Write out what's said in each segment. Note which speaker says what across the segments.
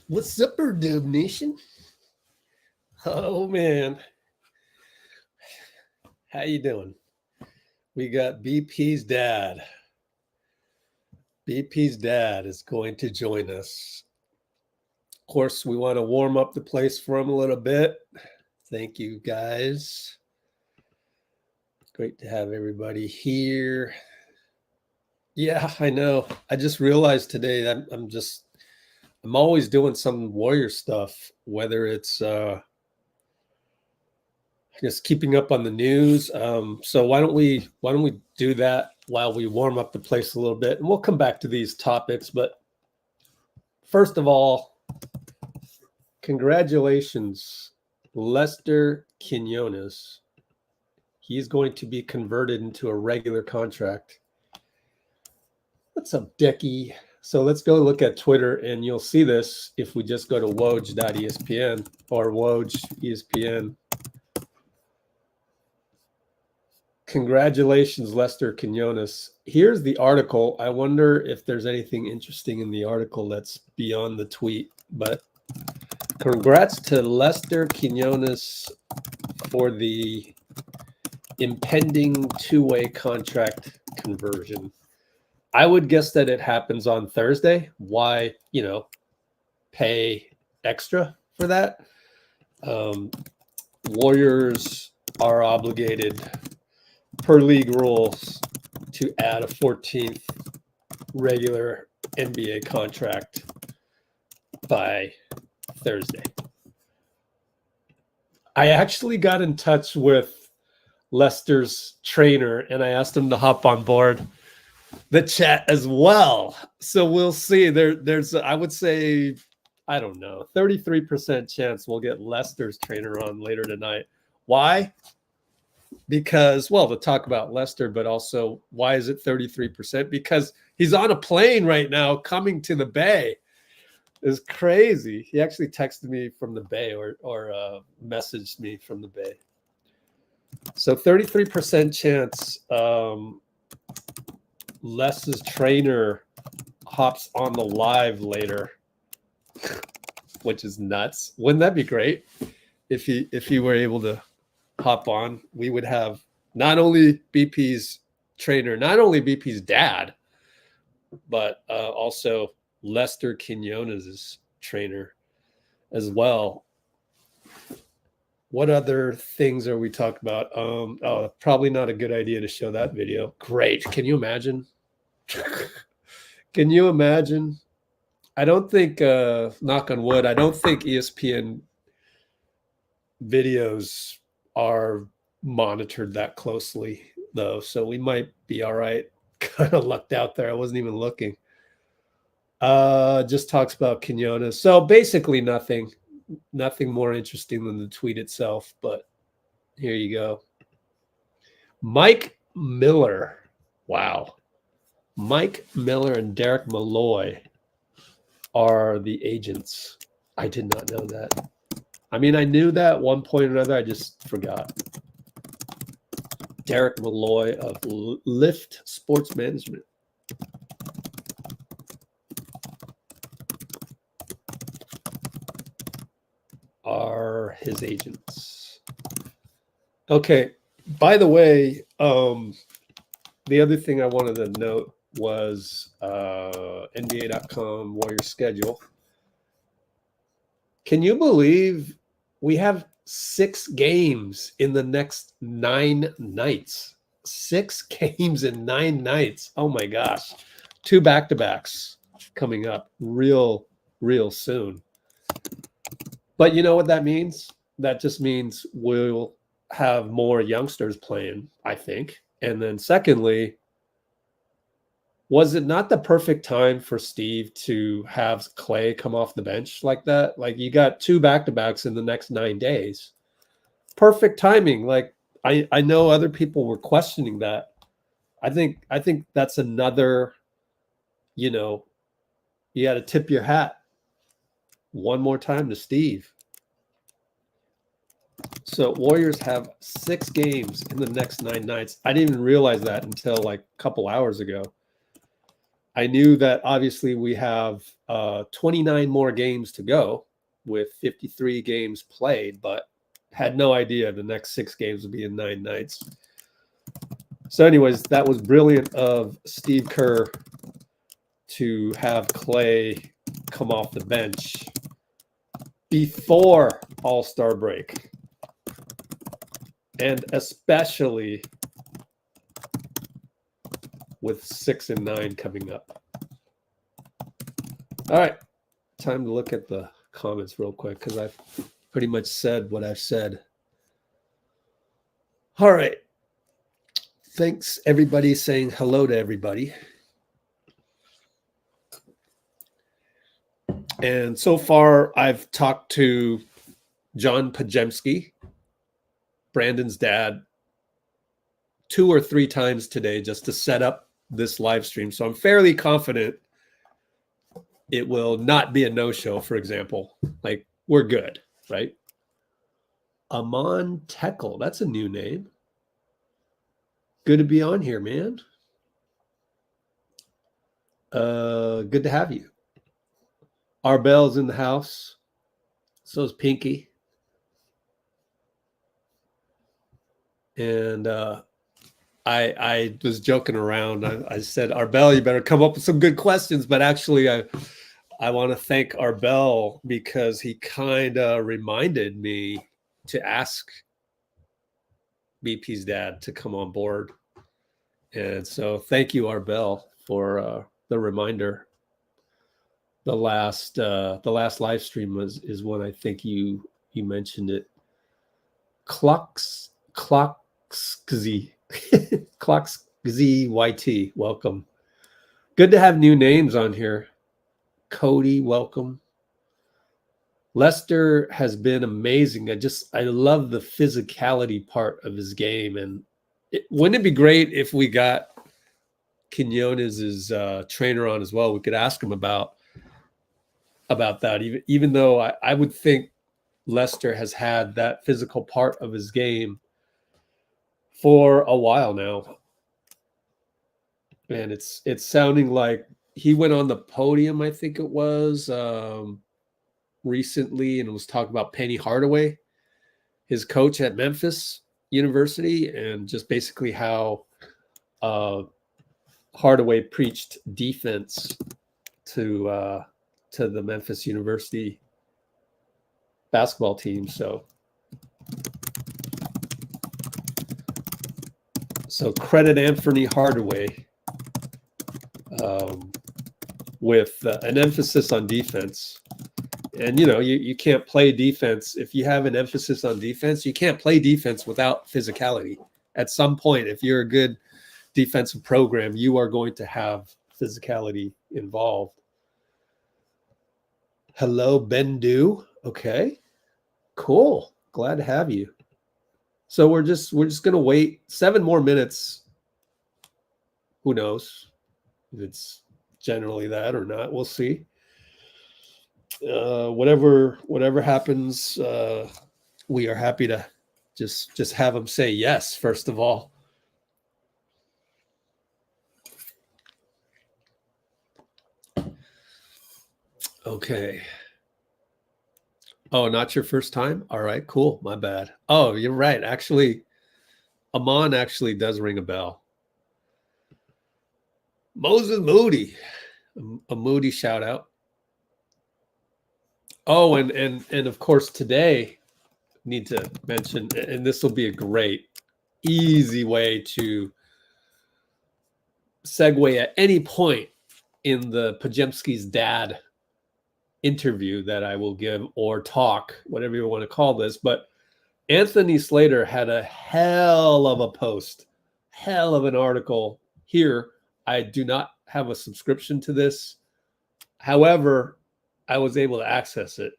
Speaker 1: What's up, Dub Nation? Oh man, how you doing? We got BP's dad. BP's dad is going to join us. Of course, we want to warm up the place for him a little bit. Thank you, guys. Great to have everybody here. Yeah, I know. I just realized today that I'm always doing some Warrior stuff, whether it's just keeping up on the news. So why don't we do that while we warm up the place a little bit, and we'll come back to these topics. But first of all, congratulations, Lester Quinones. He's going to be converted into a regular contract. What's up, Decky? So let's go look at Twitter, and you'll see this if we just go to Woj.espn or Woj ESPN. Congratulations, Lester Quinones. Here's the article. I wonder if there's anything interesting in the article that's beyond the tweet, but congrats to Lester Quinones for the impending two-way contract conversion. I would guess that it happens on Thursday. Why, pay extra for that? Warriors are obligated per league rules to add a 14th regular NBA contract by Thursday. I actually got in touch with Lester's trainer, and I asked him to hop on board the chat as well. So we'll see. There's I would say, I don't know, 33% chance we'll get Lester's trainer on later tonight. Why? Because, well, to talk about Lester, but also why is it 33%? Because he's on a plane right now coming to the Bay. It's crazy. He actually texted me from the Bay or messaged me from the Bay. So 33% chance Les's trainer hops on the live later, which is nuts. Wouldn't that be great if he were able to hop on? We would have not only BP's trainer, not only BP's dad, but also Lester Quinones' trainer as well. What other things are we talking about? Probably not a good idea to show that video. Great. Can you imagine? Can you imagine? I don't think, knock on wood, I don't think ESPN videos are monitored that closely, though. So we might be all right. Kind of lucked out there. I wasn't even looking. Just talks about Quinones. So basically nothing more interesting than the tweet itself, but here you go. Mike Miller. Wow. Mike Miller and Derek Malloy are the agents. I did not know that. I mean, I knew that at one point or another. I just forgot. Derek Malloy of Lift Sports Management. Are his agents. Okay. By the way, the other thing I wanted to note was NBA.com Warrior schedule. Can you believe we have 6 games in the next 9 nights? 6 games in 9 nights. Oh my gosh. 2 back-to-backs coming up real soon. But you know what that means? That just means we'll have more youngsters playing, I think. And then secondly, was it not the perfect time for Steve to have Klay come off the bench like that? Like, you got 2 back-to-backs in the next 9 days. Perfect timing. Like, I know other people were questioning that. I think that's another, you got to tip your hat one more time to Steve. So Warriors have 6 games in the next 9 nights. I didn't even realize that until like a couple hours ago. I knew that obviously we have 29 more games to go with 53 games played, but had no idea the next 6 games would be in 9 nights. So anyways, that was brilliant of Steve Kerr to have Klay come off the bench before All-Star break. And especially with 6 and 9 coming up. All right, time to look at the comments real quick because I've pretty much said what I've said. All right. Thanks, everybody, saying hello to everybody. And so far, I've talked to John Podziemski, Brandon's dad, 2 or 3 times today just to set up this live stream. So I'm fairly confident it will not be a no-show, for example. Like, we're good, right? Amon Tekel, that's a new name. Good to be on here, man. Good to have you. Arbel's in the house. So is Pinky. And I was joking around. I said, Arbel, you better come up with some good questions. But actually, I want to thank Arbel because he kind of reminded me to ask BP's dad to come on board. And so thank you, Arbel, for the reminder. The last live stream is when I think you mentioned it. Clocksgz YT, welcome. Good to have new names on here. Cody, welcome. Lester has been amazing. I love the physicality part of his game. And wouldn't it be great if we got Quinones' trainer on as well? We could ask him about that, even though I would think Lester has had that physical part of his game for a while now. And it's sounding like he went on the podium, I think it was, recently, and was talking about Anfernee Hardaway, his coach at Memphis University, and just basically how Hardaway preached defense to the Memphis University basketball team. So credit Anfernee Hardaway with an emphasis on defense. And, you can't play defense. If you have an emphasis on defense, you can't play defense without physicality. At some point, if you're a good defensive program, you are going to have physicality involved. Hello, Bendu. Okay, cool. Glad to have you. So we're just going to wait 7 more minutes. Who knows if it's generally that or not? We'll see. Whatever happens, we are happy to just have them say yes, first of all. Okay. Oh, not your first time? All right, cool. My bad. Oh, you're right. Actually, Amon actually does ring a bell. Moses Moody. A Moody shout out. Oh, and of course today, need to mention, and this will be a great, easy way to segue at any point in the Podziemski's dad interview that I will give, or talk, whatever you want to call this. But Anthony Slater had a hell of a post, hell of an article here. I do not have a subscription to this. However, I was able to access it.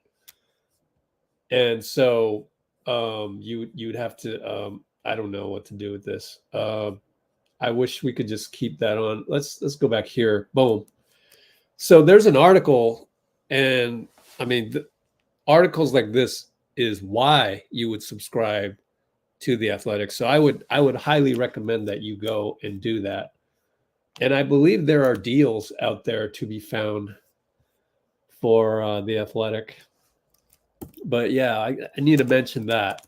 Speaker 1: And so you'd have to, I don't know what to do with this. I wish we could just keep that on. Let's go back here. Boom. So there's an article, and I mean, articles like this is why you would subscribe to The Athletic. So I would highly recommend that you go and do that. And I believe there are deals out there to be found for the Athletic. But yeah, I need to mention that.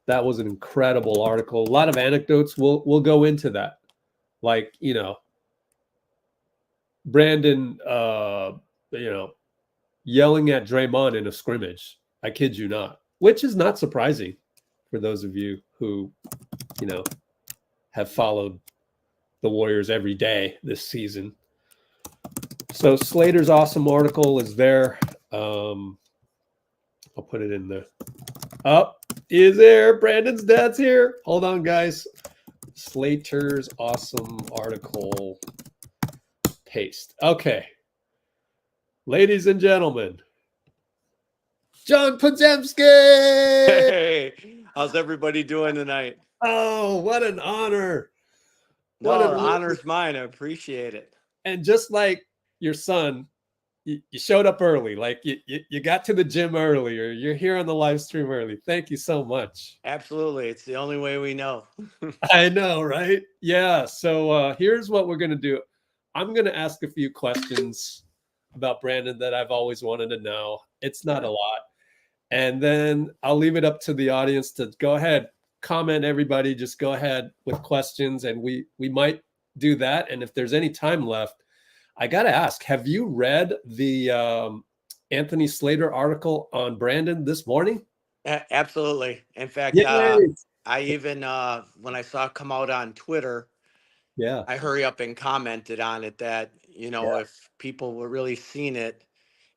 Speaker 1: That was an incredible article. A lot of anecdotes. We'll go into that. Like, you know, Brandon, you know, yelling at Draymond in a scrimmage. I kid you not, which is not surprising for those of you who, you know, have followed the Warriors every day this season. So Slater's awesome article is there. I'll put it in the is there. Brandon's dad's here. Hold on, guys. Slater's awesome article. Paste. Okay. Ladies and gentlemen, John Podziemski.
Speaker 2: Hey, how's everybody doing tonight?
Speaker 1: Oh, what an honor.
Speaker 2: What the honor's mine. I appreciate it.
Speaker 1: And just like your son, you showed up early. Like you got to the gym early, or you're here on the live stream early. Thank you so much.
Speaker 2: Absolutely. It's the only way we know.
Speaker 1: I know, right? Yeah. So here's what we're going to do. I'm going to ask a few questions about Brandon that I've always wanted to know. It's not a lot. And then I'll leave it up to the audience to go ahead, comment, everybody. Just go ahead with questions, and we might do that. And if there's any time left, I got to ask, have you read the Anthony Slater article on Brandon this morning?
Speaker 2: Absolutely. In fact, I even, when I saw it come out on Twitter, I hurry up and commented on it that, you know, if people were really seeing it,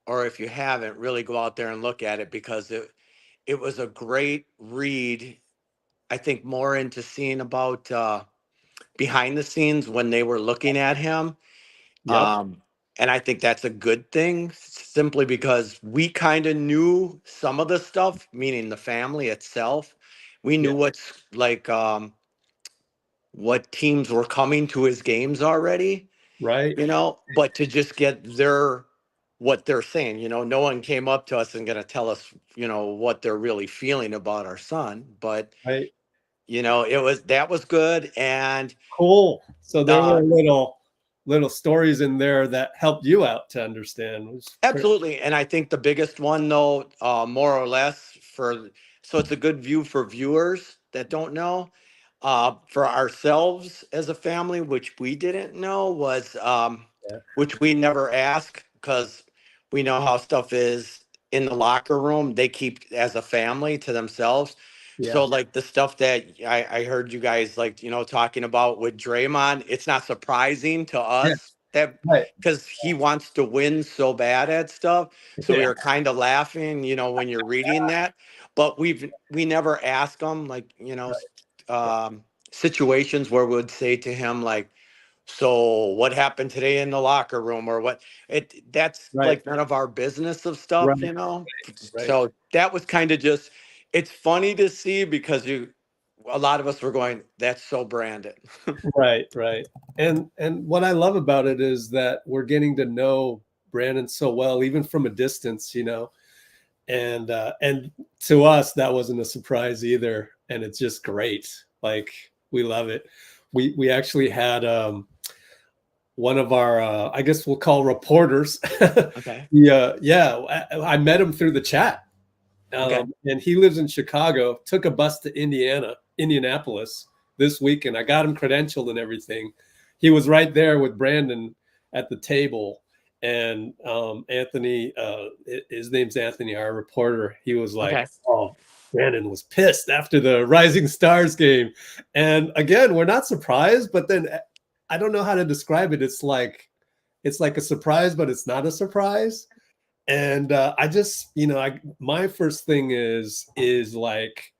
Speaker 2: or if you haven't, really go out there and look at it, because it was a great read. I think more into seeing about behind the scenes when they were looking at him. And I think that's a good thing, simply because we kind of knew some of the stuff, meaning the family itself. We knew what's like, what teams were coming to his games already,
Speaker 1: right?
Speaker 2: You know, but to just get what they're saying, you know, no one came up to us and going to tell us, you know, what they're really feeling about our son. But, you know, that was good. And
Speaker 1: cool. So there were little stories in there that helped you out to understand.
Speaker 2: Absolutely. And I think the biggest one, though, more or less, so it's a good view for viewers that don't know. For ourselves as a family, which we didn't know, was which we never ask, because we know how stuff is in the locker room. They keep as a family to themselves. So like the stuff that I heard you guys, like, you know, talking about with Draymond, it's not surprising to us that, because he wants to win so bad at stuff. So we were kind of laughing, you know, when you're reading that, but we never ask him, like, you know, situations where we would say to him, like, so what happened today in the locker room, or that's like none of our business of stuff, you know? So that was kind of just, it's funny to see, because a lot of us were going, that's so Brandon.
Speaker 1: Right. And what I love about it is that we're getting to know Brandon so well, even from a distance, you know, and to us, that wasn't a surprise either. And it's just great. Like, we love it. We actually had one of our, I guess we'll call reporters.
Speaker 2: Okay.
Speaker 1: I met him through the chat. And he lives in Chicago, took a bus to Indianapolis this weekend. I got him credentialed and everything. He was right there with Brandon at the table. And Anthony, his name's Anthony, our reporter, he was like, oh, Brandon was pissed after the Rising Stars game. And again, we're not surprised, but then I don't know how to describe it. It's like a surprise, but it's not a surprise. And I just, you know, my first thing is like,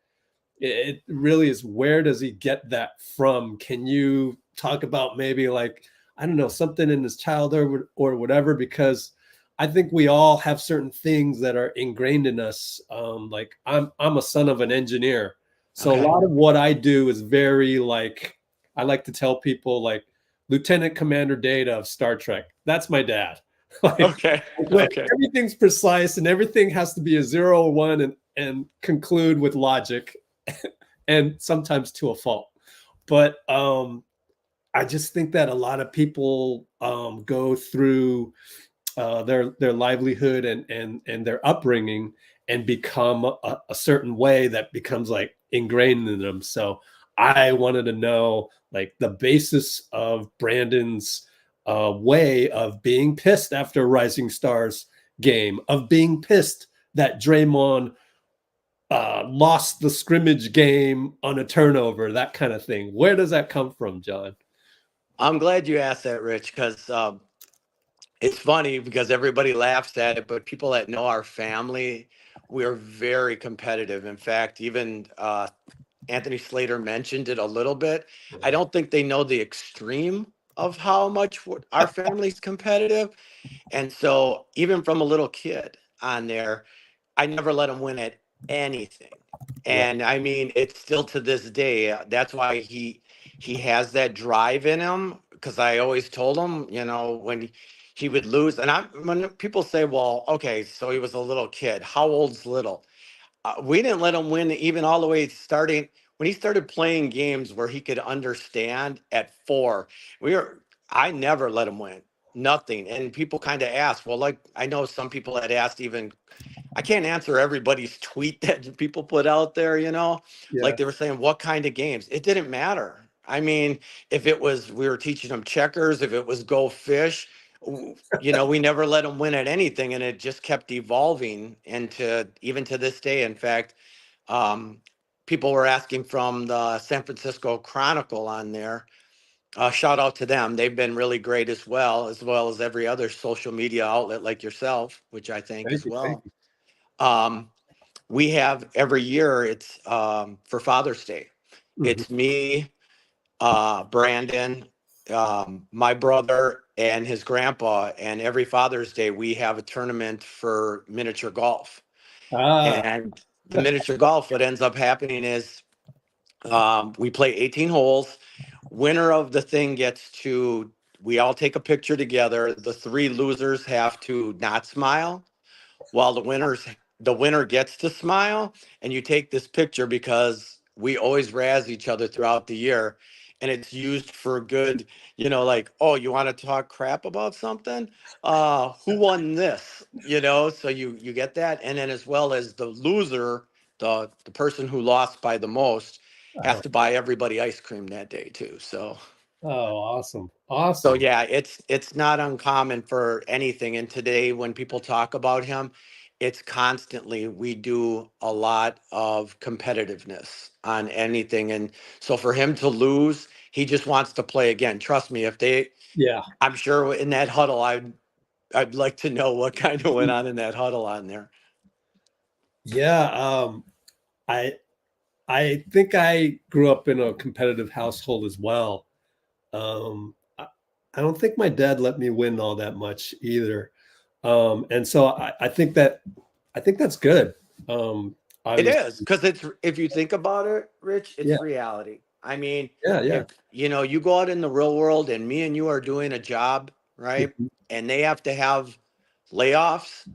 Speaker 1: it really is, where does he get that from? Can you talk about maybe, like, I don't know, something in his childhood or whatever? Because I think we all have certain things that are ingrained in us. Like, I'm a son of an engineer. So a lot of what I do is very, like, I like to tell people, like, Lieutenant Commander Data of Star Trek. That's my dad. Like, everything's precise and everything has to be a 0 or 1 and conclude with logic and sometimes to a fault. But I just think that a lot of people go through their livelihood and their upbringing and become a certain way that becomes like ingrained in them. So I wanted to know like the basis of Brandon's way of being pissed after a Rising Stars game, of being pissed that Draymond lost the scrimmage game on a turnover, that kind of thing. Where does that come from, John?
Speaker 2: I'm glad you asked that, Rich, because it's funny because everybody laughs at it, but people that know our family, we're very competitive. In fact, even Anthony Slater mentioned it a little bit.
Speaker 1: Yeah.
Speaker 2: I don't think they know the extreme of how much our family's competitive. And so even from a little kid on there, I never let him win at anything. And I mean, it's still to this day. That's why he has that drive in him. Because I always told him, you know, when he would lose, and when people say, "Well, okay, so he was a little kid. How old's little?" We didn't let him win even all the way starting when he started playing games where he could understand at 4. I never let him win. Nothing. And people kind of ask, well, like I know some people had asked even I can't answer everybody's tweet that people put out there, you know, like they were saying, what kind of games? It didn't matter. I mean, if it was, we were teaching them checkers, if it was go fish, you know, we never let them win at anything. And it just kept evolving into even to this day. In fact, people were asking from the San Francisco Chronicle on there. Shout out to them. They've been really great as well as every other social media outlet like yourself, which I thank as well. We have every year, it's for Father's Day. It's me, Brandon, my brother, and his grandpa. And every Father's Day, we have a tournament for miniature golf. And the miniature golf, what ends up happening is we play 18 holes. Winner of the thing gets to, we all take a picture together. The 3 losers have to not smile while the winner gets to smile. And you take this picture because we always razz each other throughout the year, and it's used for good, you know, like, oh, you want to talk crap about something, who won this, you know, so you get that. And then as well as the loser, the person who lost by the most has to buy everybody ice cream that day too. So
Speaker 1: awesome.
Speaker 2: so yeah, it's not uncommon for anything. And today when people talk about him, it's constantly, we do a lot of competitiveness on anything. And so for him to lose, he just wants to play again. Trust me, I'm sure in that huddle, I'd like to know what kind of went on in that huddle on there.
Speaker 1: Yeah. I think I grew up in a competitive household as well. I don't think my dad let me win all that much either. And so I think that's good.
Speaker 2: It is, because it's, if you think about it, Rich, it's reality. I mean, if you know, you go out in the real world and me and you are doing a job, right? And they have to have layoffs.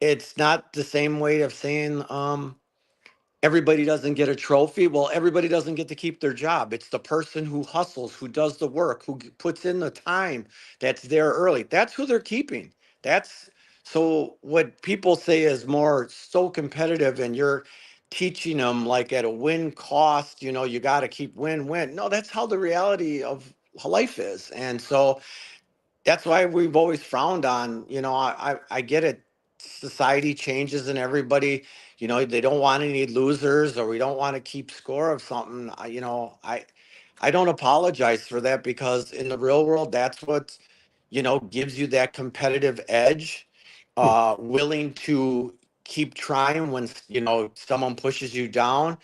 Speaker 2: It's not the same way of saying everybody doesn't get a trophy. Well, everybody doesn't get to keep their job. It's the person who hustles, who does the work, who puts in the time, that's there early. That's who they're keeping. That's so what people say is more so competitive, and you're teaching them like at a win cost, you know, you got to keep win. No, that's how the reality of life is. And so that's why we've always frowned on, you know, I get it. Society changes and everybody, you know, they don't want any losers, or we don't want to keep score of something. You know, I don't apologize for that, because in the real world, that's what, you know, gives you that competitive edge, willing to keep trying when, you know, someone pushes you down.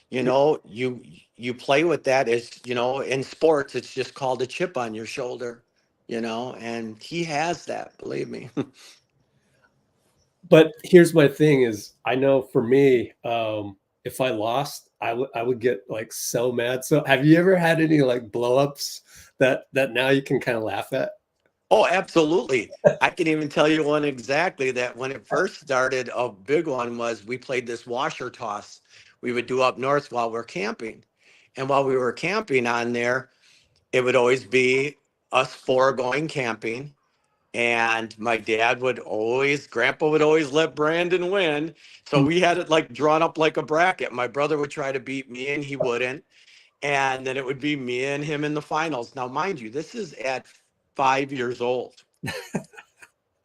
Speaker 2: You know, you play with that. As you know, in sports, it's just called a chip on your shoulder, you know, and he has that, believe me.
Speaker 1: But here's my thing is, I know for me, if I lost, I would get like so mad. So have you ever had any like blowups that now you can kind of laugh at?
Speaker 2: Oh, absolutely. I can even tell you one exactly, that when it first started, a big one was we played this washer toss we would do up north while we're camping. And while we were camping on there, it would always be us four going camping. And my dad Grandpa would always let Brandon win. So we had it like drawn up like a bracket. My brother would try to beat me and he wouldn't. And then it would be me and him in the finals. Now, mind you, this is at 5 years old.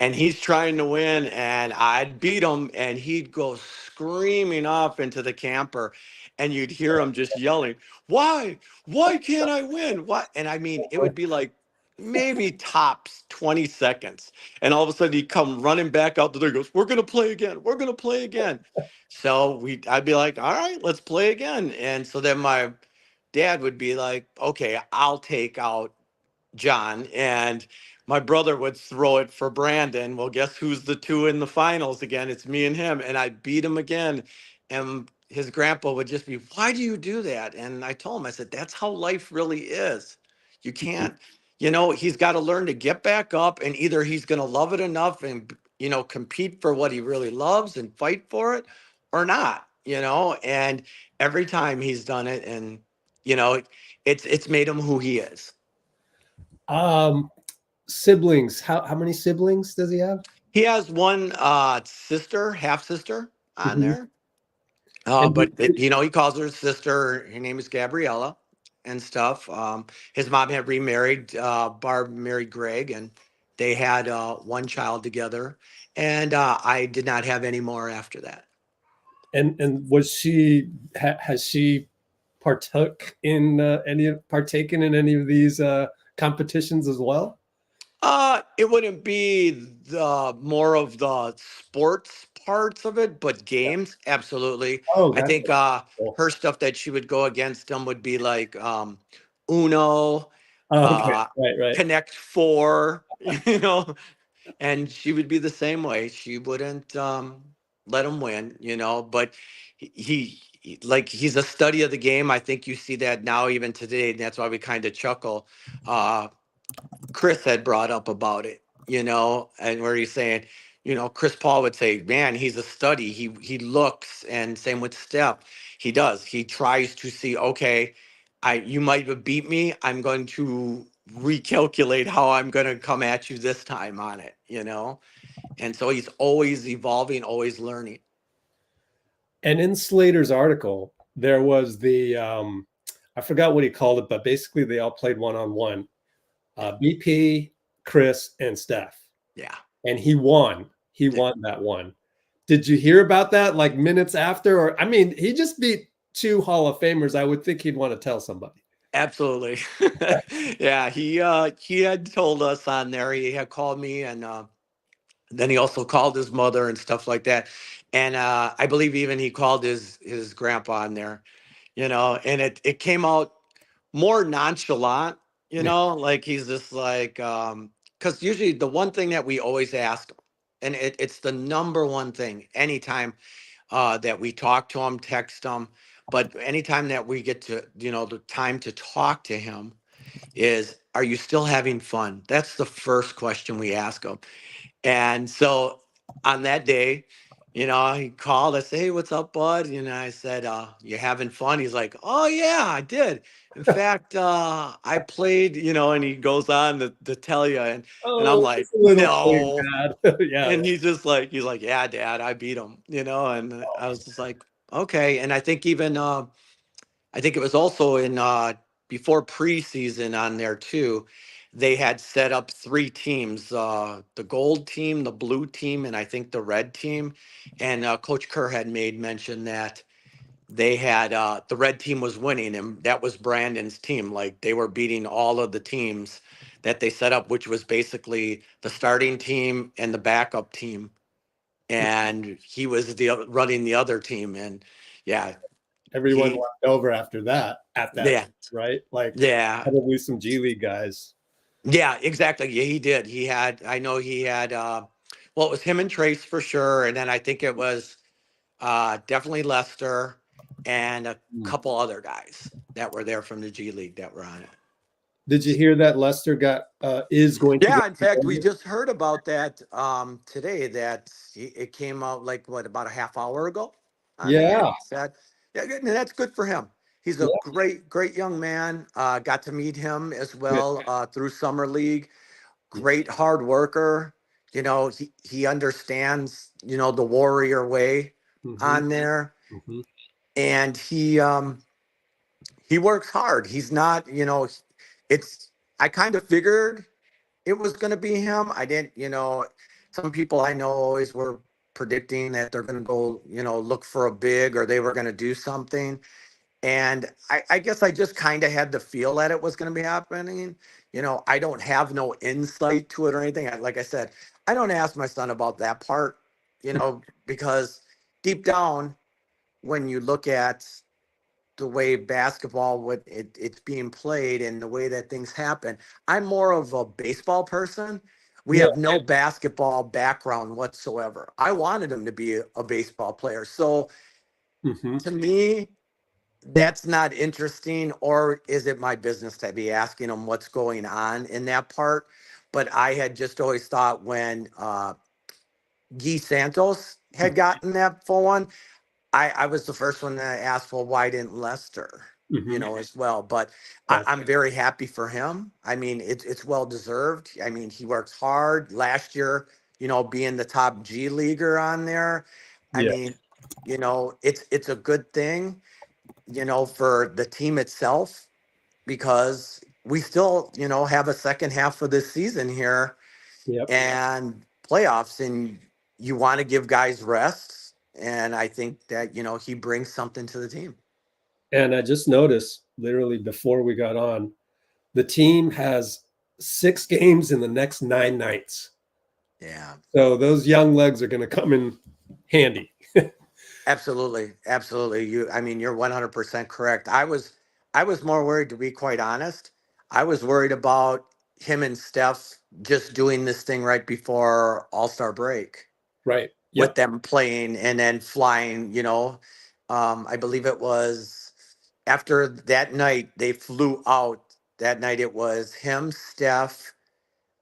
Speaker 2: And he's trying to win, and I'd beat him, and he'd go screaming off into the camper, and you'd hear him just yelling, "Why? Why can't I win? What?" And I mean, it would be like maybe tops 20 seconds. And all of a sudden he'd come running back out the door. He goes, "We're gonna play again. We're gonna play again." So I'd be like, "All right, let's play again." And so then my dad would be like, "Okay, I'll take out John," and my brother would throw it for Brandon. Well, guess who's the two in the finals again? It's me and him, and I beat him again. And his grandpa would just be, "Why do you do that?" And I told him, I said, "That's how life really is. You can't, he's got to learn to get back up, and either he's going to love it enough and, compete for what he really loves and fight for it, or not, and every time he's done it, and, it's made him who he is."
Speaker 1: Siblings. How many siblings does he have?
Speaker 2: He has one sister, half sister on there. He calls her sister. Her name is Gabriella and stuff. His mom had remarried. Barb married Greg, and they had one child together. And I did not have any more after that.
Speaker 1: And has she partaken in any of these competitions as well?
Speaker 2: It wouldn't be the more of the sports parts of it, but games, absolutely.
Speaker 1: Oh,
Speaker 2: I think
Speaker 1: cool.
Speaker 2: her stuff that she would go against them would be like Uno,
Speaker 1: right.
Speaker 2: Connect Four, and she would be the same way. She wouldn't let him win, but he's a study of the game. I think you see that now even today, and that's why we kind of chuckle. Chris had brought up about it, and where he's saying, Chris Paul would say, "Man, he's a study. He looks," and same with Steph. He does. He tries to see, okay, you might have beat me. I'm going to recalculate how I'm going to come at you this time on it, And so he's always evolving, always learning.
Speaker 1: And in Slater's article, there was the I forgot what he called it, but basically they all played one-on-one. BP, Chris, and Steph.
Speaker 2: Yeah.
Speaker 1: And he won. He won that one. Did you hear about that like minutes after? Or I mean, he just beat two Hall of Famers. I would think he'd want to tell somebody.
Speaker 2: Absolutely. Yeah, he had told us on there. He had called me, and then he also called his mother and stuff like that. And I believe even he called his grandpa on there, and it came out more nonchalant, like he's just like, because usually the one thing that we always ask, and it's the number one thing anytime that we talk to him, text him, but anytime that we get to, the time to talk to him is, "Are you still having fun?" That's the first question we ask him. And so on that day, he called. I said, "Hey, what's up, bud?" I said, "You having fun?" He's like, "Oh yeah, I did. In fact, I played," and he goes on to tell you, and I'm like, "No."
Speaker 1: Yeah.
Speaker 2: And he's like, "Yeah, Dad, I beat him," and I was just like, "Okay." And I think even I think it was also in before preseason on there too. They had set up three teams: the gold team, the blue team, and I think the red team. And Coach Kerr had made mention that they had the red team was winning, and that was Brandon's team. Like they were beating all of the teams that they set up, which was basically the starting team and the backup team. And he was running the other team, and yeah.
Speaker 1: Everyone left over after that right? Like, probably some G League guys.
Speaker 2: Yeah, exactly. Yeah, he did. I know he had, well, it was him and Trayce for sure. And then I think it was definitely Lester and a couple other guys that were there from the G League that were on it.
Speaker 1: Did you hear that Lester is going to?
Speaker 2: Yeah, in fact, we just heard about that today, that it came out like, what, about a half hour ago?
Speaker 1: Yeah.
Speaker 2: Yeah, and that's good for him. He's a great young man. Got to meet him as well through summer league. Great hard worker. You know, he understands, you know, the warrior way on there. And he works hard. He's not, you know, I kind of figured it was going to be him. I didn't, you know, some people I know always were predicting that they're going to go, you know, look for a big or they were going to do something. And I guess I just kind of had the feel that it was going to be happening. You know, I don't have no insight to it or anything. Like I said, I don't ask my son about that part, you know, because deep down, when you look at the way basketball it's being played and the way that things happen, I'm more of a baseball person. We have no basketball background whatsoever. I wanted him to be a baseball player. So to me, that's not interesting, or is it my business to be asking him what's going on in that part? But I had just always thought when Guy Santos had gotten that full one, I was the first one to ask, well, why didn't Lester, you know, as well? But I'm very happy for him. I mean, it's well deserved. I mean, he works hard. Last year, you know, being the top G leaguer on there, I mean, you know, it's a good thing, you know, for the team itself, because we still, you know, have a second half of this season here and playoffs, and you want to give guys rests. And I think that, you know, he brings something to the team.
Speaker 1: And I just noticed literally before we got on, the team has 6 games in the next 9 nights.
Speaker 2: Yeah.
Speaker 1: So those young legs are going to come in handy.
Speaker 2: Absolutely. Absolutely. I mean, you're 100% correct. I was more worried, to be quite honest. I was worried about him and Steph just doing this thing right before All-Star break.
Speaker 1: Right.
Speaker 2: With them playing and then flying, you know. I believe it was after that night, they flew out. That night it was him, Steph,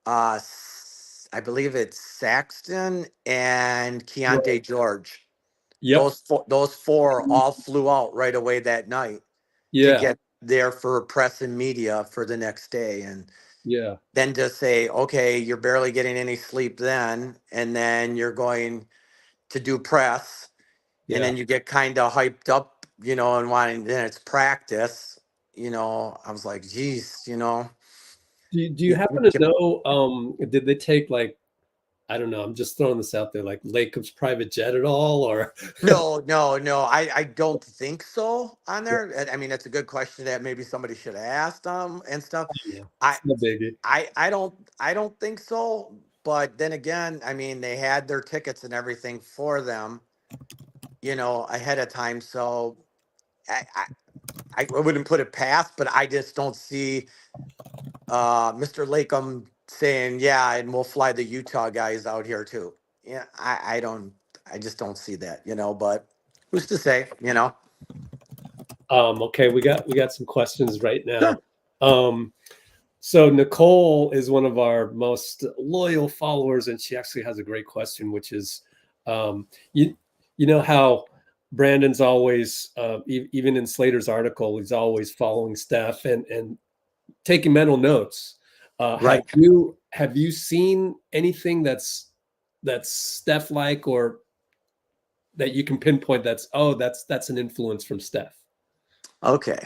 Speaker 2: I believe it's Saxton and Keontae George. Those four all flew out right away that night to get there for press and media for the next day. And then to say, okay, you're barely getting any sleep then, and then you're going to do press, and then you get kind of hyped up, you know, and wanting, then it's practice, you know. I was like, geez, you know.
Speaker 1: Do you happen to know, did they take, like, I don't know, I'm just throwing this out there, like Lacob's private jet at all, or?
Speaker 2: No, I don't think so on there. I mean, that's a good question that maybe somebody should have asked them and stuff. I don't think so. But then again, I mean, they had their tickets and everything for them, you know, ahead of time. So I wouldn't put it past, but I just don't see Mr. Lakem saying, yeah, and we'll fly the Utah guys out here too. Yeah, I just don't see that, you know, but who's to say, you know?
Speaker 1: Okay, we got some questions right now. So Nicole is one of our most loyal followers, and she actually has a great question, which is, you know how Brandon's always, even in Slater's article, he's always following Steph and taking mental notes.
Speaker 2: Right.
Speaker 1: Have you seen anything that's Steph like, or that you can pinpoint that's an influence from Steph?
Speaker 2: Okay,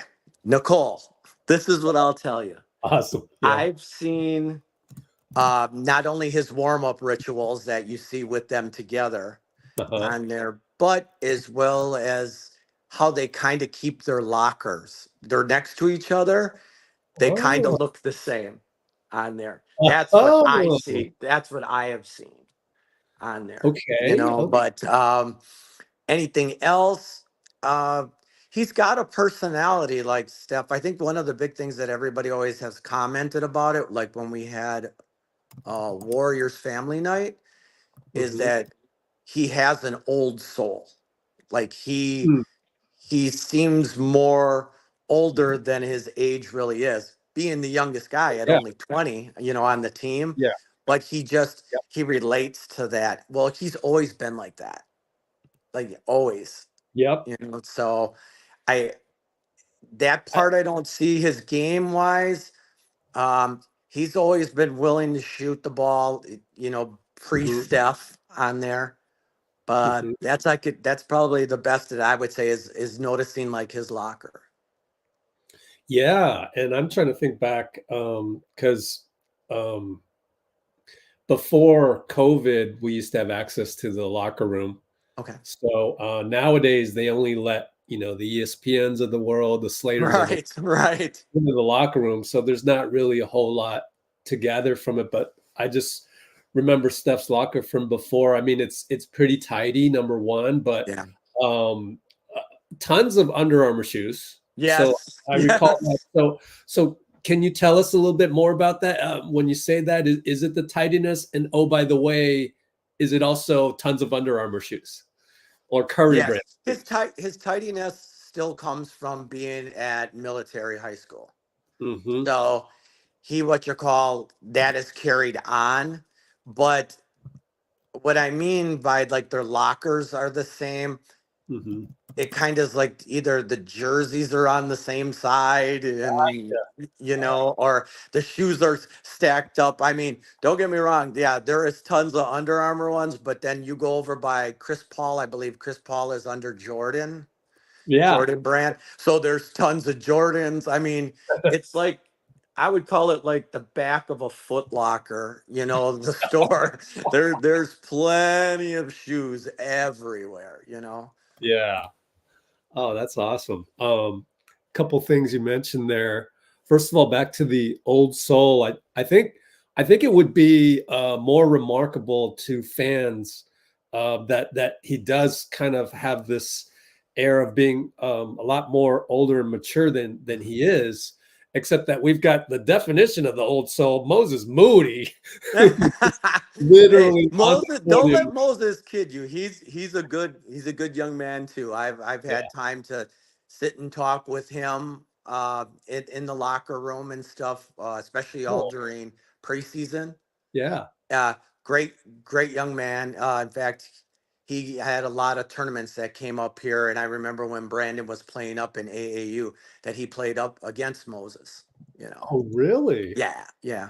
Speaker 2: Nicole, this is what I'll tell you.
Speaker 1: Awesome.
Speaker 2: I've seen not only his warm-up rituals that you see with them together on there, but as well as how they kind of keep their lockers. They're next to each other. They kind of look the same on there. That's what I see. That's what I have seen on there.
Speaker 1: Okay.
Speaker 2: You know, but anything else? He's got a personality like Steph. I think one of the big things that everybody always has commented about it, like when we had Warriors family night, is that he has an old soul. Like he seems more older than his age really is, being the youngest guy at only 20, you know, on the team.
Speaker 1: Yeah.
Speaker 2: But he relates to that. Well, he's always been like that. Like always.
Speaker 1: Yep.
Speaker 2: You know, so I that part I don't see his game wise. He's always been willing to shoot the ball, pre-Steph on there. But that's probably the best that I would say is noticing like his locker.
Speaker 1: Yeah, and I'm trying to think back because before COVID, we used to have access to the locker room.
Speaker 2: Okay.
Speaker 1: So nowadays they only let the ESPNs of the world, the Slaters,
Speaker 2: right
Speaker 1: into the locker room. So there's not really a whole lot to gather from it. But I just remember Steph's locker from before. I mean, it's pretty tidy, number one, but tons of Under Armour shoes.
Speaker 2: Yes.
Speaker 1: So I recall that. So can you tell us a little bit more about that? When you say that, is it the tidiness? And oh, by the way, is it also tons of Under Armour shoes or Curry brand?
Speaker 2: His tidiness still comes from being at military high school.
Speaker 1: Mm-hmm.
Speaker 2: So that is carried on. But what I mean by like their lockers are the same.
Speaker 1: Mm-hmm.
Speaker 2: It kind of is like either the jerseys are on the same side and or the shoes are stacked up. I mean, don't get me wrong. Yeah, there is tons of Under Armour ones, but then you go over by Chris Paul. I believe Chris Paul is under Jordan.
Speaker 1: Yeah.
Speaker 2: Jordan brand. So there's tons of Jordans. I mean, it's like, I would call it like the back of a Foot Locker, the store. There's plenty of shoes everywhere,
Speaker 1: Yeah. Oh, that's awesome. Couple things you mentioned there. First of all, back to the old soul. I think it would be more remarkable to fans that he does kind of have this air of being a lot more older and mature than he is. Except that we've got the definition of the old soul, Moses Moody. Literally,
Speaker 2: Moses, don't let Moses kid you. He's a good young man too. I've had time to sit and talk with him in the locker room and stuff, especially all during preseason.
Speaker 1: Yeah.
Speaker 2: Great young man. In fact, he had a lot of tournaments that came up here, and I remember when Brandon was playing up in AAU that he played up against Moses.
Speaker 1: Oh, really?
Speaker 2: Yeah.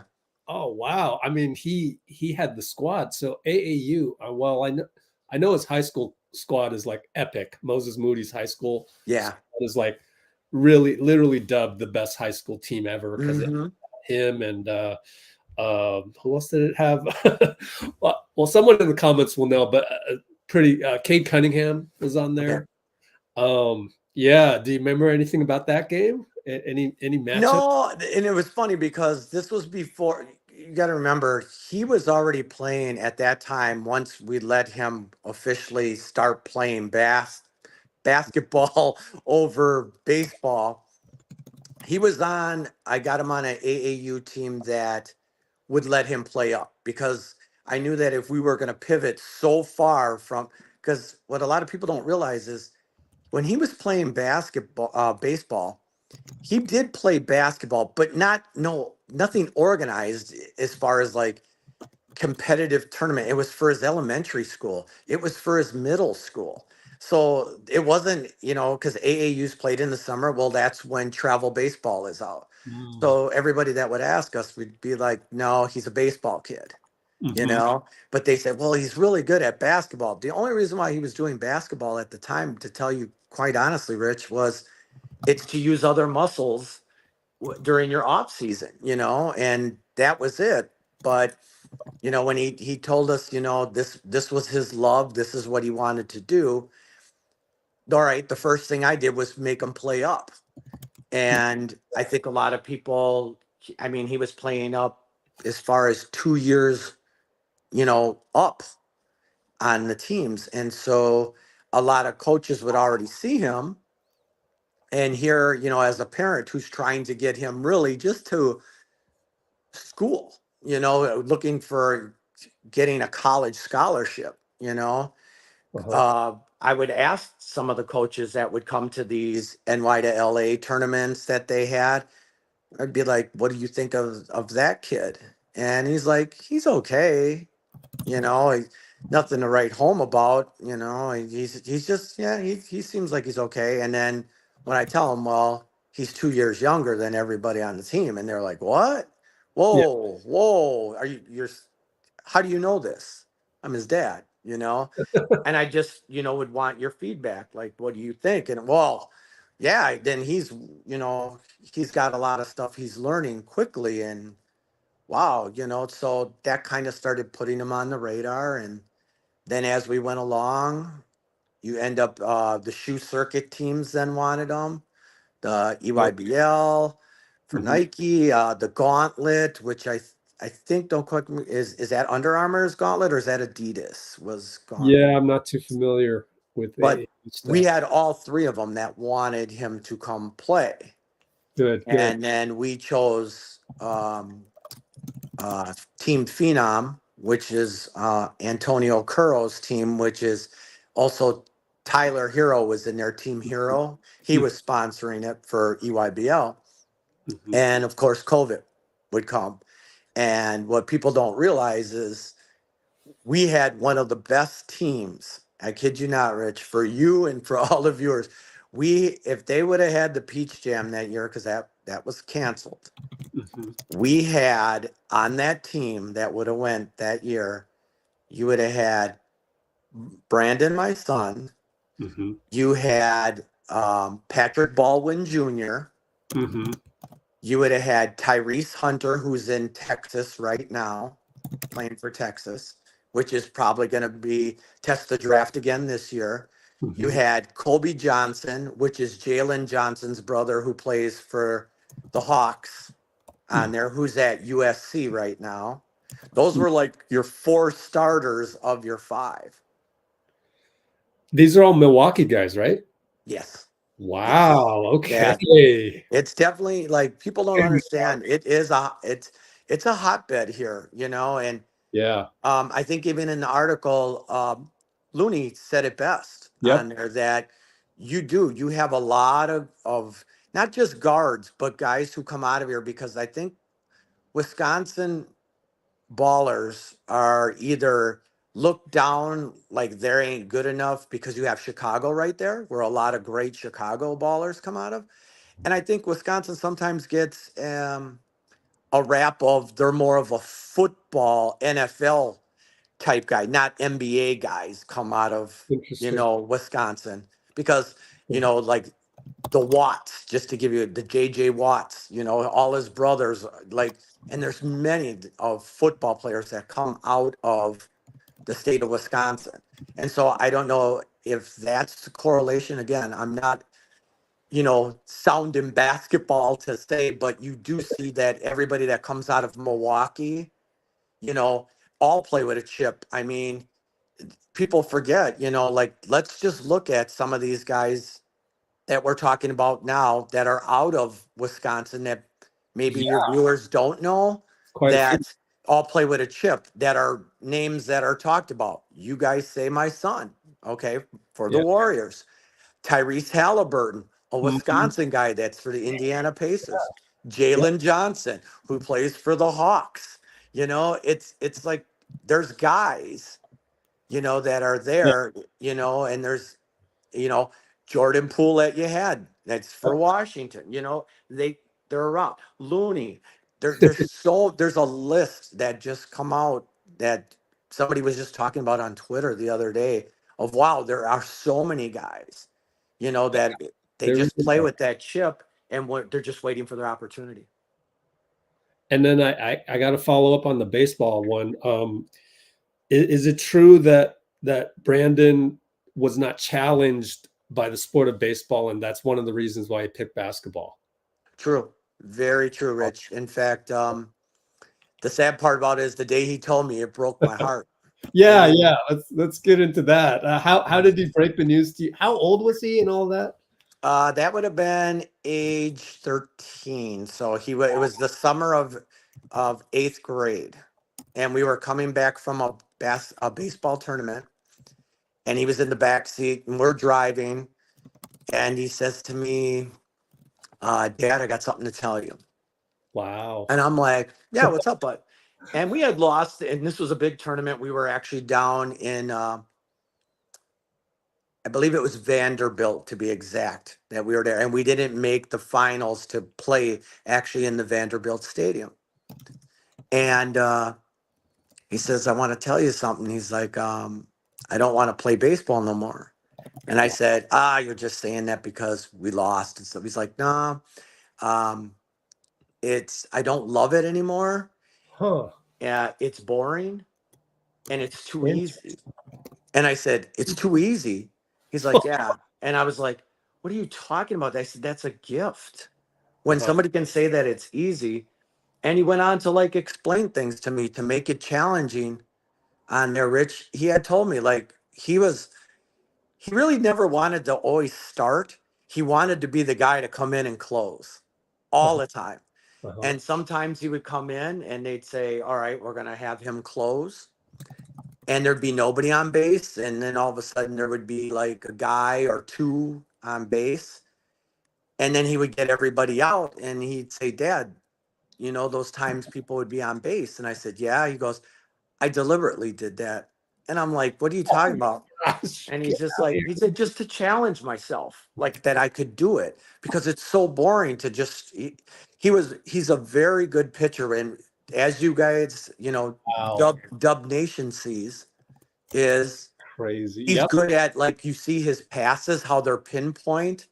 Speaker 1: Oh, wow. I mean, he had the squad. So AAU. Well, I know his high school squad is like epic. Moses Moody's high school squad is like really, literally dubbed the best high school team ever because him and who else did it have? well, someone in the comments will know, but Cade Cunningham was on there. Okay. Yeah. Do you remember anything about that game? Any matchup?
Speaker 2: No, and it was funny because this was before. You got to remember, he was already playing at that time. Once we let him officially start playing basketball over baseball, he was on. I got him on an AAU team that would let him play up because I knew that if we were going to pivot so far from, because what a lot of people don't realize is when he was playing baseball, he did play basketball, but nothing organized as far as like competitive tournament. It was for his elementary school. It was for his middle school. So it wasn't, because AAUs played in the summer. Well, that's when travel baseball is out. So everybody that would ask us would be like, no, he's a baseball kid, but they said, well, he's really good at basketball. The only reason why he was doing basketball at the time, to tell you quite honestly, Rich, was it's to use other muscles during your off season, and that was it. But, when he told us, this was his love, this is what he wanted to do. All right. The first thing I did was make him play up. And I think a lot of people, I mean, he was playing up as far as 2 years, up on the teams. And so a lot of coaches would already see him. And here, as a parent who's trying to get him really just to school, looking for getting a college scholarship, I would ask some of the coaches that would come to these NY to LA tournaments that they had. I'd be like, what do you think of that kid? And he's like, he's okay. Nothing to write home about, he's just, he seems like he's okay. And then when I tell him, well, he's 2 years younger than everybody on the team. And they're like, what?
Speaker 1: Yeah.
Speaker 2: Whoa, how do you know this? I'm his dad, And I just, would want your feedback. Like, what do you think? And well, yeah, then he's got a lot of stuff he's learning quickly. And wow, so that kind of started putting him on the radar. And then as we went along, you end up, the shoe circuit teams then wanted him, the EYBL for Nike, the Gauntlet, which I think, don't quote me, is that Under Armour's Gauntlet or is that Adidas was Gauntlet?
Speaker 1: Yeah, I'm not too familiar with
Speaker 2: But we had all three of them that wanted him to come play.
Speaker 1: Good.
Speaker 2: And then we chose Team Phenom, which is Antonio Curro's team, which is also Tyler Herro was in their Team Herro. He was sponsoring it for EYBL. And of course, COVID would come. And what people don't realize is we had one of the best teams. I kid you not, Rich, for you and for all of yours. If they would have had the Peach Jam that year, because that was canceled, we had on that team that would have went that year, you would have had Brandon, my son. You had Patrick Baldwin Jr. You would have had Tyrese Hunter, who's in Texas right now, playing for Texas, which is probably going to test the draft again this year. You had Kobe Johnson, which is Jalen Johnson's brother, who plays for the Hawks on there, who's at USC right now. Those were like your 4 starters of your 5.
Speaker 1: These are all Milwaukee guys, right?
Speaker 2: Yes.
Speaker 1: Wow. Okay.
Speaker 2: Yeah. It's definitely, like, people don't understand. It's a hotbed here, and
Speaker 1: yeah.
Speaker 2: I think even in the article, Looney said it best on there, that you have a lot of not just guards, but guys who come out of here, because I think Wisconsin ballers are either looked down like they ain't good enough because you have Chicago right there, where a lot of great Chicago ballers come out of. And I think Wisconsin sometimes gets a rap of they're more of a football NFL type guy, not NBA guys come out of, Wisconsin, because, like the Watts, just to give you the JJ Watts, all his brothers, and there's many of football players that come out of the state of Wisconsin. And so I don't know if that's the correlation. Again, I'm not, sound in basketball to say, but you do see that everybody that comes out of Milwaukee, all play with a chip. I mean, people forget, let's just look at some of these guys that we're talking about now that are out of Wisconsin that maybe your viewers don't know, that all play with a chip, that are names that are talked about. You guys say my son, okay, for the Warriors. Tyrese Haliburton, a Wisconsin guy that's for the Indiana Pacers. Jalen Johnson, who plays for the Hawks. It's like there's guys, that are there, and there's, Jordan Poole that you had, that's for Washington, they're around. Looney, there's a list that just come out that somebody was just talking about on Twitter the other day of, wow, there are so many guys, that they just play with that chip, and they're just waiting for their opportunity.
Speaker 1: And then I got to follow up on the baseball one. Is it true that Brandon was not challenged by the sport of baseball, and that's one of the reasons why he picked basketball?
Speaker 2: True. Very true, Rich. In fact, the sad part about it is the day he told me, it broke my heart.
Speaker 1: Yeah. Let's get into that. How did he break the news to you? How old was he and all that?
Speaker 2: That would have been age 13. So it was the summer of 8th grade, and we were coming back from a baseball tournament, and he was in the back seat, and we're driving, and he says to me, "Dad, I got something to tell you."
Speaker 1: Wow.
Speaker 2: And I'm like, "Yeah, what's up, bud?" And we had lost, and this was a big tournament. We were actually down in, I believe it was Vanderbilt to be exact, that we were there. And we didn't make the finals to play actually in the Vanderbilt Stadium. And he says, I want to tell you something. He's like, I don't want to play baseball no more. And I said, you're just saying that because we lost and stuff. He's like, no, I don't love it anymore.
Speaker 1: Huh.
Speaker 2: Yeah, it's boring and it's too easy. And I said, it's too easy. He's like, yeah. And I was like, what are you talking about? I said, that's a gift. When somebody can say that it's easy. And he went on to like explain things to me to make it challenging on there, Rich. He had told me like he really never wanted to always start. He wanted to be the guy to come in and close all the time. And sometimes he would come in and they'd say, all right, we're going to have him close. And there'd be nobody on base. And then all of a sudden there would be like a guy or two on base. And then he would get everybody out and he'd say, Dad, you know, those times people would be on base. And I said, yeah. He goes, I deliberately did that. And I'm like, what are you talking about? And he's just like, he said, just to challenge myself, like that I could do it because it's so boring to just, he's a very good pitcher. And as you guys, you know, Dub Nation sees is
Speaker 1: crazy.
Speaker 2: He's good at, like, you see his passes, how they're pinpoint,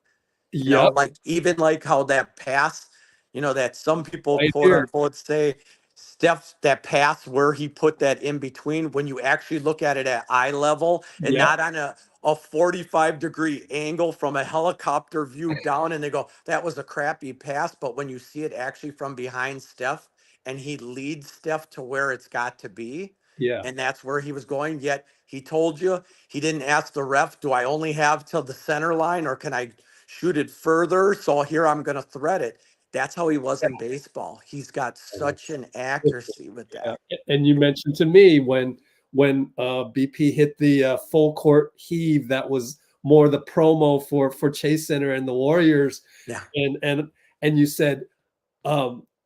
Speaker 2: you know, like even like how that pass, you know, that some people quote unquote say Steph, that pass where he put that in between, when you actually look at it at eye level and not on a 45-degree angle from a helicopter view down, and they go, that was a crappy pass. But when you see it actually from behind Steph and he leads Steph to where it's got to be, and that's where he was going. Yet he told you, he didn't ask the ref, do I only have till the center line or can I shoot it further? So here I'm going to thread it. That's how he was in baseball. He's got such an accuracy with that.
Speaker 1: And you mentioned to me when BP hit the full court heave, that was more the promo for Chase Center and the Warriors.
Speaker 2: Yeah.
Speaker 1: And you said,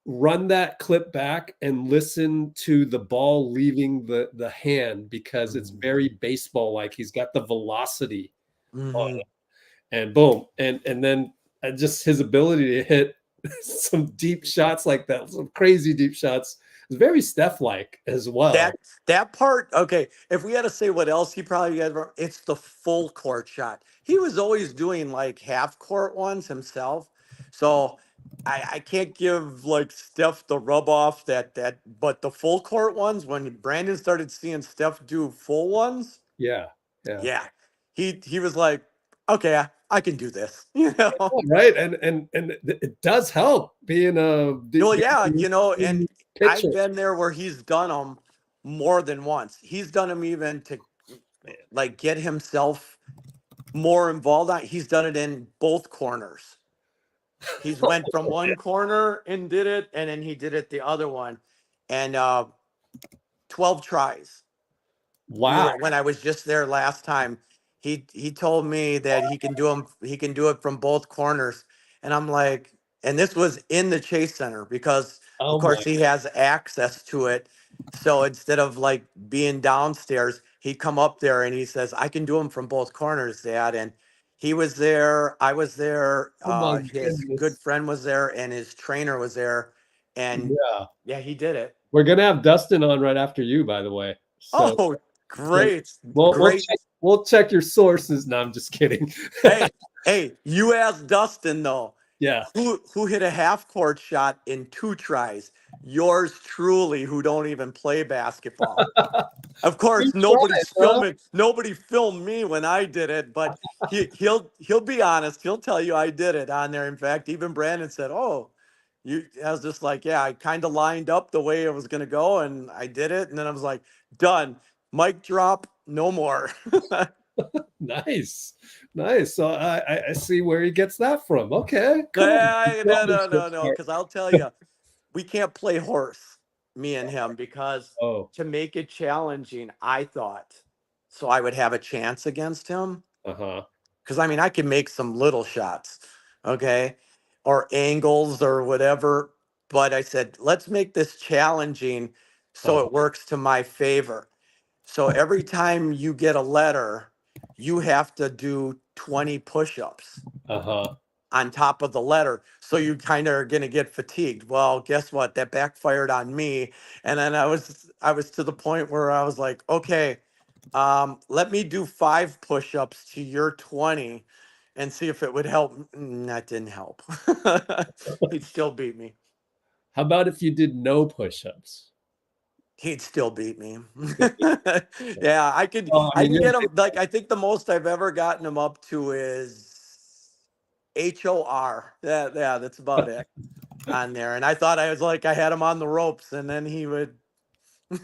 Speaker 1: run that clip back and listen to the ball leaving the hand because it's very baseball like. He's got the velocity on it. And boom, and then just his ability to hit some deep shots like that, some crazy deep shots, is very Steph like as well.
Speaker 2: That part, okay. If we had to say what else he probably had, it's the full court shot. He was always doing like half court ones himself, so I can't give like Steph the rub off that, but the full court ones, when Brandon started seeing Steph do full ones, he was like, okay, I can do this, you know,
Speaker 1: right? And it does help being a
Speaker 2: you know, and pitcher. I've been there where he's done them more than once. He's done them even to like get himself more involved on. He's done it in both corners. He's went from one corner and did it, and then he did it the other one, and 12 tries.
Speaker 1: Wow!
Speaker 2: When I was just there last time, he told me that he can do them. He can do it from both corners, and I'm like, and this was in the Chase Center because of course he has access to it. So instead of like being downstairs, he'd come up there and he says, I can do them from both corners, Dad. And he was there. I was there. His good friend was there and his trainer was there. And yeah, he did it.
Speaker 1: We're going to have Dustin on right after you, by the way.
Speaker 2: So, great.
Speaker 1: We'll check your sources. No, I'm just kidding.
Speaker 2: Hey, you asked Dustin though.
Speaker 1: Yeah.
Speaker 2: Who hit a half court shot in 2 tries? Yours truly, who don't even play basketball. Of course, nobody filmed me when I did it, but he'll be honest. He'll tell you I did it on there. In fact, even Brandon said, "Oh, I was just like, yeah, I kind of lined up the way it was going to go and I did it." And then I was like, done. Mic drop, no more.
Speaker 1: Nice. So I see where he gets that from. Okay.
Speaker 2: Cool. No. Because I'll tell you, we can't play horse, me and him, because to make it challenging, I thought, so I would have a chance against him. Because I mean, I can make some little shots, okay, or angles or whatever. But I said, let's make this challenging so it works to my favor. So every time you get a letter, you have to do 20 push-ups
Speaker 1: Uh-huh.
Speaker 2: on top of the letter. So you kind of are going to get fatigued. Well, guess what? That backfired on me. And then I was to the point where I was like, okay, let me do 5 push-ups to your 20 and see if it would help. That didn't help. He'd still beat me.
Speaker 1: How about if you did no push-ups?
Speaker 2: He'd still beat me. Yeah, I could
Speaker 1: Well, I
Speaker 2: I
Speaker 1: mean,
Speaker 2: can get him, like, I think the most I've ever gotten him up to is HOR. Yeah, that's about it on there. And I thought I was like I had him on the ropes, and then he would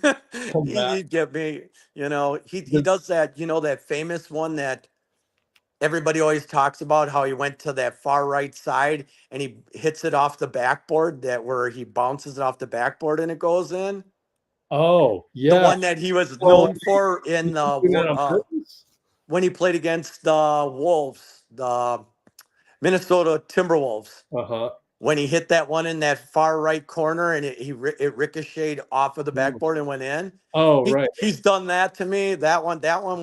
Speaker 1: come back.
Speaker 2: he'd get me, he
Speaker 1: Does-
Speaker 2: does that, that famous one that everybody always talks about, how he went to that far right side and he hits it off the backboard, that where he bounces it off the backboard and it goes in.
Speaker 1: Oh,
Speaker 2: The
Speaker 1: yeah.
Speaker 2: one that he was
Speaker 1: Well,
Speaker 2: known for in
Speaker 1: you do that on purpose?
Speaker 2: when he played against the Wolves, the Minnesota Timberwolves.
Speaker 1: Uh-huh.
Speaker 2: When he hit that one in that far right corner and it ricocheted off of the backboard and went in.
Speaker 1: Oh, right.
Speaker 2: He's done that to me. That one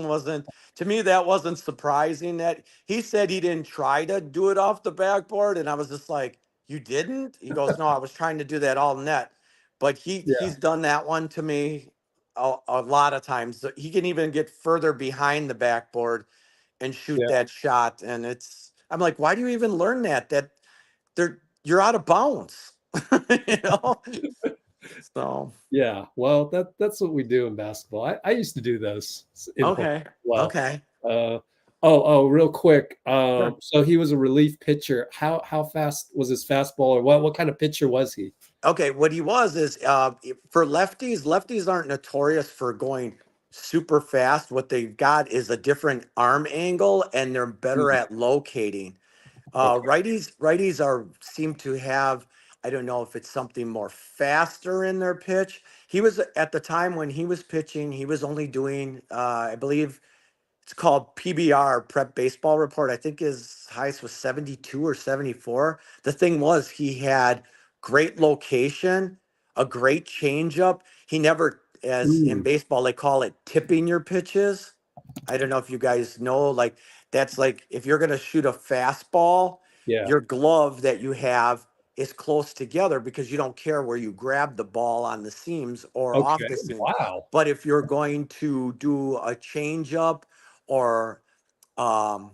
Speaker 2: wasn't, to me, that wasn't surprising. That he said he didn't try to do it off the backboard, and I was just like, "You didn't?" He goes, "No, I was trying to do that all net." But
Speaker 1: Yeah.
Speaker 2: he's done that one to me a lot of times. He can even get further behind the backboard and shoot
Speaker 1: Yeah.
Speaker 2: that shot. And I'm like, why do you even learn that? You're out of bounds, you know. So
Speaker 1: Yeah. Well, that's what we do in basketball. I used to do those in football
Speaker 2: okay,
Speaker 1: as well.
Speaker 2: okay.
Speaker 1: Real quick.
Speaker 2: Sure.
Speaker 1: So he was a relief pitcher. How fast was his fastball, or what kind of pitcher was he?
Speaker 2: Okay, what he was is for lefties aren't notorious for going super fast. What they've got is a different arm angle, and they're better at locating.
Speaker 1: Okay.
Speaker 2: Righties seem to have, I don't know if it's something more faster in their pitch. He was, at the time when he was pitching, he was only doing, I believe it's called PBR, Prep Baseball Report. I think his highest was 72 or 74. The thing was, he had great location, a great changeup. He never, as in
Speaker 1: Mm,
Speaker 2: baseball, they call it tipping your pitches. I don't know if you guys know, like, that's like if you're going to shoot a fastball,
Speaker 1: yeah.
Speaker 2: your glove that you have is close together because you don't care where you grab the ball on the seams or off
Speaker 1: Okay.
Speaker 2: the seams.
Speaker 1: Wow.
Speaker 2: But if you're going to do a changeup or um,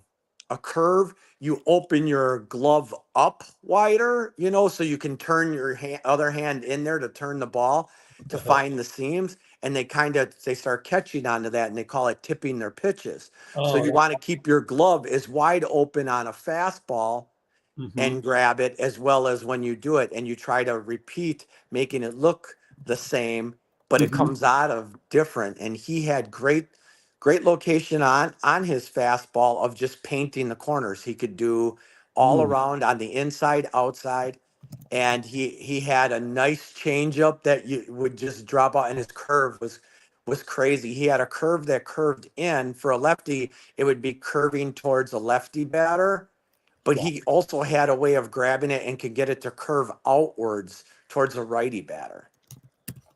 Speaker 2: a curve, you open your glove up wider, so you can turn your other hand in there to turn the ball to
Speaker 1: Uh-huh.
Speaker 2: find the seams. And they start catching onto that, and they call it tipping their pitches. So
Speaker 1: Oh,
Speaker 2: you want to keep your glove as wide open on a fastball
Speaker 1: mm-hmm.
Speaker 2: and grab it, as well as when you do it and you try to repeat making it look the same, but it
Speaker 1: Mm-hmm.
Speaker 2: comes out of different. And he had great location on his fastball of just painting the corners. He could do all
Speaker 1: Mm.
Speaker 2: around on the inside, outside. And he had a nice changeup that you would just drop out, and his curve was crazy. He had a curve that curved in. For a lefty, it would be curving towards a lefty batter, but
Speaker 1: Wow.
Speaker 2: he also had a way of grabbing it and could get it to curve outwards towards a righty batter.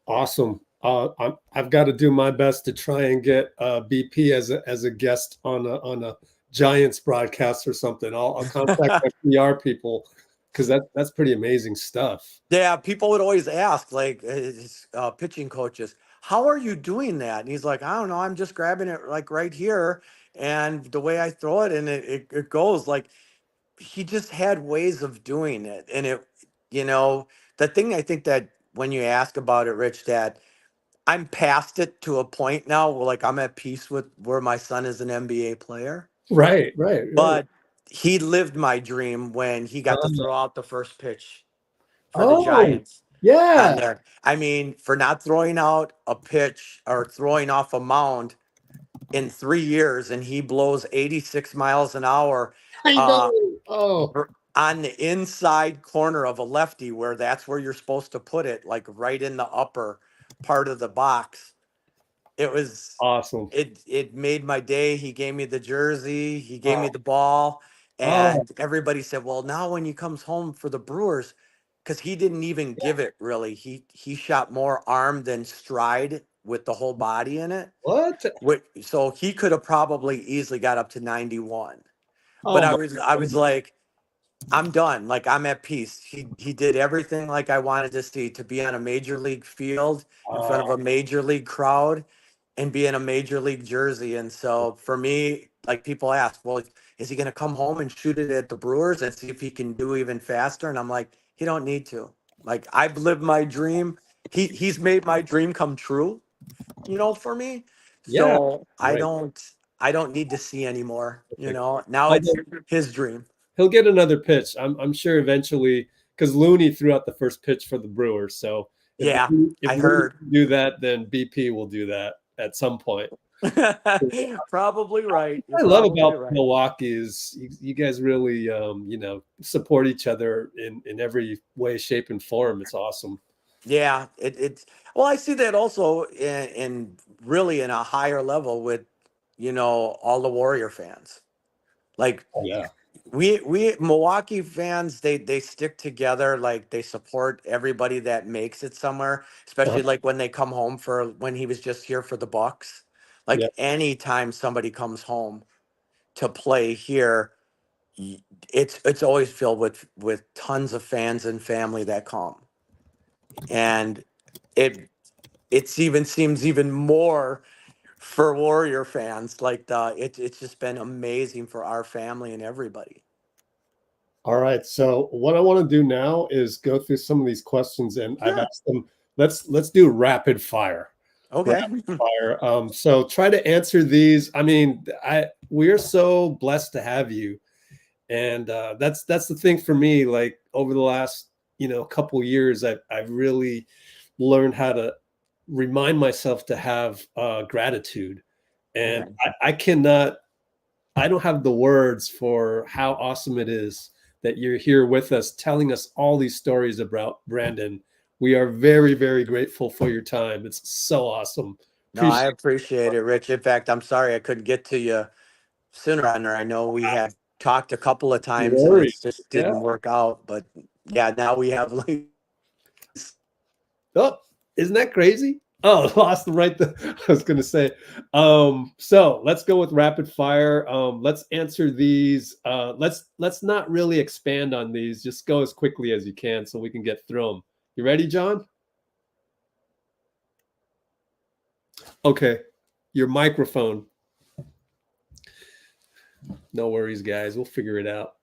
Speaker 1: Awesome. I've got to do my best to try and get BP as a guest on a Giants broadcast or something. I'll contact my PR people, because that's pretty amazing stuff.
Speaker 2: Yeah, people would always ask, like, his pitching coaches, how are you doing that? And he's like, I don't know, I'm just grabbing it like right here, and the way I throw it, and it goes. Like, he just had ways of doing it. And the thing I think that when you ask about it, Rich, that I'm past it to a point now where, like, I'm at peace with where my son is an NBA player.
Speaker 1: Right, right, right.
Speaker 2: But he lived my dream when he got to
Speaker 1: Um,
Speaker 2: throw out the first pitch for the
Speaker 1: oh,
Speaker 2: Giants on
Speaker 1: yeah.
Speaker 2: there. I mean, for not throwing out a pitch or throwing off a mound in 3 years, and he blows 86 miles an hour
Speaker 1: I know.
Speaker 2: uh,
Speaker 1: Oh,
Speaker 2: on the inside corner of a lefty, where that's where you're supposed to put it, like right in the upper part of the box. It was
Speaker 1: awesome.
Speaker 2: it made my day. He gave me the jersey, he gave me
Speaker 1: Oh,
Speaker 2: the ball,
Speaker 1: oh,
Speaker 2: and everybody said, well, now when he comes home for the Brewers, because he didn't even give it really. He shot more arm than stride with the whole body in it.
Speaker 1: What?
Speaker 2: So he could have probably easily got up to 91.
Speaker 1: Oh
Speaker 2: But
Speaker 1: my
Speaker 2: I was like, I'm done. Like, I'm at peace. He did everything like I wanted to see, to be on a major league field in front of a major league crowd and be in a major league jersey. And so for me, like, people ask, well, is he going to come home and shoot it at the Brewers and see if he can do even faster? And I'm like, he don't need to. Like, I've lived my dream. He's made my dream come true, for me.
Speaker 1: Yeah.
Speaker 2: So
Speaker 1: Right.
Speaker 2: I don't need to see anymore. Now it's his dream.
Speaker 1: He'll get another pitch. I'm sure eventually, because Looney threw out the first pitch for the Brewers. So if
Speaker 2: I heard
Speaker 1: do that, then BP will do that at some point.
Speaker 2: Probably right.
Speaker 1: What I love about Milwaukee is you guys really support each other in every way, shape, and form. It's awesome.
Speaker 2: Yeah, well, I see that also in really in a higher level with all the Warrior fans. Like,
Speaker 1: yeah,
Speaker 2: we Milwaukee fans, they stick together. Like, they support everybody that makes it somewhere, especially like when they come home when he was just here for the Bucks. Like, anytime somebody comes home to play here, it's always filled with tons of fans and family that come. And it's even seems even more for Warrior fans. Like, it's just been amazing for our family and everybody.
Speaker 1: All right. So what I want to do now is go through some of these questions, and I've asked them. Let's do rapid fire.
Speaker 2: Okay.
Speaker 1: Rapid fire. So try to answer these. I mean, we're so blessed to have you, and that's the thing for me. Like, over the last couple years, I've really learned how to remind myself to have gratitude, and I don't have the words for how awesome it is that you're here with us, telling us all these stories about Brandon. We are very, very grateful for your time. It's so awesome.
Speaker 2: I appreciate it, Rich. In fact, I'm sorry I couldn't get to you sooner. I know we had talked a couple of times and it just didn't work out. But yeah, now we have like.
Speaker 1: Oh, isn't that crazy? Oh, lost the right. I was going to say. So let's go with rapid fire. Let's answer these. Let's not really expand on these. Just go as quickly as you can so we can get through them. You ready, John? Okay. Your microphone. No worries, guys. We'll figure it out.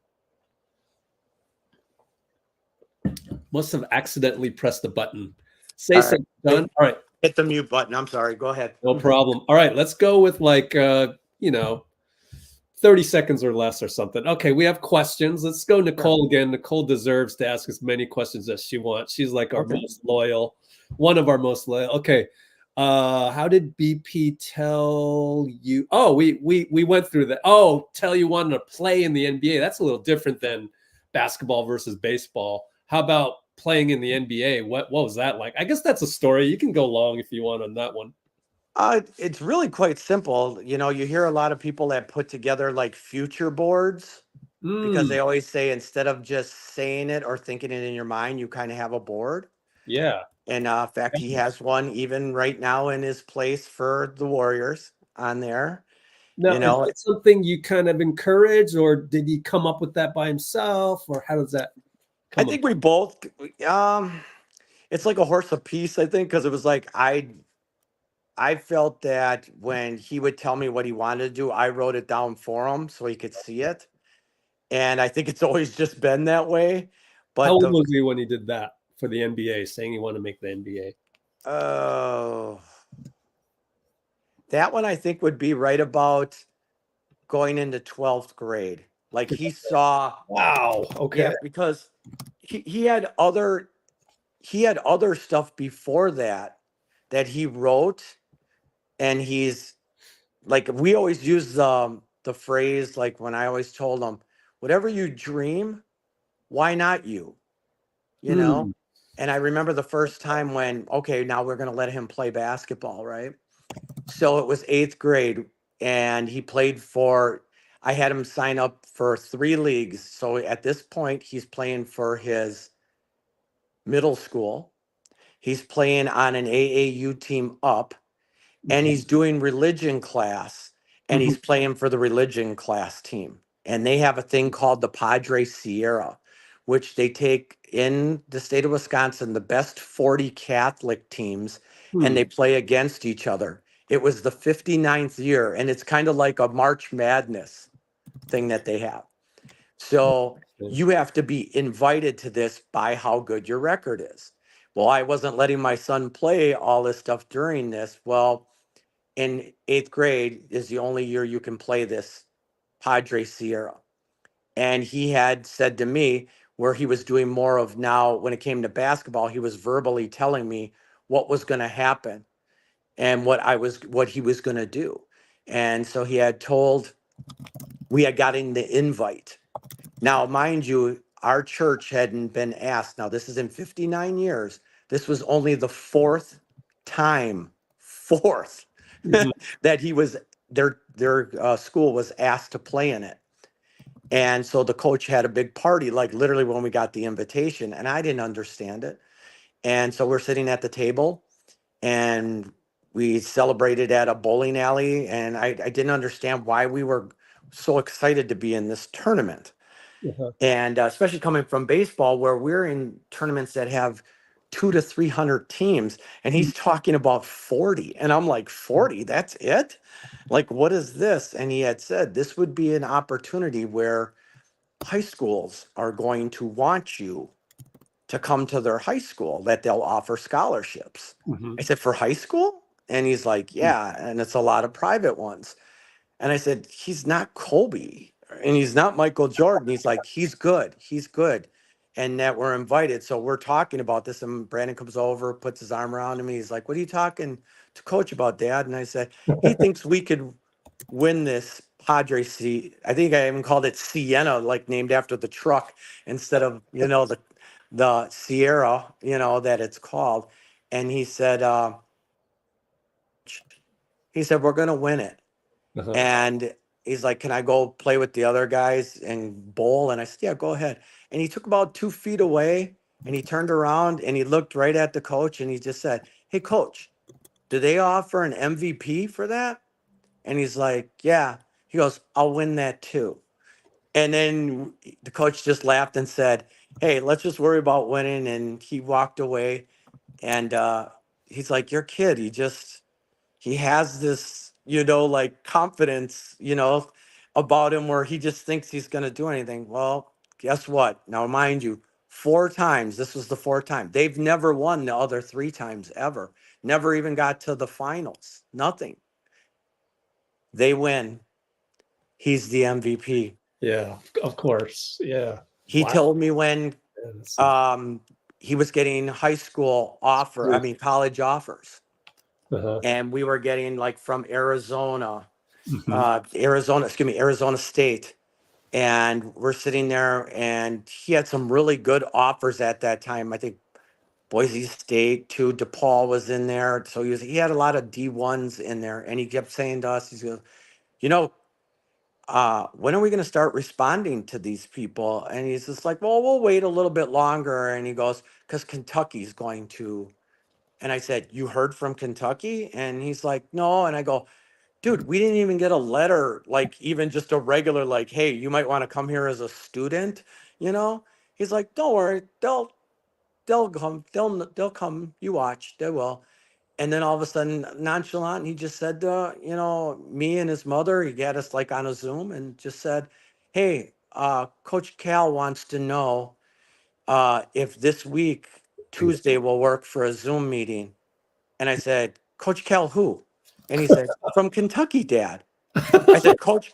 Speaker 1: Must have accidentally pressed the button. Say something, John. All right.
Speaker 2: Hit the mute button. I'm sorry. Go ahead.
Speaker 1: No problem. All right. Let's go with 30 seconds or less or something. Okay. We have questions. Let's go Nicole again. Nicole deserves to ask as many questions as she wants. She's like our most loyal, one of our most loyal. Okay. How did BP tell you? Oh, we went through that. Oh, tell you wanted to play in the NBA. That's a little different than basketball versus baseball. How about playing in the NBA? What was that like? I guess that's a story. You can go long if you want on that one.
Speaker 2: It's really quite simple. You hear a lot of people that put together like future boards because they always say instead of just saying it or thinking it in your mind, you kind of have a board.
Speaker 1: Yeah.
Speaker 2: And in fact, he has one even right now in his place for the Warriors on there.
Speaker 1: Now, is it something you kind of encourage, or did he come up with that by himself, or how does that come
Speaker 2: I think we both, it's like a horse apiece, I think, because it was like I felt that when he would tell me what he wanted to do, I wrote it down for him so he could see it. And I think it's always just been that way. But
Speaker 1: how old was he when he did that for the NBA, saying he wanted to make the NBA?
Speaker 2: Oh, that one I think would be right about going into 12th grade. Like, he saw.
Speaker 1: Wow. Okay.
Speaker 2: Yeah, because he had other stuff before that he wrote, and he's like, we always use the phrase, like, when I always told him, whatever you dream, why not you? And I remember the first time when, okay, now we're going to let him play basketball, right? So it was 8th grade, and he played I had him sign up for 3 leagues. So at this point, he's playing for his middle school. He's playing on an AAU team up. and he's doing religion class, and he's playing for the religion class team. And they have a thing called the Padre Sierra, which they take in the state of Wisconsin, the best 40 Catholic teams, and they play against each other. It was the 59th year, and it's kind of like a March Madness thing that they have. So you have to be invited to this by how good your record is. Well, I wasn't letting my son play all this stuff during this. Well, in 8th grade is the only year you can play this Padre Sierra. And he had said to me, where he was doing more of now, when it came to basketball, he was verbally telling me what was going to happen and what he was going to do. And so he had told, we had gotten the invite. Now, mind you, our church hadn't been asked. Now, this is in 59 years. This was only the fourth time, that he was, their school was asked to play in it. And so the coach had a big party, like literally when we got the invitation, and I didn't understand it. And so we're sitting at the table and we celebrated at a bowling alley. And I didn't understand why we were so excited to be in this tournament. And especially coming from baseball, where we're in tournaments that have 200 to 300 teams, and he's talking about 40. And I'm like, 40, that's it? Like, what is this? And he had said this would be an opportunity where high schools are going to want you to come to their high school, that they'll offer scholarships. I said, for high school? And he's like, yeah, and it's a lot of private ones. And I said, he's not Kobe and he's not Michael Jordan. He's like, he's good. He's good. And that we're invited. So we're talking about this. And Brandon comes over, puts his arm around him. And he's like, what are you talking to coach about, Dad? And I said, he thinks we could win this Padre C. I think I even called it Sienna, like named after the truck instead of, the Sierra, that it's called. And he said, we're going to win it. And he's like, can I go play with the other guys and bowl? And I said, yeah, go ahead. And he took about 2 feet away and he turned around and he looked right at the coach and he just said, hey, coach, do they offer an MVP for that? And he's like, yeah. He goes, I'll win that too. And then the coach just laughed and said, hey, let's just worry about winning. And he walked away. And he's like, your kid, he has this, like confidence, about him where he just thinks he's going to do anything. Well, guess what? Now, mind you, 4 times, this was the 4th time. They've never won the other 3 times ever. Never even got to the finals. Nothing. They win. He's the MVP.
Speaker 1: Yeah, of course. Yeah.
Speaker 2: He told me when he was getting high school college offers. And we were getting like from Arizona State. And we're sitting there and he had some really good offers at that time. I think Boise State too. DePaul was in there. So he had a lot of D1s in there. And he kept saying to us, he's going, when are we going to start responding to these people? And he's just like, well, we'll wait a little bit longer. And he goes, because Kentucky's going to. And I said, you heard from Kentucky? And he's like, no. And I go, dude, we didn't even get a letter, like even just a regular, like, hey, you might want to come here as a student, He's like, don't worry, they'll come, they'll come, you watch, they will. And then all of a sudden, nonchalant, he just said, me and his mother, he got us like on a Zoom and just said, hey, Coach Cal wants to know if this week, Tuesday, will work for a Zoom meeting. And I said, Coach Cal, who? And he said, from Kentucky, Dad. I said, Coach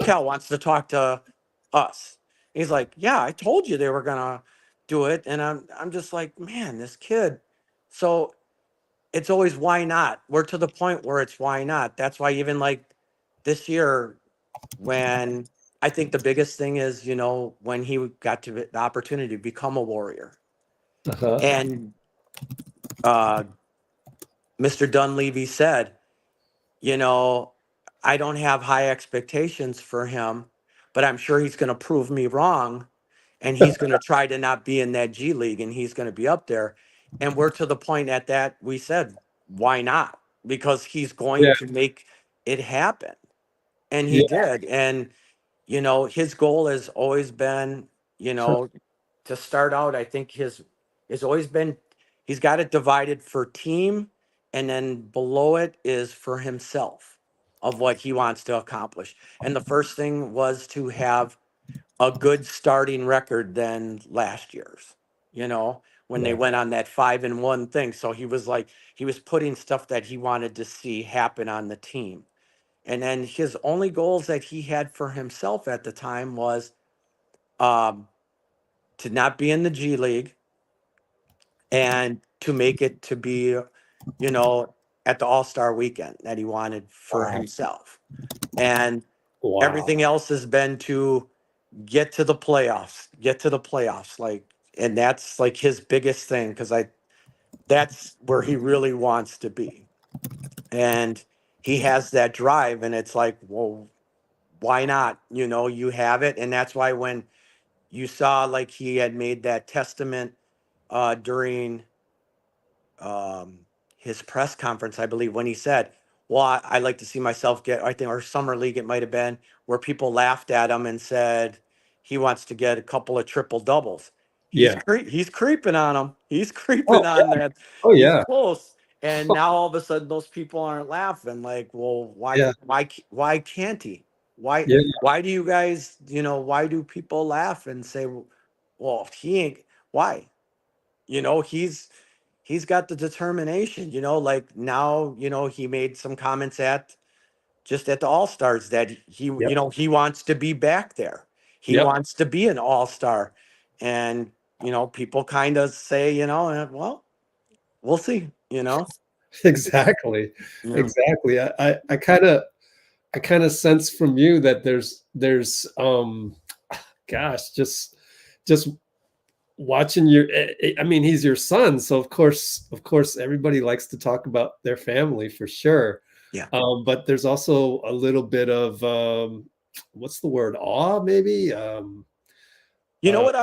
Speaker 2: Cal wants to talk to us. He's like, yeah, I told you they were going to do it. And I'm just like, man, this kid. So it's always why not? We're to the point where it's why not. That's why even like this year, when I think the biggest thing is, when he got to the opportunity to become a Warrior. And Mr. Dunleavy said, I don't have high expectations for him, but I'm sure he's going to prove me wrong. And he's going to try to not be in that G League and he's going to be up there. And we're to the point at that we said, why not? because he's going to make it happen. And he did. And, you know, his goal has always been, you know, to start out, I think has always been, he's got it divided for team, and then below it is for himself of what he wants to accomplish. And the first thing was to have a good starting record than last year's, you know, when they went on that 5-1 thing. So he was like, he was putting stuff that he wanted to see happen on the team. And then his only goals that he had for himself at the time was to not be in the G League and to make it to be, you know, at the All-Star weekend that he wanted for himself. And everything else has been to get to the playoffs, like, and that's like his biggest thing, because that's where he really wants to be. And he has that drive, and it's like, well, why not? You know, you have it. And that's why when you saw like he had made that testament during his press conference, I believe, when he said, well, I like to see myself get, I think our summer league, it might have been, where people laughed at him and said he wants to get a couple of triple doubles. He's creeping on him. He's creeping on that. He's close. And now all of a sudden those people aren't laughing. Like, well, why can't he? Why do you guys, you know, why do people laugh and say, well, if he ain't, why? You know, he's got the determination, you know, like now, you know, he made some comments at the All-Stars that he, you know, he wants to be back there. He wants to be an All-Star. And, you know, people kind of say, you know, well, we'll see, you know.
Speaker 1: Exactly. I kind of sense from you that there's gosh, just watching your, I mean, he's your son, so of course everybody likes to talk about their family for sure. But there's also a little bit of what's the word, awe, maybe.
Speaker 2: You know what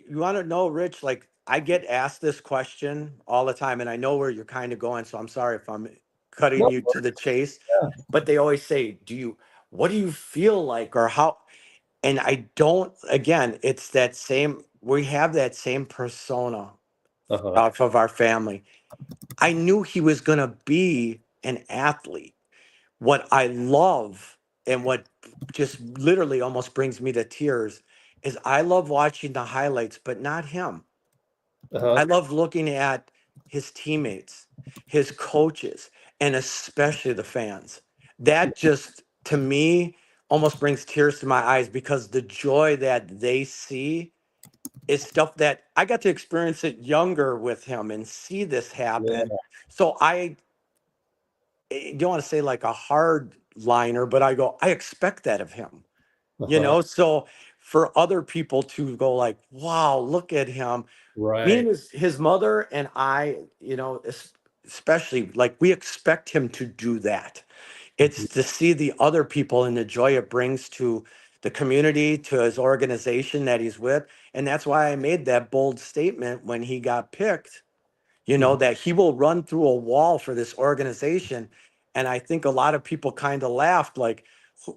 Speaker 2: you want to know, Rich? Like, I get asked this question all the time, and I know where you're kind of going, so I'm sorry if I'm cutting you to the chase. But they always say, what do you feel like, or how? And I don't, again, it's that same, we have that same persona off of our family. I knew he was going to be an athlete. What I love, and what just literally almost brings me to tears, is I love watching the highlights, but not him. I love looking at his teammates, his coaches, and especially the fans. That just, to me, almost brings tears to my eyes, because the joy that they see is stuff that I got to experience it younger with him and see this happen. So I don't want to say like a hard liner, but I go, I expect that of him, you know? So for other people to go like, wow, look at him. Me and his mother and I, you know, especially, like, we expect him to do that. It's to see the other people and the joy it brings to the community, to his organization that he's with. And that's why I made that bold statement when he got picked, you know, that he will run through a wall for this organization. And I think a lot of people kind of laughed, like,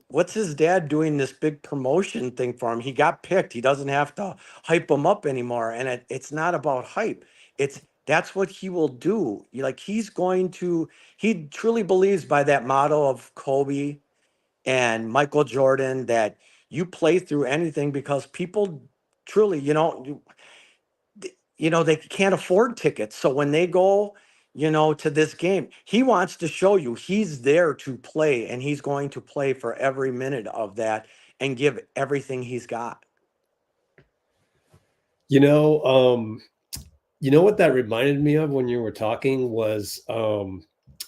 Speaker 2: what's his dad doing this big promotion thing for him? He got picked. He doesn't have to hype him up anymore. And it's not about hype. That's what he will do. Like, he truly believes by that motto of Kobe and Michael Jordan, that you play through anything, because people truly, they can't afford tickets. So when they go, to this game, he wants to show you he's there to play, and he's going to play for every minute of that and give everything he's got.
Speaker 1: You know what that reminded me of when you were talking was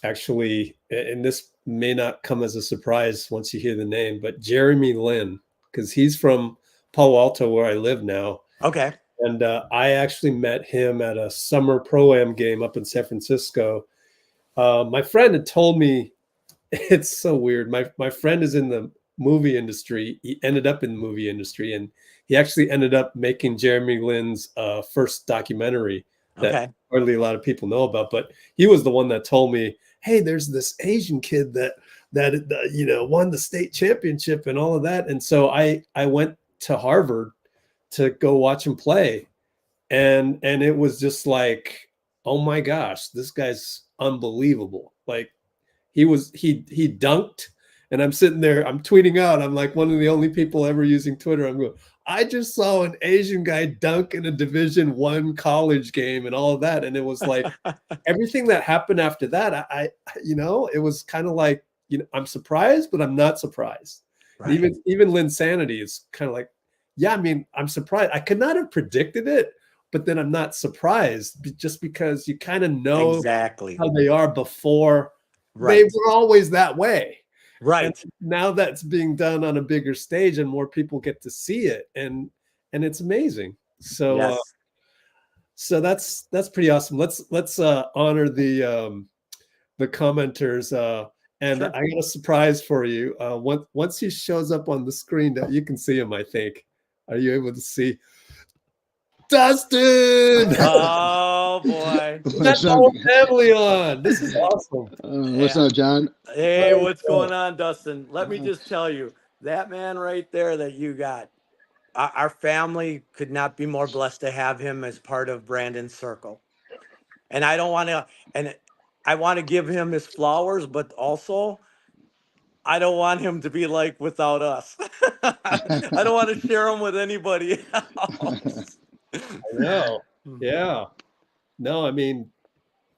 Speaker 1: actually, and this may not come as a surprise once you hear the name, but Jeremy Lin, because he's from Palo Alto, where I live now.
Speaker 2: Okay.
Speaker 1: And I actually met him at a summer pro-am game up in San Francisco. My friend had told me, it's so weird. My friend is in the movie industry. He ended up in the movie industry, and he actually ended up making Jeremy Lin's first documentary that hardly a lot of people know about. But he was the one that told me, hey, there's this Asian kid that won the state championship and all of that. And so I went to Harvard to go watch him play. And it was just like, oh my gosh, this guy's unbelievable. Like he dunked, and I'm sitting there, I'm tweeting out, I'm like one of the only people ever using Twitter. I'm going, I just saw an Asian guy dunk in a Division I college game and all of that. And it was like everything that happened after that, it was kind of like, I'm surprised, but I'm not surprised. Right. Even Linsanity is kind of like, yeah, I mean, I'm surprised. I could not have predicted it, but then I'm not surprised just because you kind of know
Speaker 2: exactly
Speaker 1: how they are before. Right. They were always that way.
Speaker 2: Right.
Speaker 1: And now that's being done on a bigger stage and more people get to see it. And it's amazing. So, yes. So that's pretty awesome. Let's honor the commenters. And sure. I got a surprise for you. Once he shows up on the screen, you can see him, I think. Are you able to see? Dustin!
Speaker 2: Oh, boy.
Speaker 1: That's the whole family on. This is awesome.
Speaker 3: What's up, John?
Speaker 2: Hey, what's going on, Dustin? Let me just tell you, that man right there that you got, our family could not be more blessed to have him as part of Brandon's circle. And I don't want to, and I want to give him his flowers, but also I don't want him to be like without us. I don't want to share him with anybody else.
Speaker 1: I know. Yeah. No, I mean,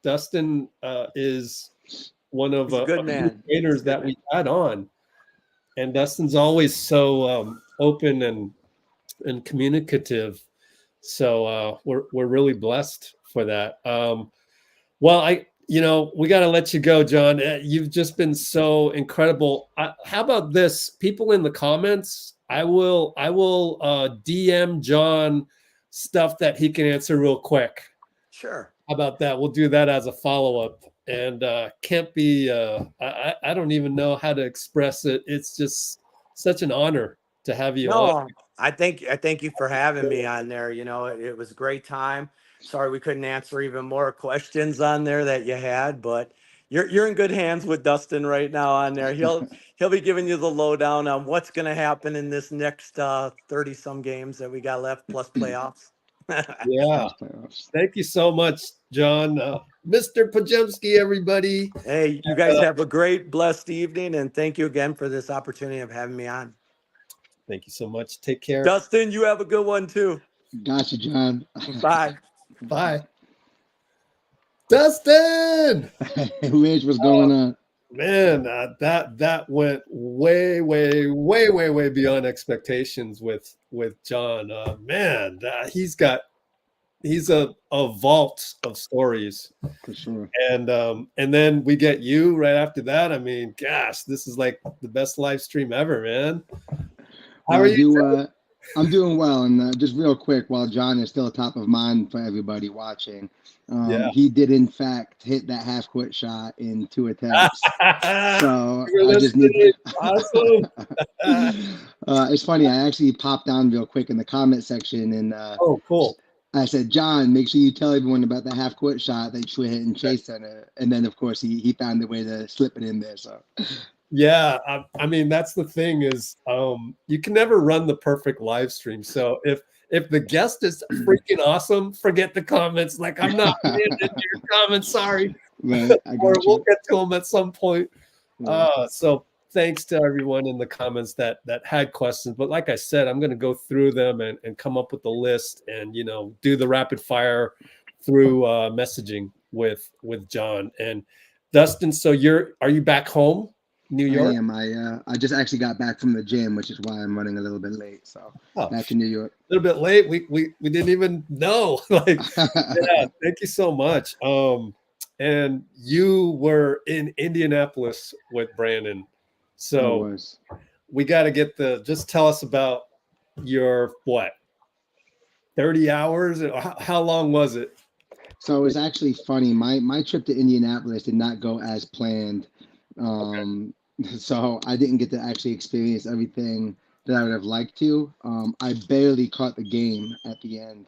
Speaker 1: Dustin is one of the trainers that we had on, and Dustin's always so open and communicative. So we're really blessed for that. Well, we got to let you go, John. You've just been so incredible. How about this? People in the comments, I will DM John stuff that he can answer real quick.
Speaker 2: Sure.
Speaker 1: How about that? We'll do that as a follow-up. And can't be I don't even know how to express it. It's just such an honor to have you on.
Speaker 2: I thank you for having me on there. It was a great time. Sorry we couldn't answer even more questions on there that you had, but you're in good hands with Dustin right now on there. He'll be giving you the lowdown on what's going to happen in this next 30 some games that we got left plus playoffs.
Speaker 1: Yeah. Thank you so much, John. Mr. Podziemski, everybody.
Speaker 2: Hey, you guys have a great, blessed evening, and thank you again for this opportunity of having me on.
Speaker 1: Thank you so much. Take care.
Speaker 2: Dustin, you have a good one too.
Speaker 3: Gotcha, John.
Speaker 2: Bye.
Speaker 1: Bye. Dustin!
Speaker 3: Rich, what's going on?
Speaker 1: Man, that went way beyond expectations with John. Man, he's a vault of stories.
Speaker 3: For sure.
Speaker 1: And then we get you right after that. I mean, gosh, this is like the best live stream ever, man. How are you?
Speaker 3: I'm doing well, and just real quick, while John is still top of mind for everybody watching, he did in fact hit that half-court shot in 2 attempts. So I just need.
Speaker 1: Awesome.
Speaker 3: It's funny. I actually popped on real quick in the comment section, and
Speaker 1: oh, cool.
Speaker 3: I said, John, make sure you tell everyone about the half-court shot that you hit in Chase Center, and then of course he found a way to slip it in there. So.
Speaker 1: Yeah, I mean, that's the thing is you can never run the perfect live stream. So if the guest is freaking awesome, forget the comments. Like, I'm not into your comments, sorry.
Speaker 3: Right,
Speaker 1: or we'll get to them at some point. Right. So thanks to everyone in the comments that had questions. But like I said, I'm going to go through them and come up with a list and, do the rapid fire through messaging with John. And Dustin, so are you back home? New York?
Speaker 3: I am. I just actually got back from the gym, which is why I'm running a little bit late. So back in New York.
Speaker 1: A little bit late. We didn't even know. Like, yeah, thank you so much. And you were in Indianapolis with Brandon. So we got to get just tell us about your 30 hours? How long was it?
Speaker 3: So it was actually funny. My trip to Indianapolis did not go as planned. So I didn't get to actually experience everything that I would have liked to. I barely caught the game at the end.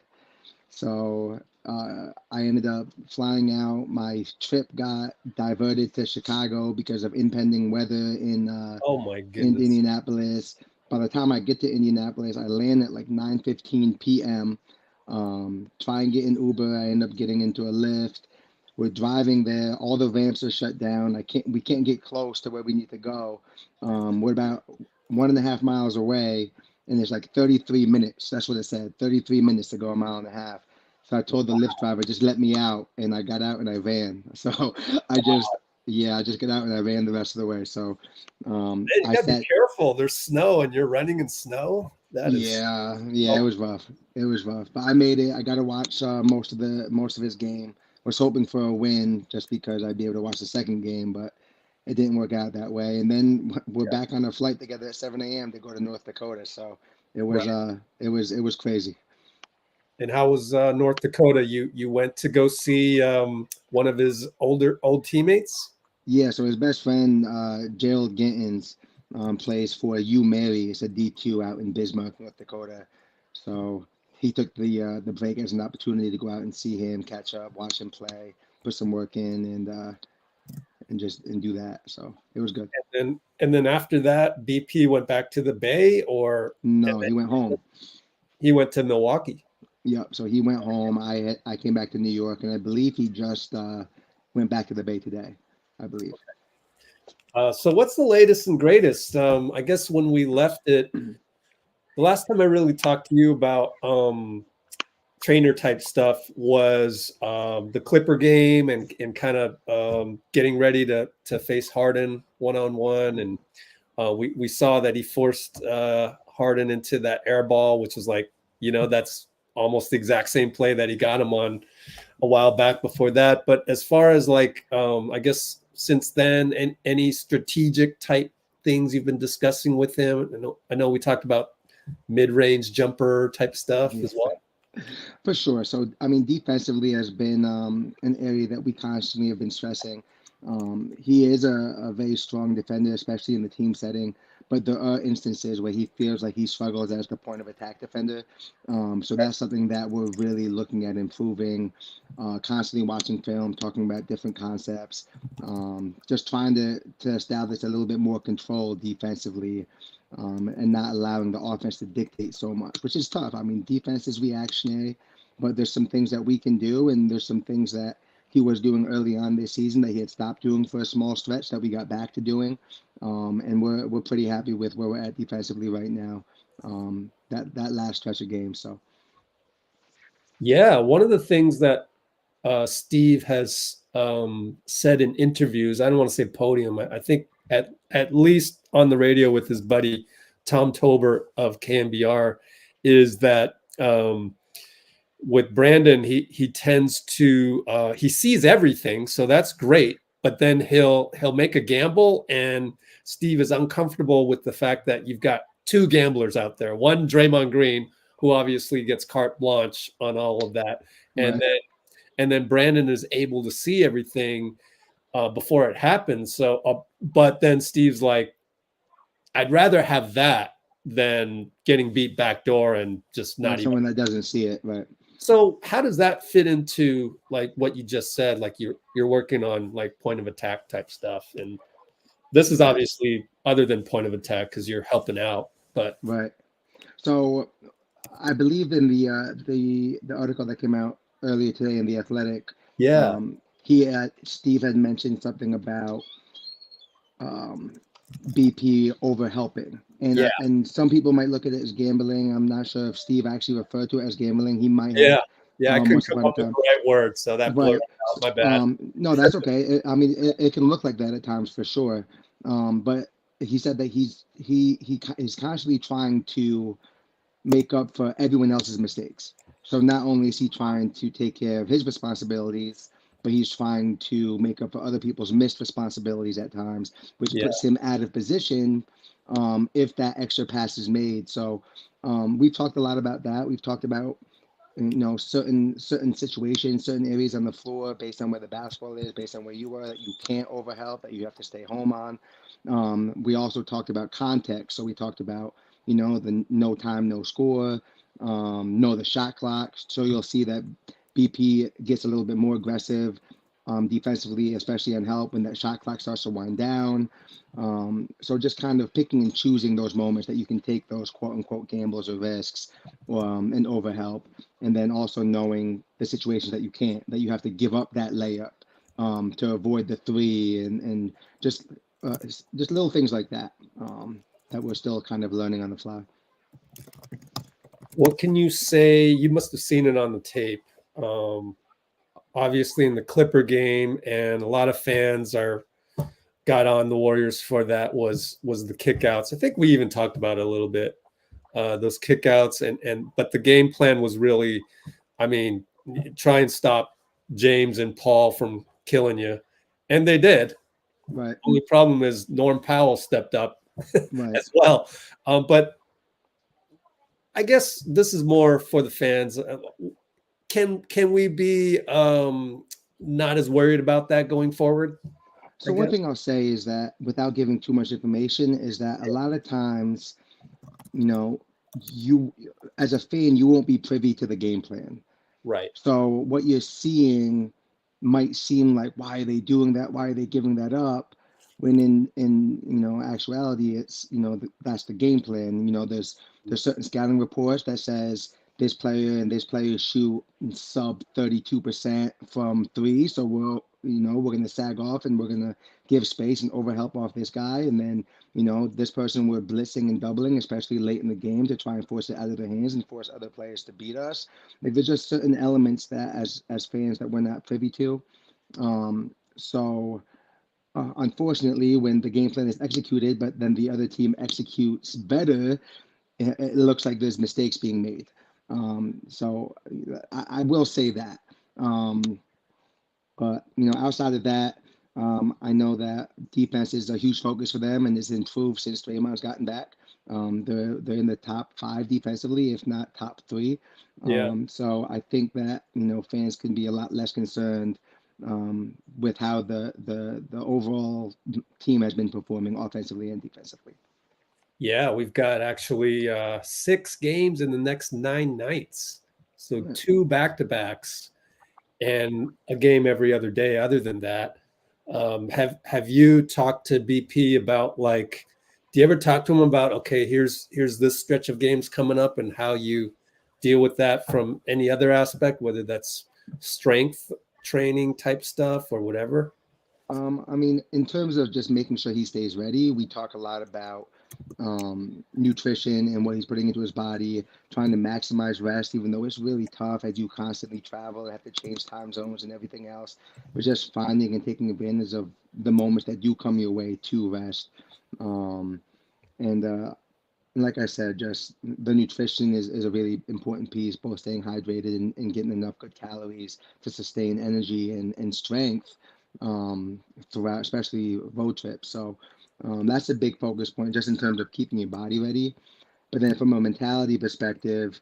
Speaker 3: So I ended up flying out. My trip got diverted to Chicago because of impending weather in
Speaker 1: oh my
Speaker 3: in
Speaker 1: goodness.
Speaker 3: Indianapolis. By the time I get to Indianapolis, I land at like 9:15 p.m. Try and get an Uber. I end up getting into a Lyft. We're driving there. All the ramps are shut down. We can't get close to where we need to go. We're about 1.5 miles away, and it's like 33 minutes. That's what it said. 33 minutes to go 1.5 miles. So I told the Lyft driver, just let me out, and I got out and I ran. So I just got out and I ran the rest of the way. So
Speaker 1: Man, you gotta be careful. There's snow and you're running in snow.
Speaker 3: Yeah, it was rough. It was rough, but I made it. I got to watch most of his game. Was hoping for a win just because I'd be able to watch the second game, but it didn't work out that way. And then we're back on a flight together at 7 a.m. to go to North Dakota. So it was it was crazy.
Speaker 1: And how was North Dakota? You went to go see one of his old teammates?
Speaker 3: Yeah, so his best friend Gerald Giddings plays for U Mary. It's a D2 out in Bismarck, North Dakota. So he took the break as an opportunity to go out and see him, catch up, watch him play, put some work in, and do that. So it was good.
Speaker 1: And then after that, BP went back to the Bay, or
Speaker 3: no, he went home.
Speaker 1: He went to Milwaukee.
Speaker 3: Yep. So he went home. I came back to New York, and I believe he just went back to the Bay today. I believe.
Speaker 1: So what's the latest and greatest? I guess when we left it, the last time I really talked to you about trainer type stuff was the Clipper game and kind of getting ready to face Harden one-on-one. And we saw that he forced Harden into that air ball, which was like, that's almost the exact same play that he got him on a while back before that. But as far as like, I guess since then, and any strategic type things you've been discussing with him? I know we talked about mid-range jumper type stuff as well.
Speaker 3: For sure. So, I mean, defensively has been an area that we constantly have been stressing. He is a very strong defender, especially in the team setting. But there are instances where he feels like he struggles as the point of attack defender. So that's something that we're really looking at improving, constantly watching film, talking about different concepts, just trying to establish a little bit more control defensively, and not allowing the offense to dictate so much, which is tough. I mean, defense is reactionary, but there's some things that we can do, and there's some things that he was doing early on this season that he had stopped doing for a small stretch that we got back to doing. And we're pretty happy with where we're at defensively right now. That last stretch of games. So,
Speaker 1: yeah, one of the things that Steve has said in interviews, I don't want to say podium, I think at least on the radio with his buddy Tom Tober of KMBR, is that with Brandon, he tends to he sees everything, so that's great. But then he'll make a gamble, and Steve is uncomfortable with the fact that you've got two gamblers out there. One, Draymond Green, who obviously gets carte blanche on all of that, and then Brandon is able to see everything before it happens. So, but then Steve's like, I'd rather have that than getting beat backdoor and just not
Speaker 3: someone that doesn't see it, right?
Speaker 1: So how does that fit into like what you just said? Like you're working on like point of attack type stuff, and this is obviously other than point of attack because you're helping out. But
Speaker 3: right. So I believe in the article that came out earlier today in The Athletic.
Speaker 1: Yeah.
Speaker 3: Steve had mentioned something about BP over helping. And and some people might look at it as gambling. I'm not sure if Steve actually referred to it as gambling. He might have.
Speaker 1: Yeah, I couldn't come up with the right word, so that blurred out. My bad.
Speaker 3: No, that's okay. It can look like that at times for sure. But he said that he is constantly trying to make up for everyone else's mistakes. So not only is he trying to take care of his responsibilities, but he's trying to make up for other people's missed responsibilities at times, which puts him out of position if that extra pass is made. So we've talked a lot about that. We've talked about certain situations, certain areas on the floor based on where the basketball is, based on where you are, that you can't overhelp, that you have to stay home on. We also talked about context. So we talked about the no time, no score, the shot clock. So you'll see that BP gets a little bit more aggressive defensively, especially on help when that shot clock starts to wind down. So just kind of picking and choosing those moments that you can take those quote unquote gambles or risks and over help. And then also knowing the situations that you can't, that you have to give up that layup to avoid the three and just little things like that that we're still kind of learning on the fly.
Speaker 1: What can you say? You must have seen it on the tape. Obviously in the Clipper game, and a lot of fans got on the Warriors for that was the kickouts. I think we even talked about it a little bit, those kickouts, but the game plan was really, I mean, try and stop James and Paul from killing you, and they did.
Speaker 3: Right.
Speaker 1: Only problem is Norm Powell stepped up
Speaker 3: right.
Speaker 1: as well. But I guess this is more for the fans. Can we be not as worried about that going forward?
Speaker 3: So one thing I'll say is that, without giving too much information, is that a lot of times, you as a fan, you won't be privy to the game plan.
Speaker 1: Right.
Speaker 3: So what you're seeing might seem like, why are they doing that? Why are they giving that up? When in actuality, it's that's the game plan. There's certain scouting reports that says this player and this player shoot sub 32% from three, so we're going to sag off and we're going to give space and overhelp off this guy, and then this person we're blitzing and doubling, especially late in the game, to try and force it out of their hands and force other players to beat us. Like, there's just certain elements that as fans that we're not privy to. Unfortunately, when the game plan is executed, but then the other team executes better, it looks like there's mistakes being made. So I will say that. But outside of that, I know that defense is a huge focus for them and it's improved since Draymond's gotten back. They're in the top 5 defensively, if not top 3. So I think that fans can be a lot less concerned with how the overall team has been performing offensively and defensively.
Speaker 1: Yeah, we've got actually 6 games in the next 9 nights. So 2 back-to-backs and a game every other day. Other than that, have you talked to BP about, like, do you ever talk to him about, okay, here's this stretch of games coming up and how you deal with that from any other aspect, whether that's strength training type stuff or whatever?
Speaker 3: I mean, in terms of just making sure he stays ready, we talk a lot about nutrition and what he's putting into his body, trying to maximize rest, even though it's really tough as you constantly travel and have to change time zones and everything else. But just finding and taking advantage of the moments that do come your way to rest. And like I said, just the nutrition is a really important piece, both staying hydrated and getting enough good calories to sustain energy and strength throughout, especially road trips. So that's a big focus point, just in terms of keeping your body ready. But then from a mentality perspective,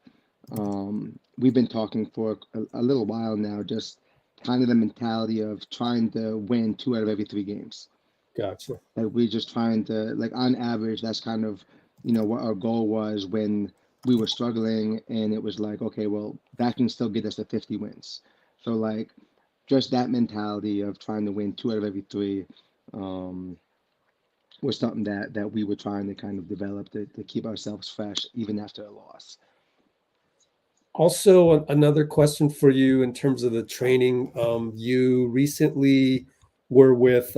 Speaker 3: we've been talking for a little while now, just kind of the mentality of trying to win 2 out of every 3 games.
Speaker 1: Gotcha.
Speaker 3: Like, we're just trying to, like, on average, that's kind of what our goal was when we were struggling, and it was like, okay, well, that can still get us to 50 wins. So, like, just that mentality of trying to win 2 out of every 3 was something that we were trying to kind of develop to keep ourselves fresh even after a loss.
Speaker 1: Also, another question for you in terms of the training. You recently were with,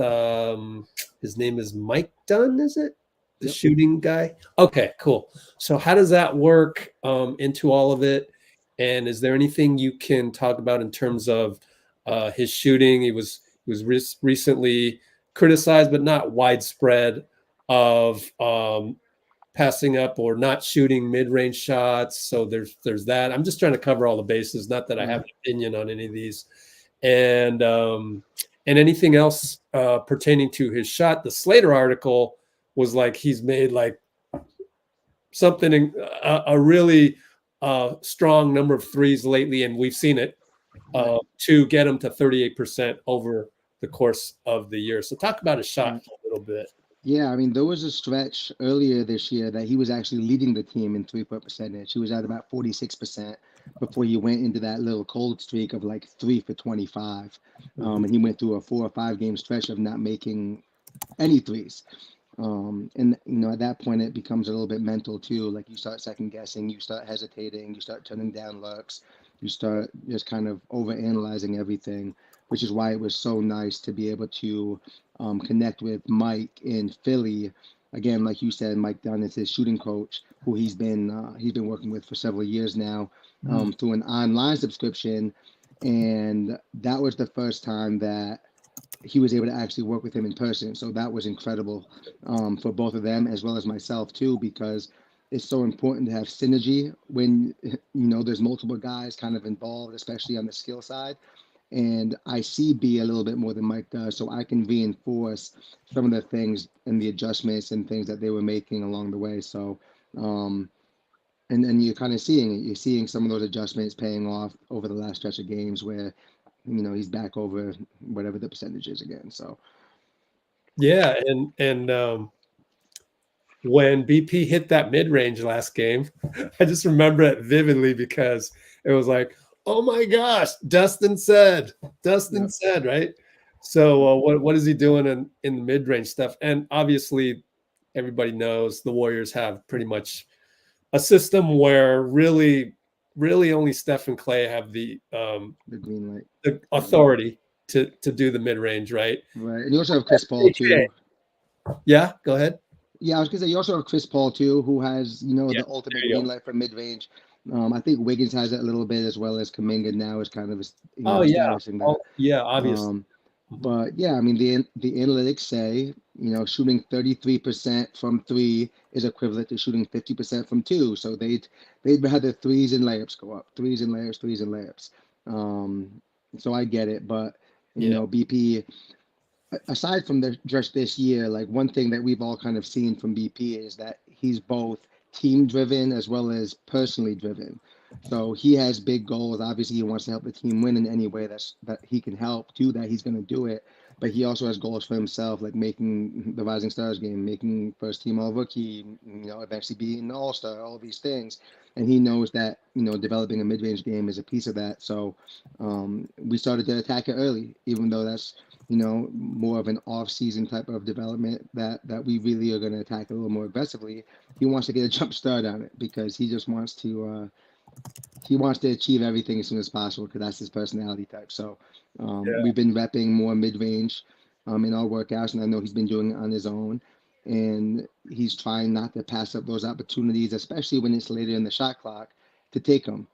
Speaker 1: his name is Mike Dunn, is it? The shooting guy? Okay, cool. So how does that work into all of it? And is there anything you can talk about in terms of his shooting? He was recently criticized, but not widespread, of passing up or not shooting mid-range shots. So there's that. I'm just trying to cover all the bases. Not that I have an opinion on any of these. And anything else pertaining to his shot. The Slater article was like he's made like something, a really strong number of threes lately, and we've seen it to get him to 38% over the course of the year. So talk about his shot for a little bit.
Speaker 3: Yeah, I mean, there was a stretch earlier this year that he was actually leading the team in 3-point percentage. He was at about 46% before he went into that little cold streak of like 3 for 25. And he went through a 4 or 5 game stretch of not making any threes. And at that point it becomes a little bit mental too. Like you start second guessing, you start hesitating, you start turning down looks, you start just kind of over analyzing everything, which is why it was so nice to be able to connect with Mike in Philly. Again, like you said, Mike Dunn is his shooting coach, who he's been working with for several years now, through an online subscription. And that was the first time that he was able to actually work with him in person. So that was incredible for both of them as well as myself too, because it's so important to have synergy when there's multiple guys kind of involved, especially on the skill side. And I see B a little bit more than Mike does, so I can reinforce some of the things and the adjustments and things that they were making along the way. So and then you're kind of seeing it. You're seeing some of those adjustments paying off over the last stretch of games where he's back over whatever the percentage is again. So
Speaker 1: yeah, and when BP hit that mid-range last game, I just remember it vividly because it was like, oh my gosh, Dustin said, right? So what is he doing in the mid-range stuff? And obviously everybody knows the Warriors have pretty much a system where really only Steph and Klay have the
Speaker 3: green light,
Speaker 1: the authority to do the mid-range, right?
Speaker 3: Right. And you also have Chris Paul too.
Speaker 1: Yeah, go ahead.
Speaker 3: Yeah, I was gonna say you also have Chris Paul too, who has the ultimate green light for mid-range. I think Wiggins has it a little bit, as well as Kuminga now is kind of establishing that.
Speaker 1: Yeah, obviously.
Speaker 3: But yeah, I mean the analytics say shooting 33% from 3 is equivalent to shooting 50% from 2. So they'd rather threes and layups go up, threes and layups. So I get it, but BP. Aside from just this year, like one thing that we've all kind of seen from BP is that he's both team driven as well as personally driven. So he has big goals. Obviously, he wants to help the team win in any way that he can help do that. He's going to do it. But he also has goals for himself, like making the Rising Stars game, making first team all rookie, eventually being an all-star, all of these things. And he knows that, developing a mid-range game is a piece of that. So we started to attack it early, even though that's, more of an off-season type of development that we really are going to attack a little more aggressively. He wants to get a jump start on it because he just wants to achieve everything as soon as possible because that's his personality type. So we've been repping more mid-range in our workouts, and I know he's been doing it on his own. And he's trying not to pass up those opportunities, especially when it's later in the shot clock, to take them.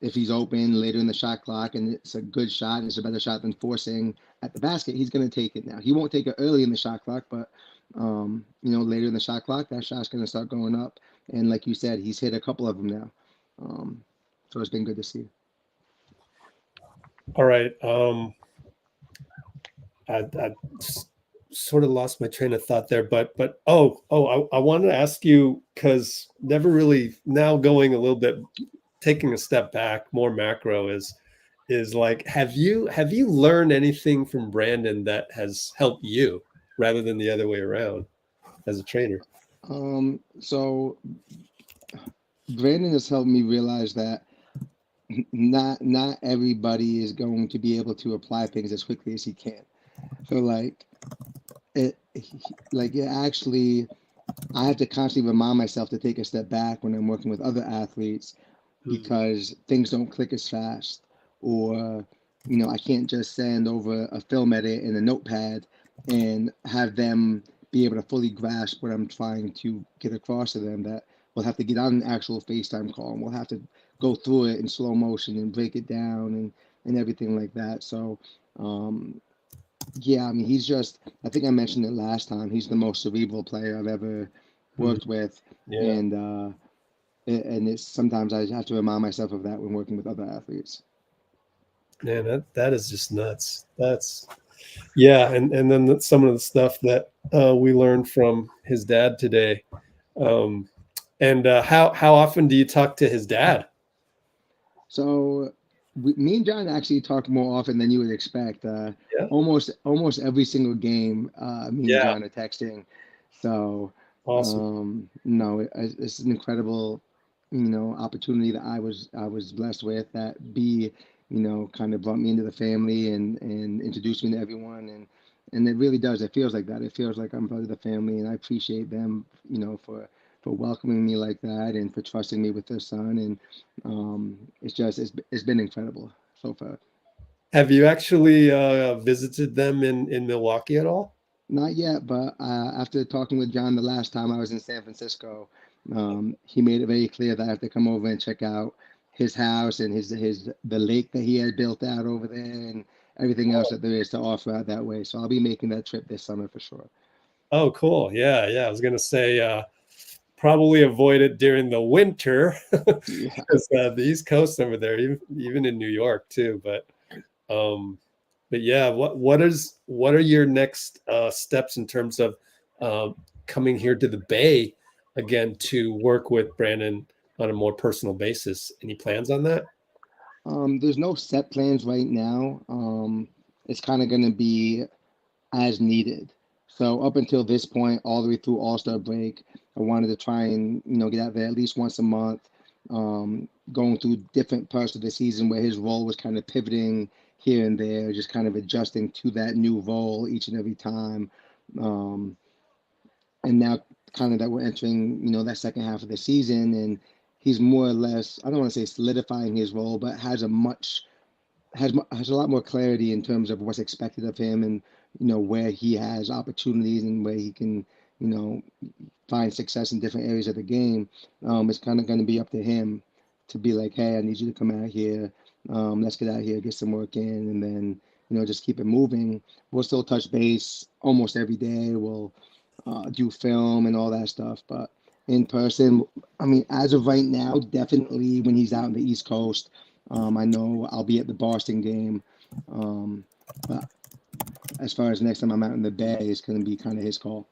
Speaker 3: If he's open later in the shot clock and it's a good shot and it's a better shot than forcing at the basket, he's going to take it now. He won't take it early in the shot clock, but later in the shot clock, that shot's going to start going up. And like you said, he's hit a couple of them now. So it's been good to see.
Speaker 1: All right. I sort of lost my train of thought there, but I wanted to ask you, because never really, now going a little bit, taking a step back, more macro is like, have you learned anything from Brandon that has helped you rather than the other way around as a trainer?
Speaker 3: So Brandon has helped me realize that not everybody is going to be able to apply things as quickly as he can. So actually, I have to constantly remind myself to take a step back when I'm working with other athletes because things don't click as fast, or I can't just send over a film edit in a notepad and have them be able to fully grasp what I'm trying to get across to them. That we'll have to get on an actual FaceTime call and we'll have to go through it in slow motion and break it down and everything like that. So yeah, I mean, he's just, I think I mentioned it last time, he's the most cerebral player I've ever worked with. Yeah. And it's sometimes I have to remind myself of that when working with other athletes.
Speaker 1: Man, that is just nuts. That's, yeah. And then some of the stuff that we learned from his dad today. And how often do you talk to his dad?
Speaker 3: So me and John actually talk more often than you would expect. Almost every single game, me and John are texting. So,
Speaker 1: awesome.
Speaker 3: No, it's an incredible, opportunity that I was blessed with. That B, kind of brought me into the family and introduced me to everyone, and it really does. It feels like that. It feels like I'm part of the family, and I appreciate them, for welcoming me like that and for trusting me with their son. And it's been incredible so far.
Speaker 1: Have you actually visited them in Milwaukee at all?
Speaker 3: Not yet, but after talking with John the last time I was in San Francisco, he made it very clear that I have to come over and check out his house and the lake that he had built out over there and everything else that there is to offer out that way. So I'll be making that trip this summer for sure.
Speaker 1: Oh, cool. Yeah. I was going to say probably avoid it during the winter because the East Coast over there, even in New York too. But yeah, what are your next steps in terms of coming here to the Bay again to work with Brandon on a more personal basis? Any plans on that?
Speaker 3: There's no set plans right now. It's kind of going to be as needed. So up until this point, all the way through All-Star break, I wanted to try and get out there at least once a month, going through different parts of the season where his role was kind of pivoting here and there, just kind of adjusting to that new role each and every time. And now kind of that we're entering, that second half of the season, and he's more or less, I don't want to say solidifying his role, but has a lot more clarity in terms of what's expected of him and, where he has opportunities and where he can, find success in different areas of the game. It's kind of going to be up to him to be like, hey, I need you to come out here. Let's get out here, get some work in, and then, just keep it moving. We'll still touch base almost every day. We'll do film and all that stuff. But in person, I mean, as of right now, definitely when he's out in the East Coast, I know I'll be at the Boston game. But as far as next time I'm out in the Bay, it's going to be kind of his call.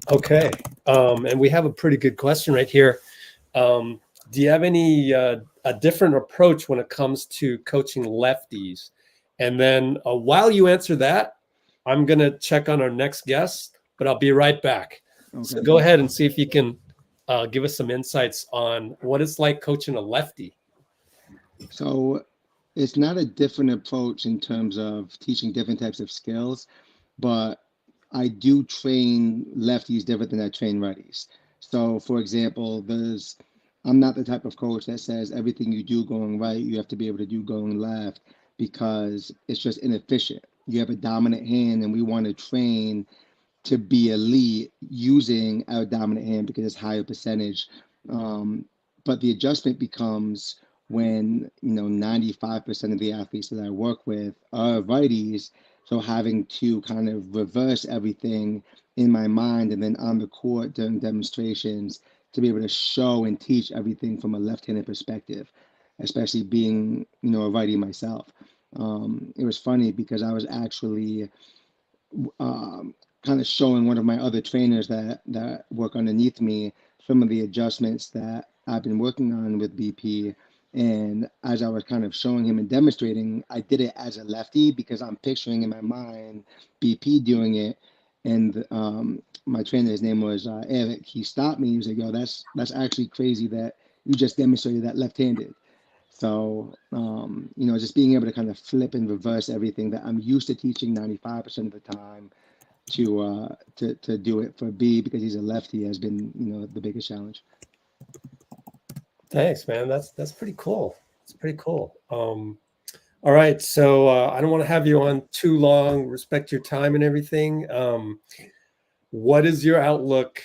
Speaker 1: Okay. And we have a pretty good question right here. Do you have any a different approach when it comes to coaching lefties? And then while you answer that, I'm going to check on our next guest, but I'll be right back. Okay. So go ahead and see if you can give us some insights on what it's like coaching a lefty.
Speaker 3: So it's not a different approach in terms of teaching different types of skills, but I do train lefties different than I train righties. So for example, I'm not the type of coach that says everything you do going right, you have to be able to do going left, because it's just inefficient. You have a dominant hand and we want to train to be elite using our dominant hand because it's higher percentage. But the adjustment becomes when 95% of the athletes that I work with are righties, so having to kind of reverse everything in my mind and then on the court during demonstrations to be able to show and teach everything from a left-handed perspective, especially being a righty myself. It was funny because I was actually kind of showing one of my other trainers that work underneath me some of the adjustments that I've been working on with BP. And as I was kind of showing him and demonstrating, I did it as a lefty because I'm picturing in my mind BP doing it. And my trainer, his name was Eric, he stopped me. He was like, yo, that's actually crazy that you just demonstrated that left-handed. So, just being able to kind of flip and reverse everything that I'm used to teaching 95% of the time to do it for B because he's a lefty has been, the biggest challenge.
Speaker 1: Thanks, man. That's pretty cool. It's pretty cool. All right. So I don't want to have you on too long. Respect your time and everything. What is your outlook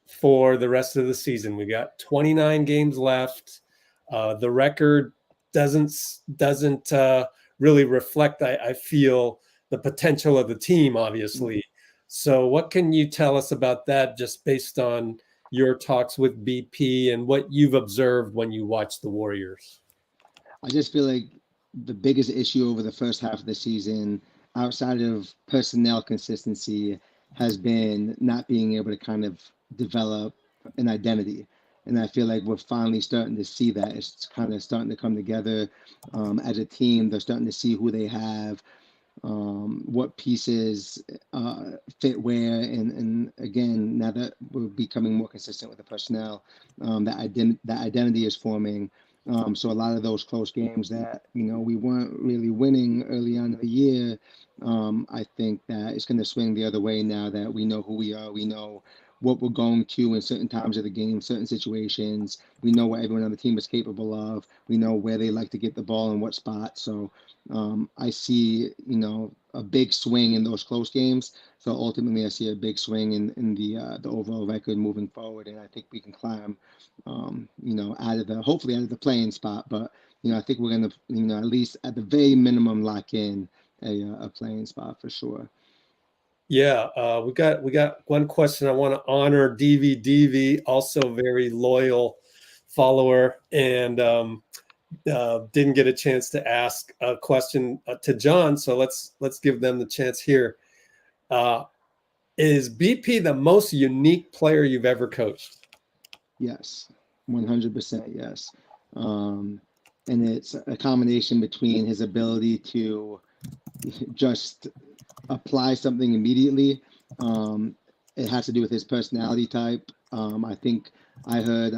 Speaker 1: for the rest of the season? We got 29 games left. The record doesn't really reflect, I feel, the potential of the team, obviously. So what can you tell us about that just based on your talks with BP and what you've observed when you watch the Warriors?
Speaker 3: I just feel like the biggest issue over the first half of the season, outside of personnel consistency, has been not being able to kind of develop an identity. And I feel like we're finally starting to see that. It's kind of starting to come together as a team. They're starting to see who they have, what pieces fit where, and again, now that we're becoming more consistent with the personnel, that identity is forming. So a lot of those close games that we weren't really winning early on in the year, I think that it's going to swing the other way now that we know who we are. We know what we're going to in certain times of the game, certain situations. We know what everyone on the team is capable of. We know where they like to get the ball and what spot. So I see, a big swing in those close games. So ultimately, I see a big swing in the overall record moving forward, and I think we can climb, hopefully out of the playing spot. But I think we're gonna, at least at the very minimum, lock in a playing spot for sure.
Speaker 1: Yeah, we got one question. I want to honor DV, also very loyal follower, and didn't get a chance to ask a question to John, so let's give them the chance here. Is BP the most unique player you've ever coached?
Speaker 3: Yes, 100%. Yes, and it's a combination between his ability to just apply something immediately. It has to do with his personality type. I think I heard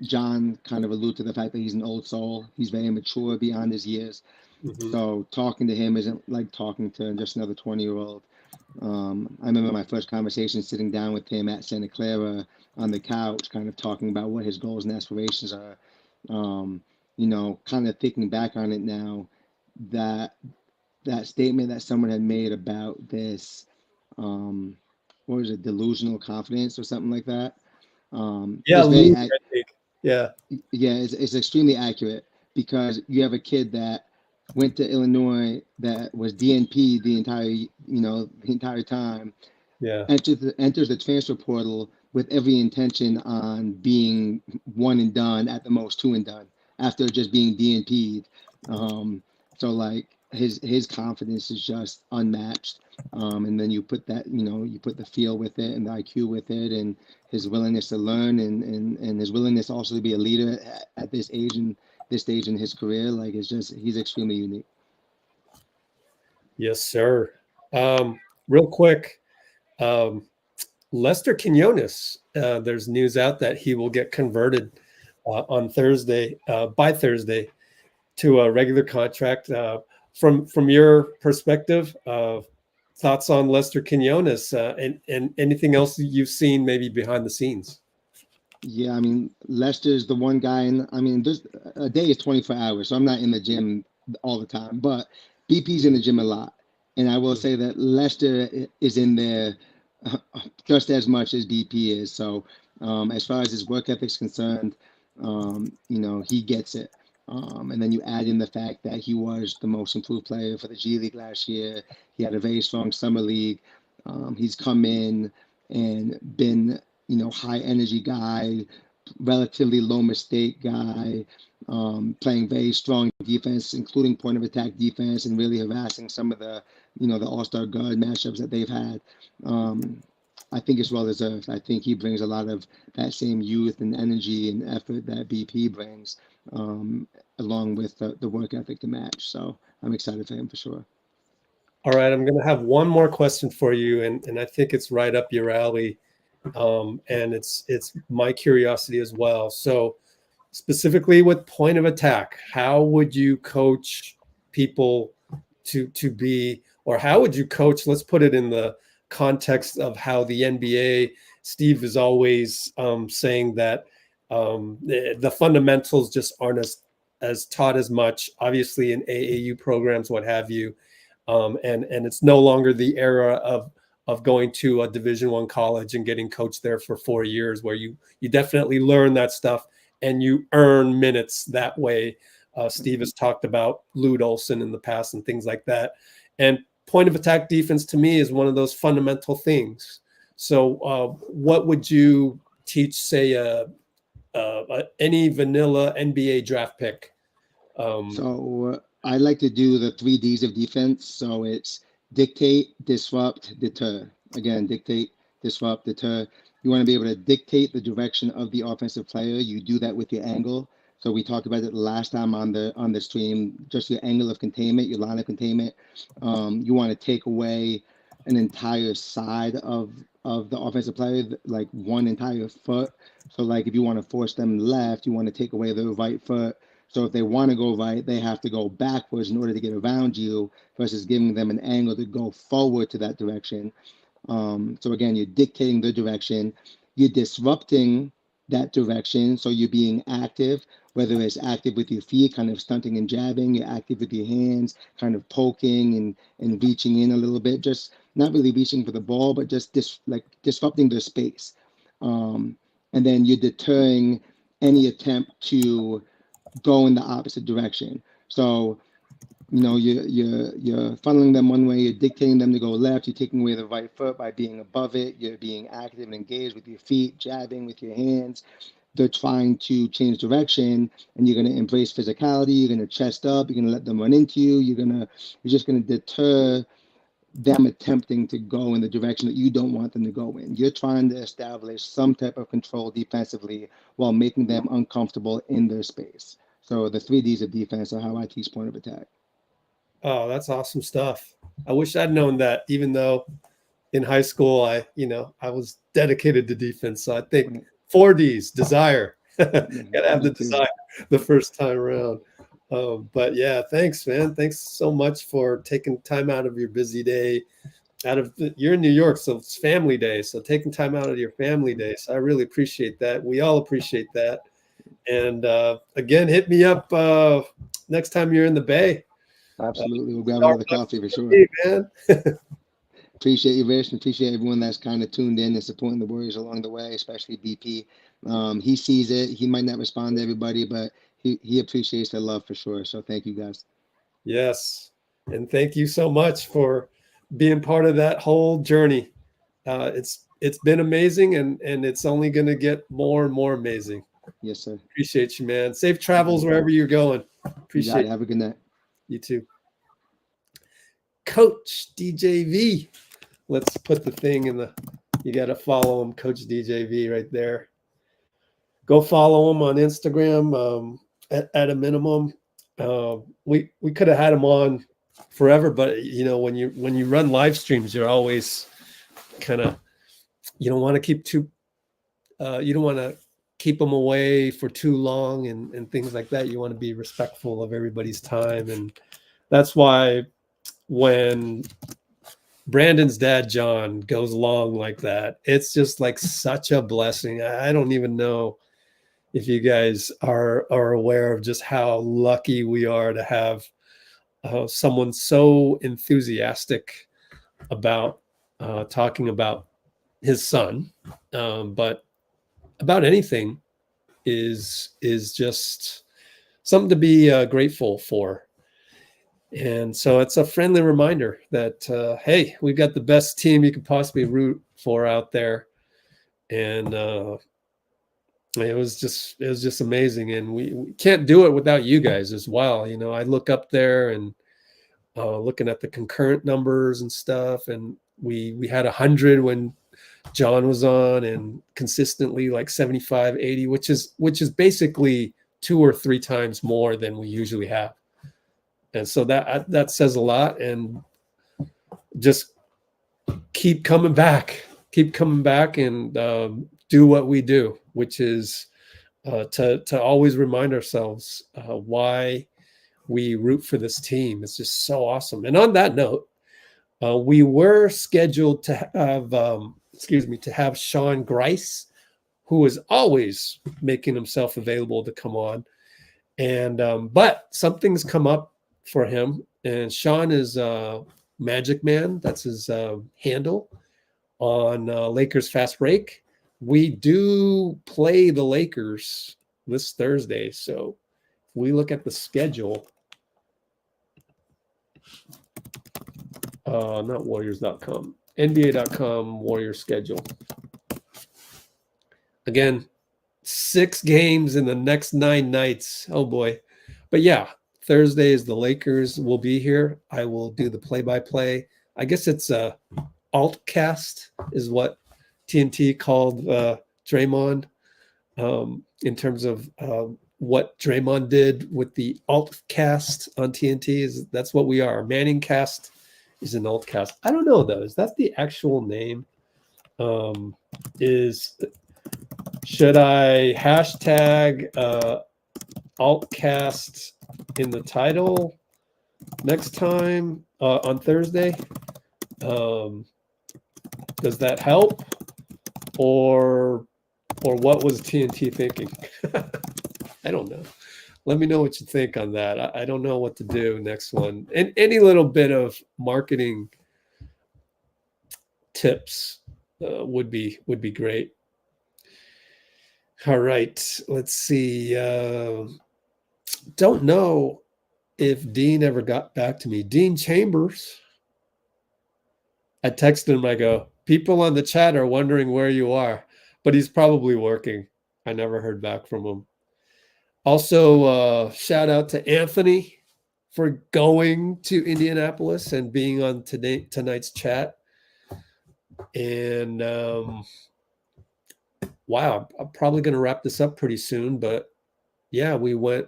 Speaker 3: John kind of allude to the fact that he's an old soul. He's very mature beyond his years. Mm-hmm. So talking to him isn't like talking to just another 20-year-old. I remember my first conversation sitting down with him at Santa Clara on the couch, kind of talking about what his goals and aspirations are. Kind of thinking back on it now, that statement that someone had made about this, what was it, delusional confidence or something like that. It's extremely accurate, because you have a kid that went to Illinois that was DNP the entire time. Yeah. Enters the transfer portal with every intention on being one and done, at the most two and done, after just being DNP'd. So like his confidence is just unmatched. And then you put that, you put the feel with it and the IQ with it, and his willingness to learn, and his willingness also to be a leader at this age and this stage in his career. Like, he's extremely unique.
Speaker 1: Yes, sir. Real quick, Lester Quinones, there's news out that he will get converted on Thursday, by Thursday, to a regular contract. From your perspective, thoughts on Lester Quinones, and anything else you've seen maybe behind the scenes?
Speaker 3: Yeah, I mean, Lester's the one guy, and there's a day is 24 hours, so I'm not in the gym all the time, but BP's in the gym a lot. And I will say that Lester is in there just as much as BP is. So as far as his work ethic is concerned, he gets it. And then you add in the fact that he was the most improved player for the G League last year. He had a very strong summer league. He's come in and been, high energy guy, relatively low mistake guy, playing very strong defense, including point of attack defense, and really harassing some of the, the all-star guard matchups that they've had. I think it's well deserved. I think he brings a lot of that same youth and energy and effort that BP brings, along with the work ethic to match. So I'm excited for him for sure.
Speaker 1: All right, I'm going to have one more question for you, and I think it's right up your alley, and it's my curiosity as well. So specifically with point of attack, how would you coach people to be, or how would you coach, let's put it in the context of how the NBA, Steve is always saying that the fundamentals just aren't as taught as much, obviously in AAU programs, what have you. And it's no longer the era of going to a Division I college and getting coached there for 4 years, where you definitely learn that stuff and you earn minutes that way. Steve has talked about Lute Olson in the past and things like that. And point of attack defense to me is one of those fundamental things. So what would you teach, say, any vanilla NBA draft pick?
Speaker 3: I like to do the 3 Ds of defense. So it's dictate, disrupt, deter. Again, dictate, disrupt, deter. You want to be able to dictate the direction of the offensive player. You do that with your angle. So we talked about it last time on the stream, just your angle of containment, your line of containment. You want to take away an entire side of the offensive player, like one entire foot. So like if you want to force them left, you want to take away their right foot. So if they want to go right, they have to go backwards in order to get around you versus giving them an angle to go forward to that direction. So again, you're dictating the direction, you're disrupting that direction. So you're being active, whether it's active with your feet, kind of stunting and jabbing, you're active with your hands, kind of poking and reaching in a little bit, just not really reaching for the ball, but just disrupting the space. And then you're deterring any attempt to go in the opposite direction. So you're funneling them one way, you're dictating them to go left, you're taking away the right foot by being above it, you're being active and engaged with your feet, jabbing with your hands. They're trying to change direction, and you're going to embrace physicality, you're going to chest up, you're going to let them run into you, you're just going to deter them attempting to go in the direction that you don't want them to go in. You're trying to establish some type of control defensively while making them uncomfortable in their space. So the 3Ds of defense are how I teach point of attack.
Speaker 1: Oh, that's awesome stuff. I wish I'd known that, even though in high school, I was dedicated to defense. So I think 4Ds, desire. Gotta have the desire the first time around. But yeah, thanks, man. Thanks so much for taking time out of your busy day. You're in New York, so it's family day. So taking time out of your family day. So I really appreciate that. We all appreciate that. And again, hit me up next time you're in the Bay.
Speaker 3: Absolutely. We'll grab another coffee for sure.
Speaker 1: Man.
Speaker 3: Appreciate you, Rich, and appreciate everyone that's kind of tuned in and supporting the Warriors along the way, especially BP. He sees it. He might not respond to everybody, but he appreciates the love for sure. So thank you, guys.
Speaker 1: Yes. And thank you so much for being part of that whole journey. It's been amazing, and it's only going to get more and more amazing.
Speaker 3: Yes, sir.
Speaker 1: Appreciate you, man. Safe travels wherever you're going. Appreciate it.
Speaker 3: Have a good night.
Speaker 1: You too. Coach DJV. Let's put the thing you got to follow him, Coach DJV, right there. Go follow him on Instagram at a minimum. We could have had him on forever, but when you run live streams, you're always kind of, you don't want to keep them away for too long and things like that. You want to be respectful of everybody's time. And that's why when Brandon's dad, John, goes long like that, it's just like such a blessing. I don't even know if you guys are aware of just how lucky we are to have someone so enthusiastic about talking about his son, but about anything is just something to be grateful for. And so it's a friendly reminder that, hey, we've got the best team you could possibly root for out there. And it was just amazing. And we can't do it without you guys as well. I look up there and looking at the concurrent numbers and stuff. And we had 100 when John was on, and consistently like 75, 80, which is basically 2 or 3 times more than we usually have. And so that says a lot. And just keep coming back and do what we do, which is to always remind ourselves why we root for this team. It's just so awesome. And on that note, we were scheduled to have Sean Grice, who is always making himself available to come on. And but something's come up for him, and Sean is Magic Man. That's his handle on Lakers Fast Break. We do play the Lakers this Thursday. So if we look at the schedule, not Warriors.com, NBA.com Warriors schedule. Again, 6 games in the next 9 nights. Oh boy. But yeah, Thursday is the Lakers will be here. I will do the play-by-play. I guess it's a altcast is what TNT called Draymond in terms of what Draymond did with the alt cast on TNT. That's what we are. Manning cast is an alt cast. I don't know though. Is that the actual name? Should I hashtag altcast in the title next time on Thursday? Does that help, or what was TNT thinking? I don't know. Let me know what you think on that. I don't know what to do next one. And any little bit of marketing tips would be great. All right, let's see. Don't know if Dean ever got back to me. Dean Chambers. I texted him. I go, people on the chat are wondering where you are, but he's probably working. I never heard back from him. Also, shout out to Anthony for going to Indianapolis and being on tonight's chat. And wow, I'm probably going to wrap this up pretty soon, but yeah, we went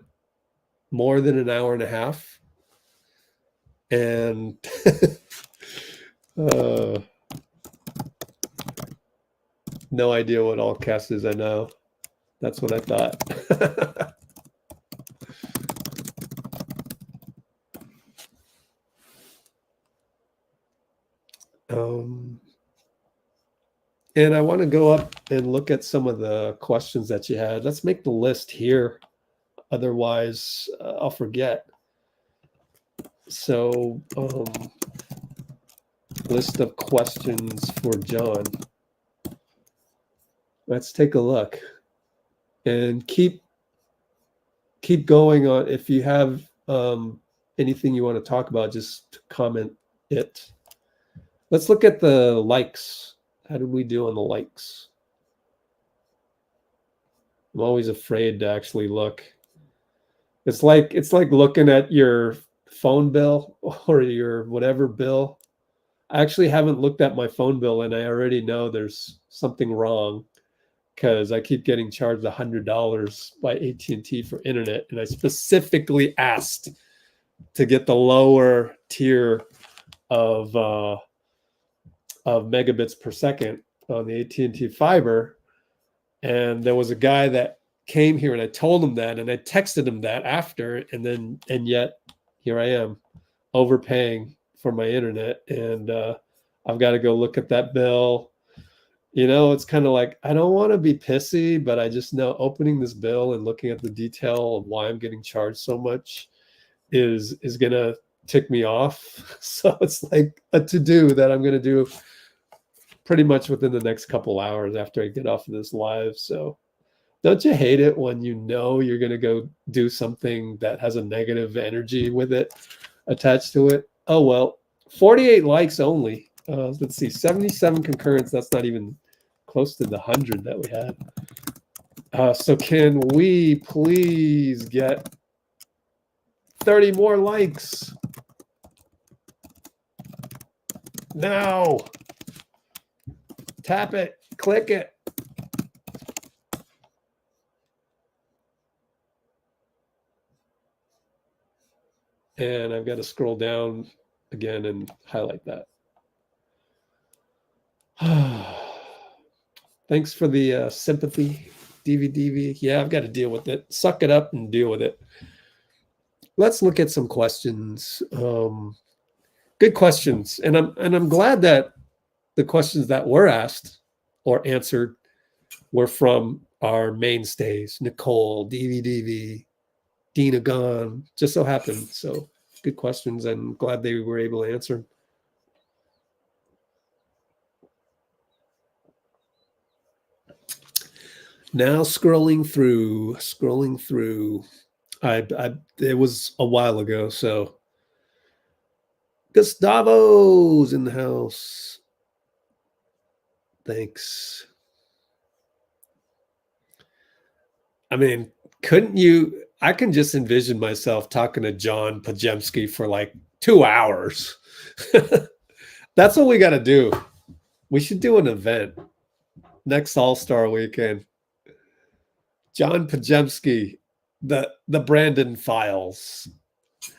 Speaker 1: more than an hour and a half. And no idea what all cast is. I know. That's what I thought. And I want to go up and look at some of the questions that you had. Let's make the list here. Otherwise, I'll forget. So, list of questions for John. Let's take a look. And keep going on. If you have anything you want to talk about, just comment it. Let's look at the likes. How did we do on the likes? I'm always afraid to actually look. It's like looking at your phone bill or your whatever bill. I actually haven't looked at my phone bill, and I already know there's something wrong because I keep getting charged $100 by AT&T for internet, and I specifically asked to get the lower tier of megabits per second on the AT&T fiber. And there was a guy that came here, and I told him that, and I texted him that after, and yet here I am overpaying for my internet, and I've got to go look at that bill. You know, it's kind of like, I don't want to be pissy, but I just know opening this bill and looking at the detail of why I'm getting charged so much is going to tick me off. So it's like a to-do that I'm going to do pretty much within the next couple hours after I get off of this live. So don't you hate it when you know you're going to go do something that has a negative energy with it attached to it? Oh, well, 48 likes only. Let's see, 77 concurrents. That's not even close to the 100 that we had. So can we please get 30 more likes? Now. Tap it. Click it. And I've got to scroll down again and highlight that. Thanks for the sympathy, DV. Yeah, I've got to deal with it. Suck it up and deal with it. Let's look at some questions. Good questions, and I'm glad that the questions that were asked or answered were from our mainstays: Nicole, DV, Dina Gone. Just so happened. So good questions, and glad they were able to answer. Now scrolling through. It was a while ago, so Gustavo's in the house. Thanks. I mean, couldn't you? I can just envision myself talking to John Podziemski for like 2 hours. That's what we got to do. We should do an event next All-Star weekend. John Podziemski, the Brandon Files.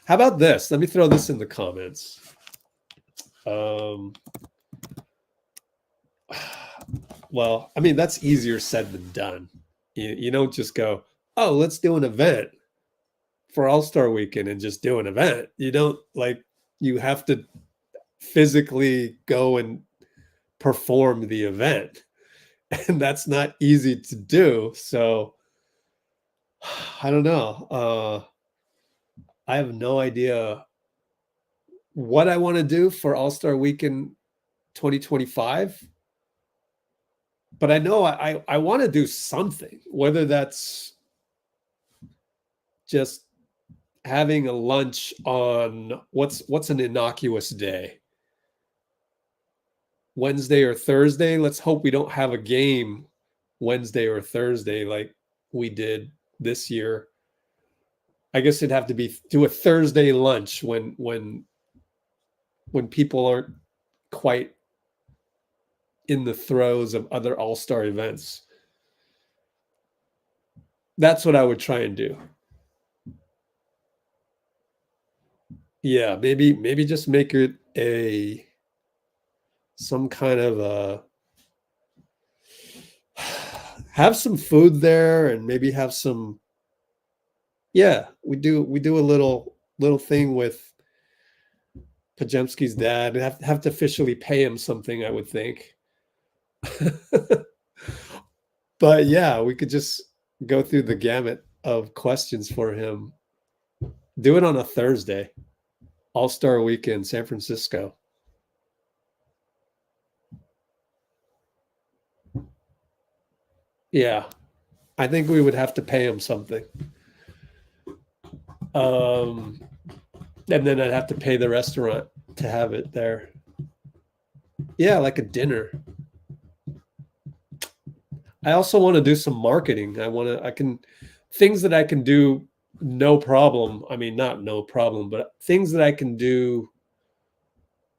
Speaker 1: How about this? Let me throw this in the comments. Well, I mean, that's easier said than done. You don't just go, oh, let's do an event for All-Star weekend and just do an event. You don't, like, you have to physically go and perform the event. And that's not easy to do. So I don't know. I have no idea what I want to do for All-Star Weekend 2025. But I know I want to do something, whether that's just having a lunch on what's an innocuous day, Wednesday or Thursday. Let's hope we don't have a game Wednesday or Thursday like we did this year. I guess it'd have to be do a Thursday lunch when people aren't quite in the throes of other All-Star events. That's what I would try and do. Yeah, maybe just make it some kind of a have some food there and maybe have some. Yeah, we do a little thing with Podziemski's dad. Have to officially pay him something, I would think. But yeah, we could just go through the gamut of questions for him. Do it on a Thursday, All-Star Weekend, San Francisco. Yeah, I think we would have to pay him something. And then I'd have to pay the restaurant to have it there. Yeah, like a dinner. I also want to do some marketing. Things that I can do no problem. I mean, not no problem, but things that I can do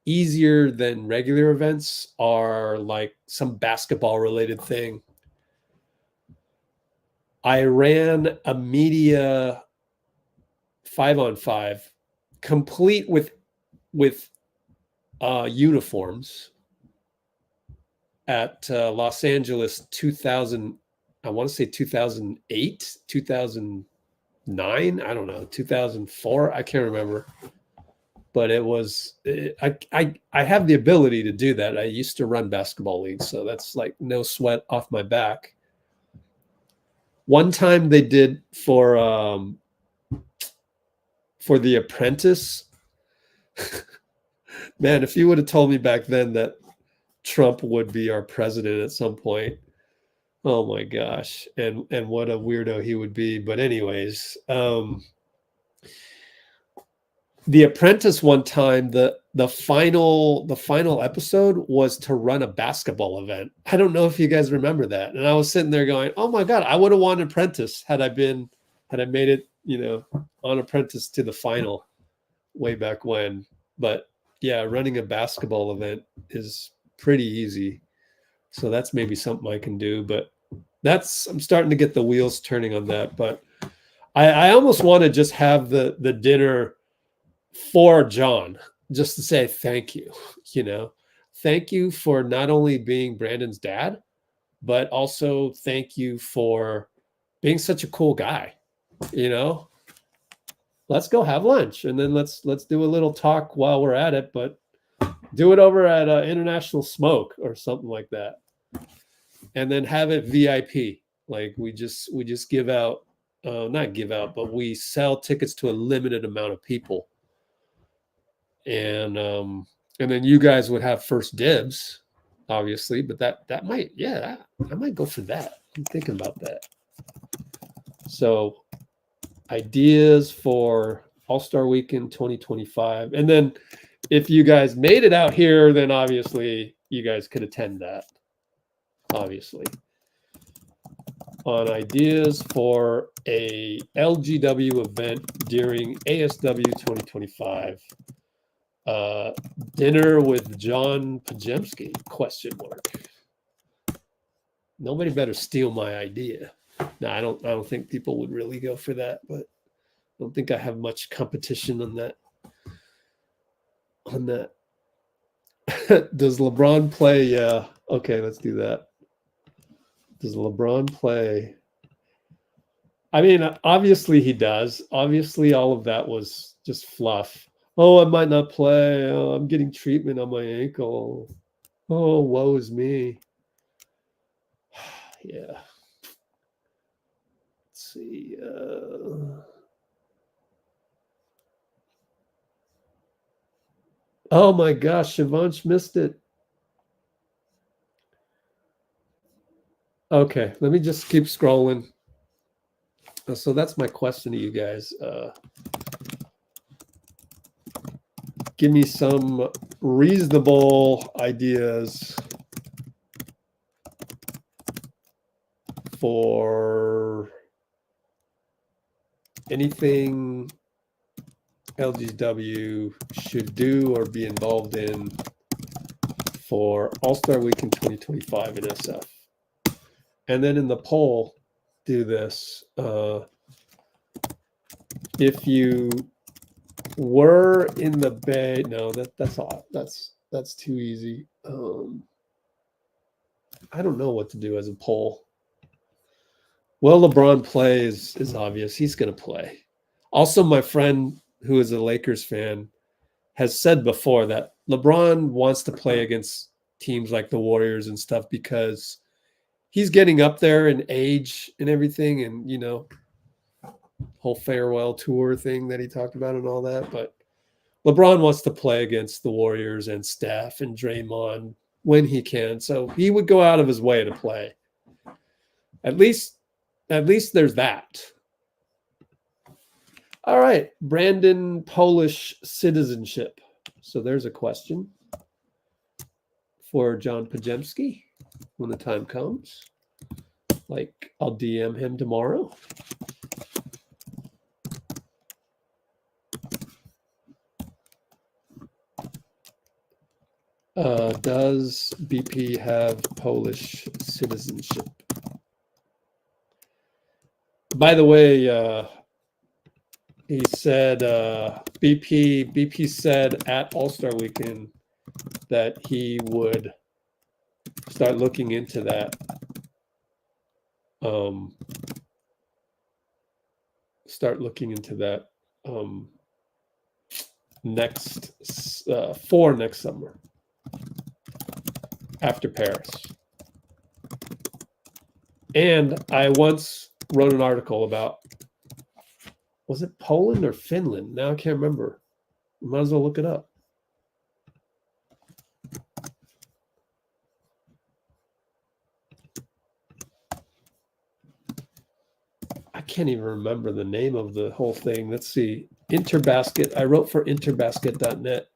Speaker 1: easier than regular events are like some basketball related thing. I ran a media 5-on-5 complete with uniforms at Los Angeles 2000, I want to say 2008, 2009, I don't know, 2004, I can't remember. But it was, I have the ability to do that. I used to run basketball leagues, so that's like no sweat off my back. One time they did for The Apprentice. Man, if you would have told me back then that Trump would be our president at some point, oh my gosh, and what a weirdo he would be. But anyways, The Apprentice, one time, the final episode was to run a basketball event. I don't know if you guys remember that. And I was sitting there going, oh my God, I would have won Apprentice had I made it, on Apprentice to the final way back when. But yeah, running a basketball event is pretty easy. So that's maybe something I can do, but I'm starting to get the wheels turning on that. But I almost want to just have the dinner for John, just to say thank you, thank you for not only being Brandon's dad, but also thank you for being such a cool guy. Let's go have lunch, and then let's do a little talk while we're at it, but do it over at International Smoke or something like that, and then have it VIP. Like we just give out, not give out, but we sell tickets to a limited amount of people, and then you guys would have first dibs, obviously. But that might, yeah, I might go for that. I'm thinking about that. So, ideas for All-Star Weekend 2025. And then if you guys made it out here, then obviously you guys could attend that, obviously. On ideas for a LGW event during ASW 2025. Dinner with John Podziemski, ? Nobody better steal my idea. No, I don't think people would really go for that, but I don't think I have much competition on that. Does LeBron play? Yeah. Okay, let's do that. Does LeBron play? I mean, obviously he does. Obviously, all of that was just fluff. Oh, I might not play. Oh, I'm getting treatment on my ankle. Oh, woe is me. Yeah. Let's see. Oh my gosh, Shivansh missed it. Okay, let me just keep scrolling. So that's my question to you guys. Give me some reasonable ideas for anything LGW should do or be involved in for All-Star Week in 2025 in SF. And then in the poll, do this. If you were in the Bay, no, that's all. That's too easy. I don't know what to do as a poll. Well, LeBron plays is obvious. He's going to play. Also, my friend who is a Lakers fan has said before that LeBron wants to play against teams like the Warriors and stuff because he's getting up there in age and everything, and you know, whole farewell tour thing that he talked about and all that. But LeBron wants to play against the Warriors and Steph and Draymond when he can, so he would go out of his way to play. At least there's that. All right, Brandon, Polish citizenship. So there's a question for John Podziemski when the time comes. Like, I'll DM him tomorrow. Does BP have Polish citizenship? By the way, he said BP said at All-Star Weekend that he would start looking into that. Next summer after Paris. And I once wrote an article about, was it Poland or Finland? Now I can't remember. Might as well look it up. I can't even remember the name of the whole thing. Let's see. Interbasket. I wrote for interbasket.net.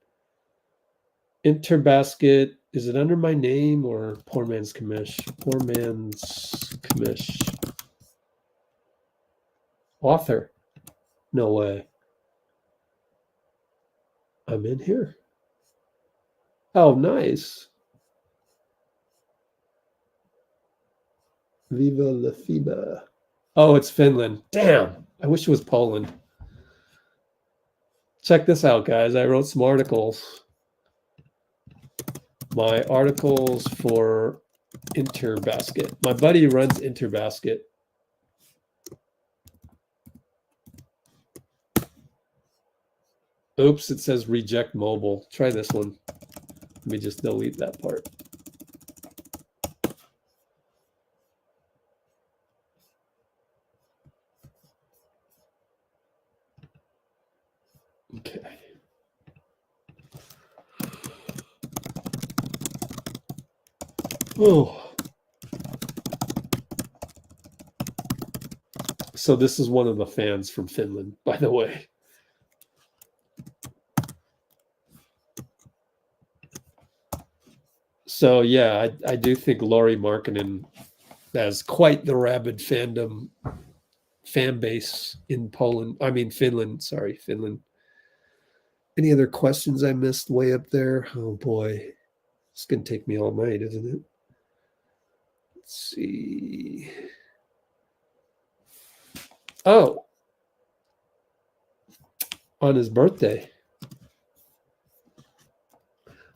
Speaker 1: Interbasket. Is it under my name or Poor Man's Commish? Poor Man's Commish. Author. No way. I'm in here. Oh, nice. Viva la FIBA. Oh, it's Finland. Damn. I wish it was Poland. Check this out, guys. I wrote some articles. My articles for Interbasket. My buddy runs Interbasket. Oops, it says reject mobile. Try this one. Let me just delete that part. Okay. Oh. So this is one of the fans from Finland, by the way. So yeah, I do think Lauri Markkanen has quite the rabid fan base in Poland. I mean Finland. Sorry, Finland. Any other questions I missed way up there? Oh boy, it's gonna take me all night, isn't it? Let's Let's see. Oh, on his birthday.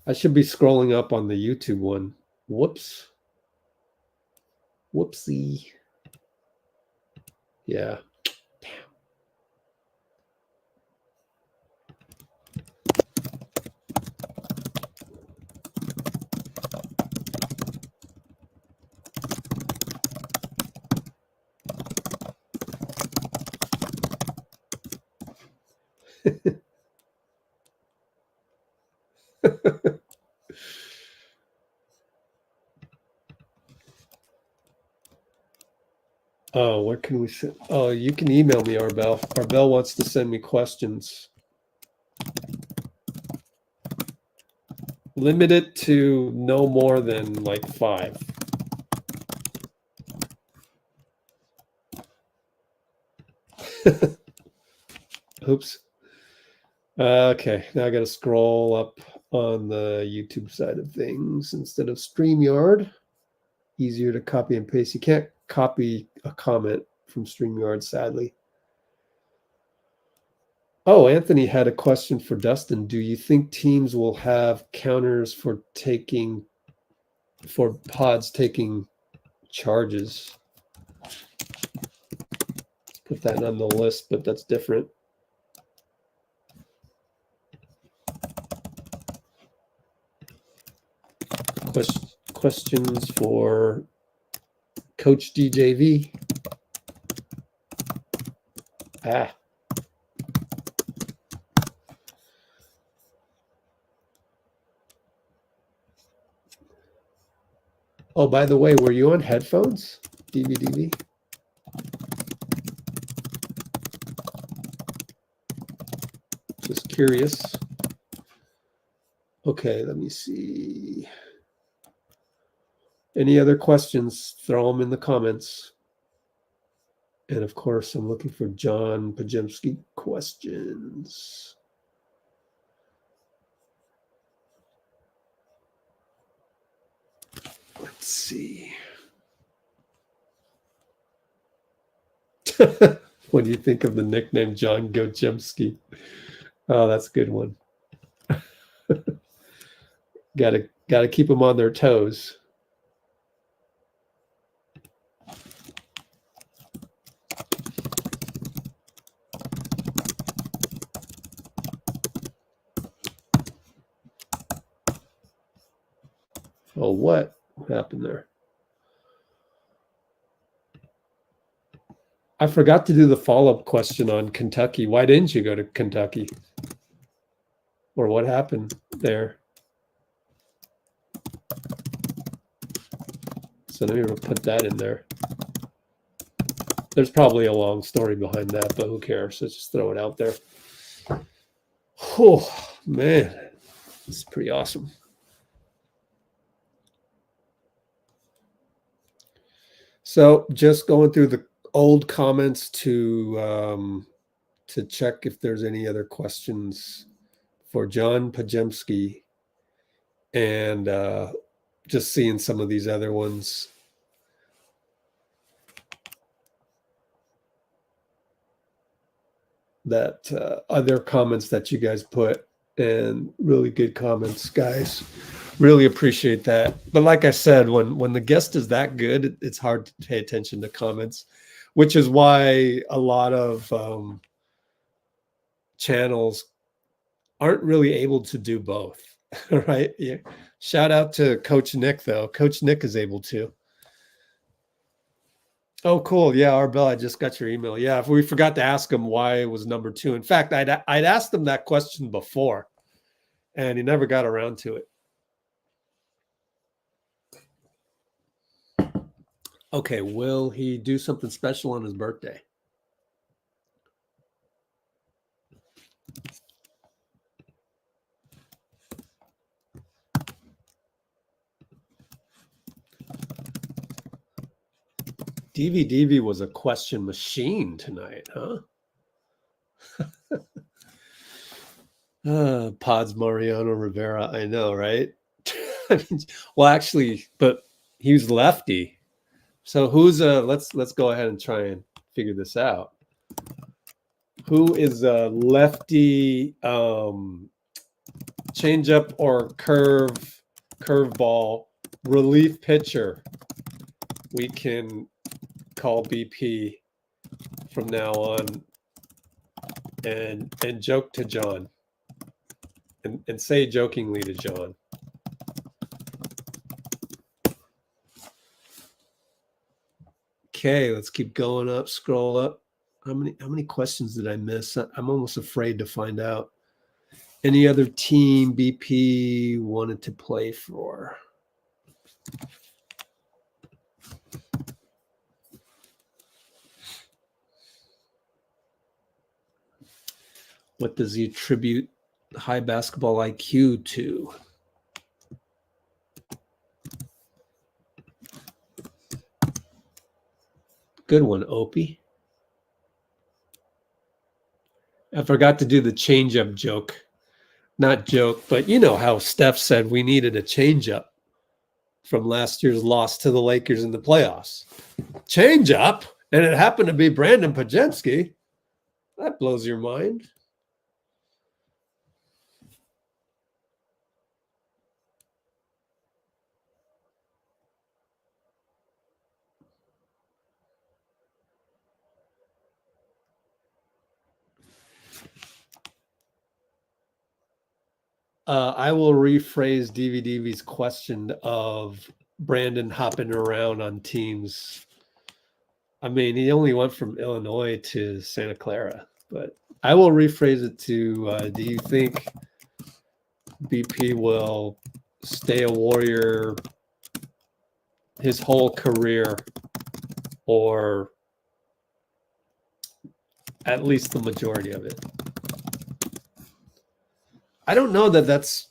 Speaker 1: I should be scrolling up on the YouTube one. Whoops. Whoopsie. Yeah. Oh, where can we send? Oh, you can email me, Arbel. Arbel wants to send me questions. Limit it to no more than like 5. Oops. Okay, now I got to scroll up on the YouTube side of things instead of StreamYard. Easier to copy and paste. You can't copy a comment from StreamYard, sadly. Oh, Anthony had a question for Dustin. Do you think teams will have counters for pods taking charges? Let's put that on the list, but that's different. Questions for Coach DJV. Oh, by the way, were you on headphones? DVD? Just curious. Okay, let me see. Any other questions? Throw them in the comments. And of course, I'm looking for John Podziemski questions. Let's see. What do you think of the nickname John Podziemski? Oh, that's a good one. Gotta keep them on their toes. Oh, what happened there? I forgot to do the follow-up question on Kentucky. Why didn't you go to Kentucky? Or what happened there? So let me put that in there. There's probably a long story behind that, but who cares? Let's just throw it out there. Oh, man. This is pretty awesome. So just going through the old comments to check if there's any other questions for John Podziemski, and just seeing some of these other ones. That other comments that you guys put, and really good comments, guys. Really appreciate that. But like I said, when the guest is that good, it's hard to pay attention to comments, which is why a lot of channels aren't really able to do both, right? Yeah. Shout out to Coach Nick, though. Coach Nick is able to. Oh, cool. Yeah, Arbel, I just got your email. Yeah, if we forgot to ask him why it was number 2. In fact, I'd asked him that question before, and he never got around to it. Okay, will he do something special on his birthday? DVDV was a question machine tonight, huh? Pods Mariano Rivera, I know, right? I mean, well, actually, but he was lefty. So who's let's go ahead and try and figure this out. Who is a lefty changeup or curveball relief pitcher we can call BP from now on and joke to John and say jokingly to John. Okay, let's keep going up, scroll up. How many questions did I miss? I'm almost afraid to find out. Any other team BP wanted to play for? What does he attribute high basketball IQ to? Good one, Opie. I forgot to do the change-up joke. Not joke, but you know how Steph said we needed a change-up from last year's loss to the Lakers in the playoffs. Change-up? And it happened to be Brandon Podziemski. That blows your mind. I will rephrase DVDV's question of Brandon hopping around on teams. I mean, he only went from Illinois to Santa Clara, but I will rephrase it to, do you think BP will stay a Warrior his whole career, or at least the majority of it? I don't know that that's,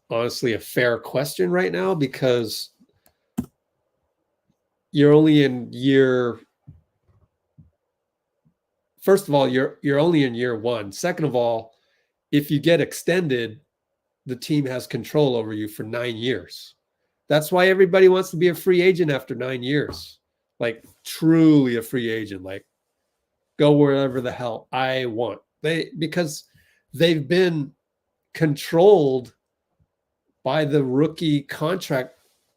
Speaker 1: honestly a fair question right now, because you're only in year. First of all, you're only in year one. Second of all, if you get extended, the team has control over you for 9 years. That's why everybody wants to be a free agent after 9 years. Like truly a free agent, like go wherever the hell I want. Because they've been controlled by the rookie contract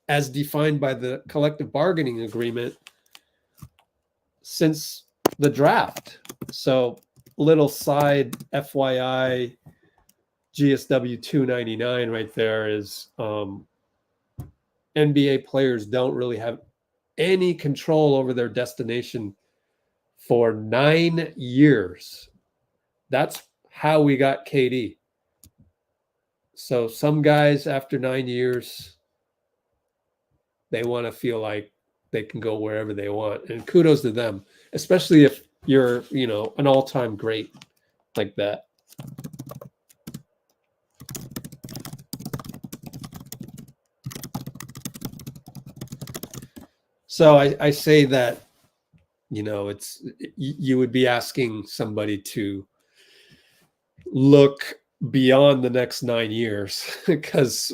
Speaker 1: as defined by the collective bargaining agreement since the draft. So little side FYI, GSW 299 right there is NBA players don't really have any control over their destination for 9 years. That's how we got KD. So some guys after 9 years, they want to feel like they can go wherever they want. And kudos to them, especially if you're, an all-time great like that. So I say that, you would be asking somebody to look beyond the next 9 years, because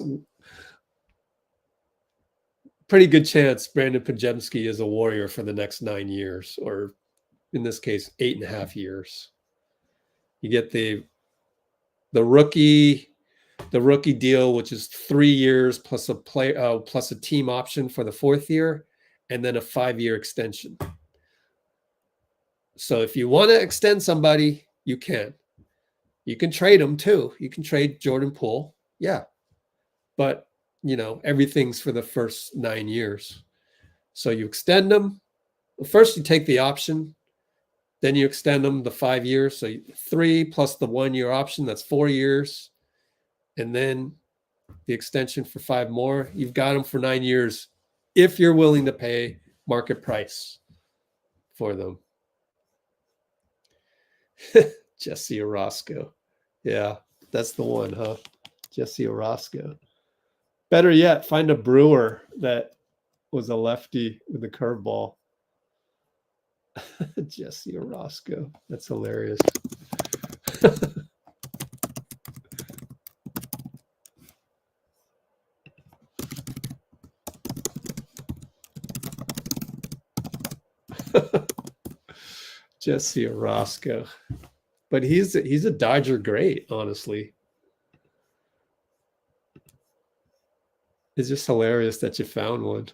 Speaker 1: pretty good chance Brandon Podziemski is a Warrior for the next 9 years, or in this case, 8.5 years. You get the rookie deal, which is 3 years plus a team option for the 4th year, and then a 5-year extension. So if you want to extend somebody, you can. You can trade them too. You can trade Jordan Poole. Yeah. But, everything's for the first 9 years. So you extend them. Well, first you take the option. Then you extend them the 5 years. So 3 plus the 1 year option, that's 4 years. And then the extension for 5 more. You've got them for 9 years if you're willing to pay market price for them. Jesse Orozco. Yeah, that's the one, huh? Jesse Orozco. Better yet, find a Brewer that was a lefty with a curveball. Jesse Orozco. That's hilarious. Jesse Orozco. But he's a Dodger great, honestly. It's just hilarious that you found one.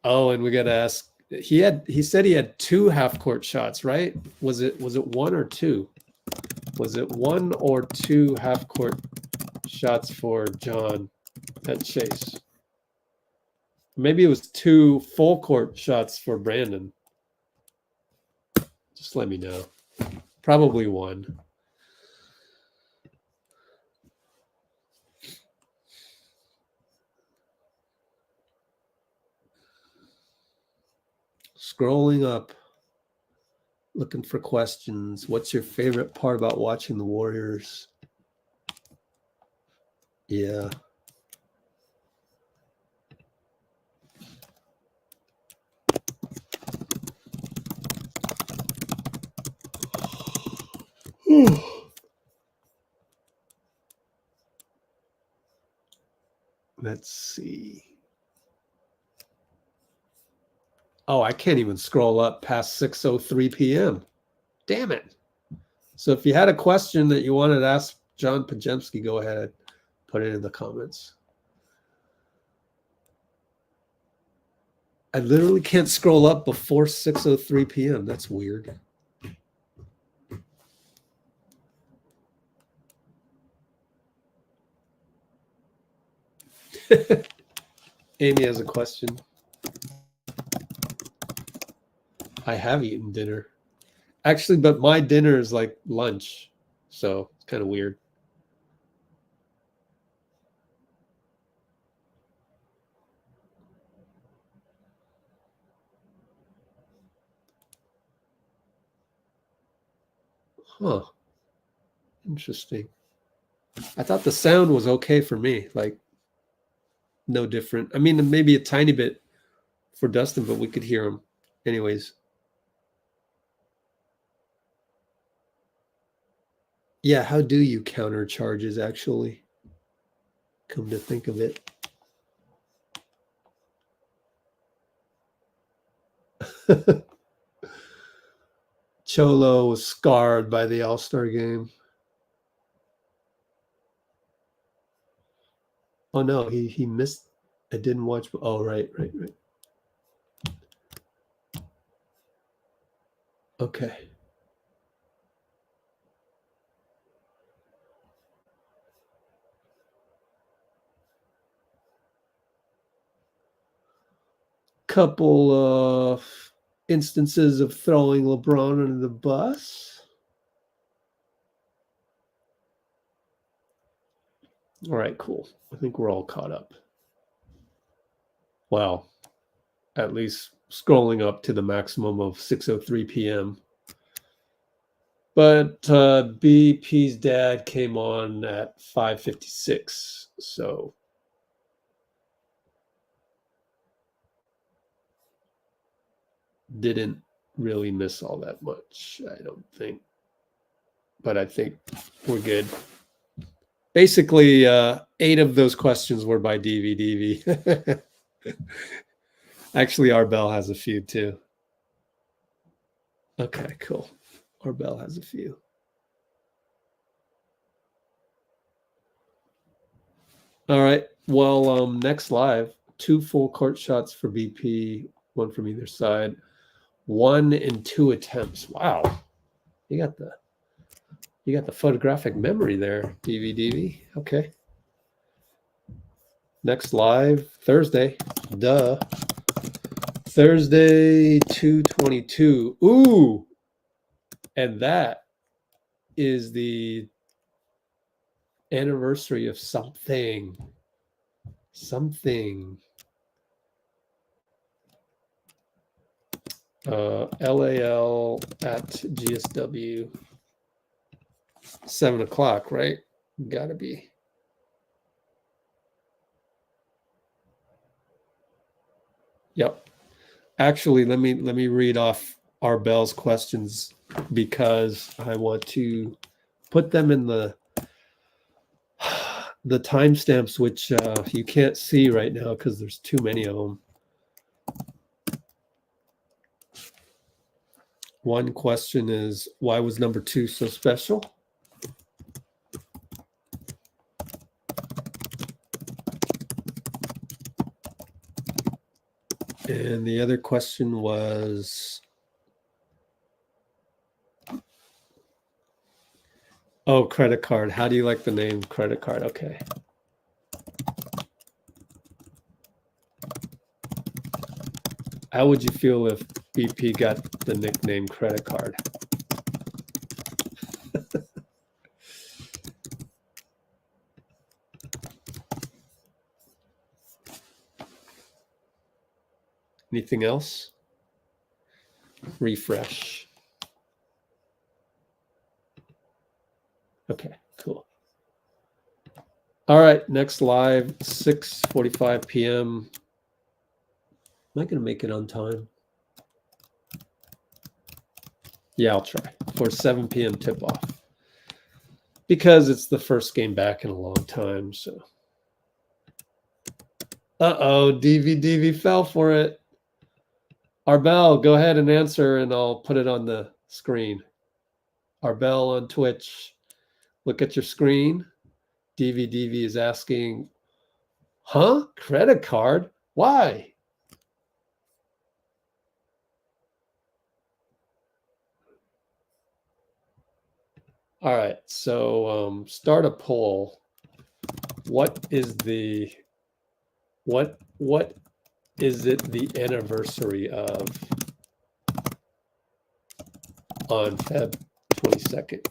Speaker 1: Oh, and we got to ask. He said he had 2 half-court shots, right? Was it 1 or 2? Was it 1 or 2 half-court shots for John at Chase? Maybe it was 2 full-court shots for Brandon. Just let me know. Probably 1. Scrolling up, looking for questions. What's your favorite part about watching the Warriors? Yeah. Let's see. Oh, I can't even scroll up past 6:03 p.m. Damn it. So if you had a question that you wanted to ask John Podziemski, go ahead, put it in the comments. I literally can't scroll up before 6:03 p.m. That's weird. Amy has a question. I have eaten dinner. Actually, but my dinner is like lunch. So it's kind of weird. Huh. Interesting. I thought the sound was okay for me. Like, no different. I mean, maybe a tiny bit for Dustin, but we could hear him. Anyways. Yeah, how do you counter charges, actually? Come to think of it. Cholo was scarred by the All-Star game. Oh, no, he missed. I didn't watch. Oh, right. Okay. Couple of instances of throwing LeBron under the bus. All right, cool. I think we're all caught up. Well, at least scrolling up to the maximum of 6:03 p.m. But BP's dad came on at 5:56, so didn't really miss all that much, I don't think. But I think we're good. Basically, 8 of those questions were by DV. Actually, Arbel has a few too. Okay, cool. Arbel has a few. All right. Well, next live, 2 full court shots for BP, 1 from either side, 1 in 2 attempts. Wow, you got the photographic memory there, DV. Okay. Next live, Thursday. Duh. Thursday, 2/22. Ooh. And that is the anniversary of something. LAL at GSW. 7 o'clock, right? Gotta be. Yep. Actually, let me read off Arbel's questions because I want to put them in the timestamps, which you can't see right now because there's too many of them. One question is, why was number 2 so special? And the other question was, oh, credit card. How do you like the name credit card? Okay. How would you feel if BP got the nickname credit card? Anything else? Refresh. Okay, cool. All right, next live, 6:45 p.m. Am I going to make it on time? Yeah, I'll try for 7 p.m. tip-off. Because it's the first game back in a long time, so. Uh-oh, DV fell for it. Arbel, go ahead and answer, and I'll put it on the screen. Arbel on Twitch, look at your screen. DV is asking, huh? Credit card? Why? All right, so start a poll. What is the the anniversary of on Feb 22nd?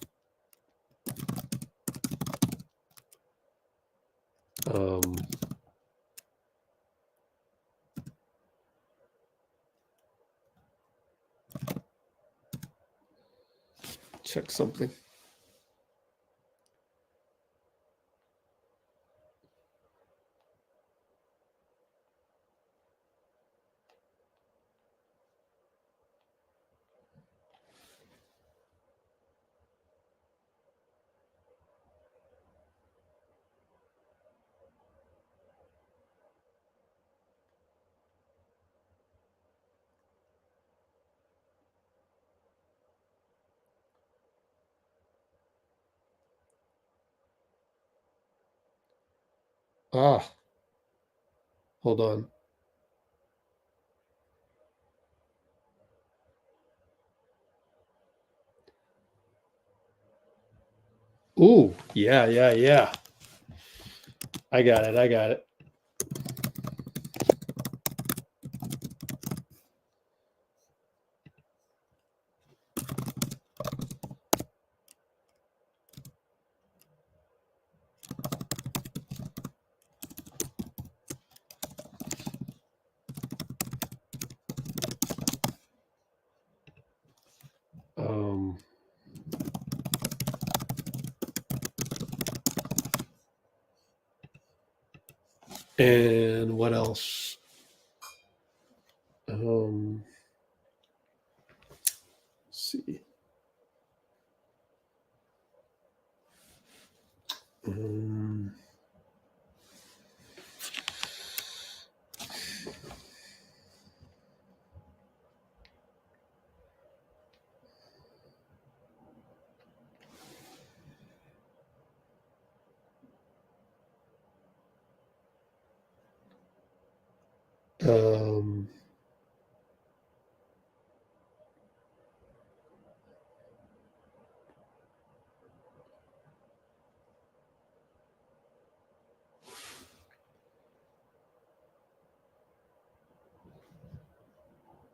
Speaker 1: Check something. Ah, hold on. Ooh, yeah. I got it. And what else? Let's see.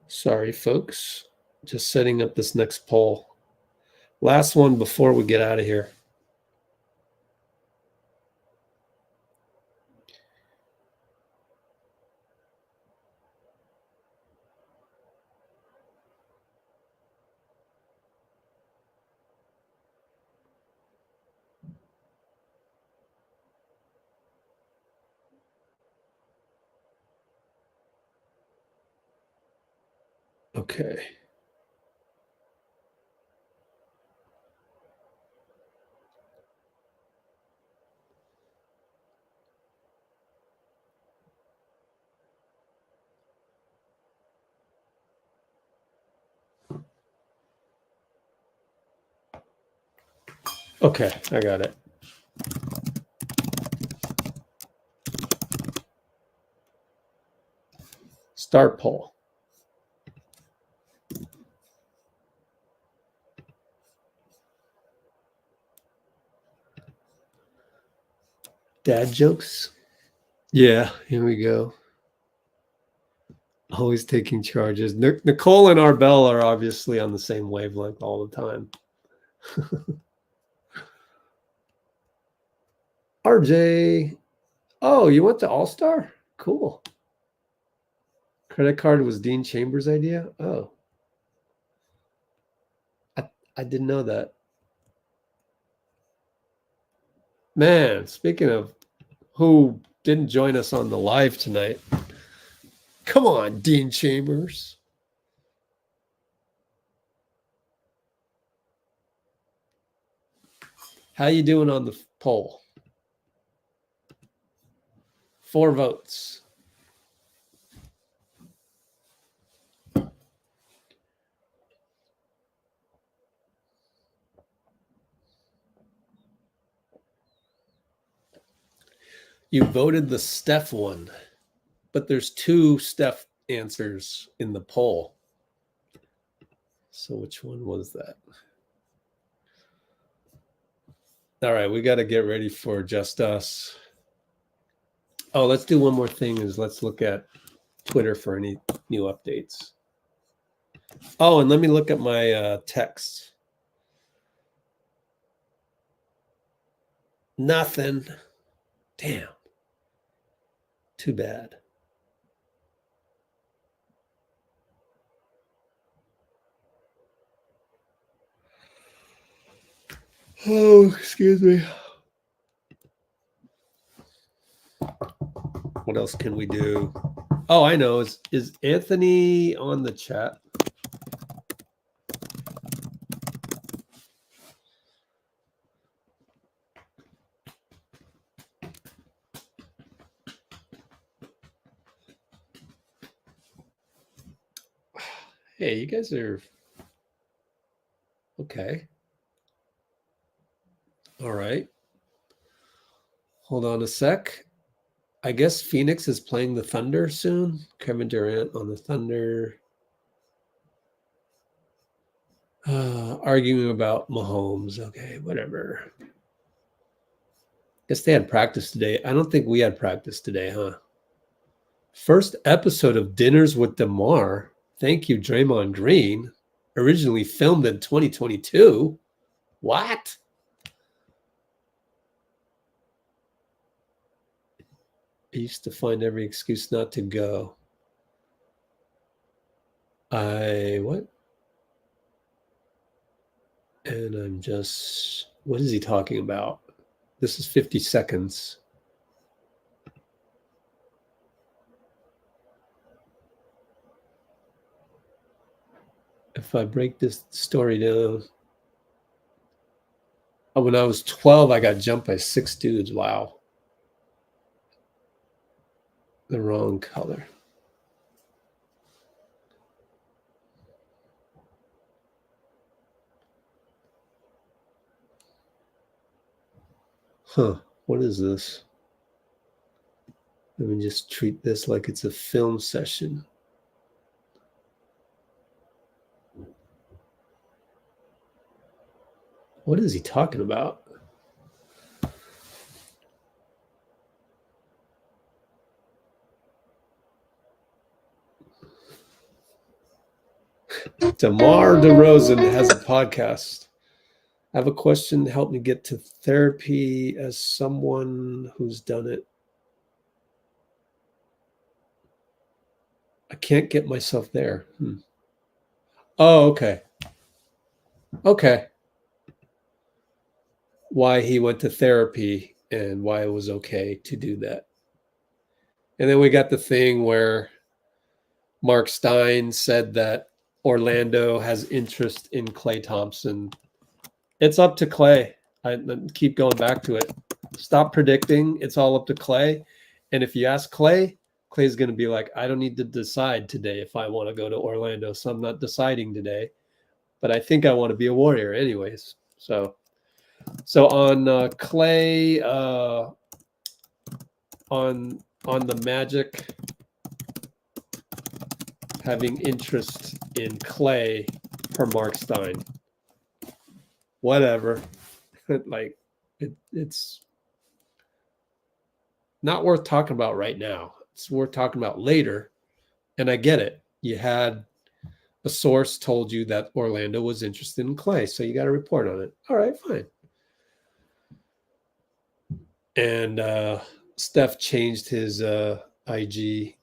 Speaker 1: Sorry, folks. Just setting up this next poll. Last one before we get out of here. Okay. Okay, I got it. Start poll. Dad jokes? Yeah, here we go. Always taking charges. Nicole and Arbel are obviously on the same wavelength all the time. RJ. Oh, you went to All-Star? Cool. Credit card was Dean Chambers' idea? Oh. I didn't know that. Man, speaking of who didn't join us on the live tonight, come on, Dean Chambers. How you doing on the poll? 4 votes. You voted the Steph one, but there's 2 Steph answers in the poll. So which one was that? All right, we got to get ready for Just Us. Oh, let's do one more thing is let's look at Twitter for any new updates. Oh, and let me look at my texts. Nothing. Damn. Too bad. Oh, excuse me. What else can we do? Oh, I know. Is Anthony on the chat? Hey, you guys are okay. All right. Hold on a sec. I guess Phoenix is playing the Thunder soon. Kevin Durant on the Thunder. Arguing about Mahomes. Okay, whatever. Guess they had practice today. I don't think we had practice today, huh? First episode of Dinners with DeMar. Thank you, Draymond Green. Originally filmed in 2022. What? I used to find every excuse not to go. What? And I'm just, what is he talking about? This is 50 seconds. If I break this story down. Oh, when I was 12, I got jumped by 6 dudes. Wow. The wrong color. Huh. What is this? Let me just treat this like it's a film session. What is he talking about? DeMar DeRozan has a podcast. I have a question to help me get to therapy as someone who's done it. I can't get myself there. Oh, okay. Okay. Why he went to therapy and why it was okay to do that. And then we got the thing where Mark Stein said that Orlando has interest in Klay Thompson. It's up to Klay. I keep going back to it. Stop predicting. It's all up to Klay. And if you ask Klay, Clay's going to be like, I don't need to decide today if I want to go to Orlando. So I'm not deciding today. But I think I want to be a Warrior anyways. So So on Klay, on the Magic having interest in Klay per Mark Stein. Whatever. Like it's not worth talking about right now. It's worth talking about later. And I get it. You had a source told you that Orlando was interested in Klay, so you got to report on it. All right, fine. And Steph changed his IG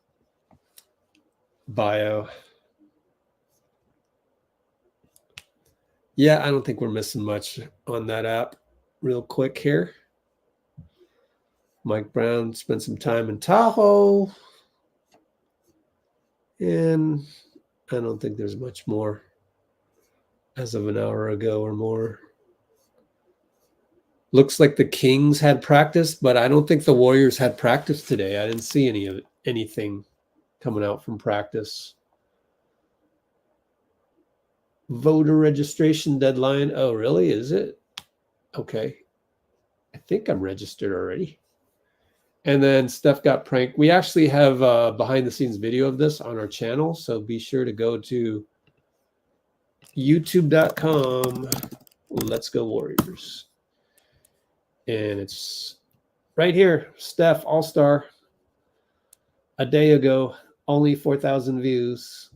Speaker 1: bio. Yeah, I don't think we're missing much on that app. Real quick here. Mike Brown spent some time in Tahoe. And I don't think there's much more as of an hour ago or more. Looks like the Kings had practice, but I don't think the Warriors had practice today. I didn't see anything coming out from practice. Voter registration deadline. Oh, really? Is it? Okay. I think I'm registered already. And then Steph got pranked. We actually have behind the scenes video of this on our channel. So be sure to go to youtube.com. Let's go Warriors. And it's right here. Steph All-Star. A day ago, only 4,000 views.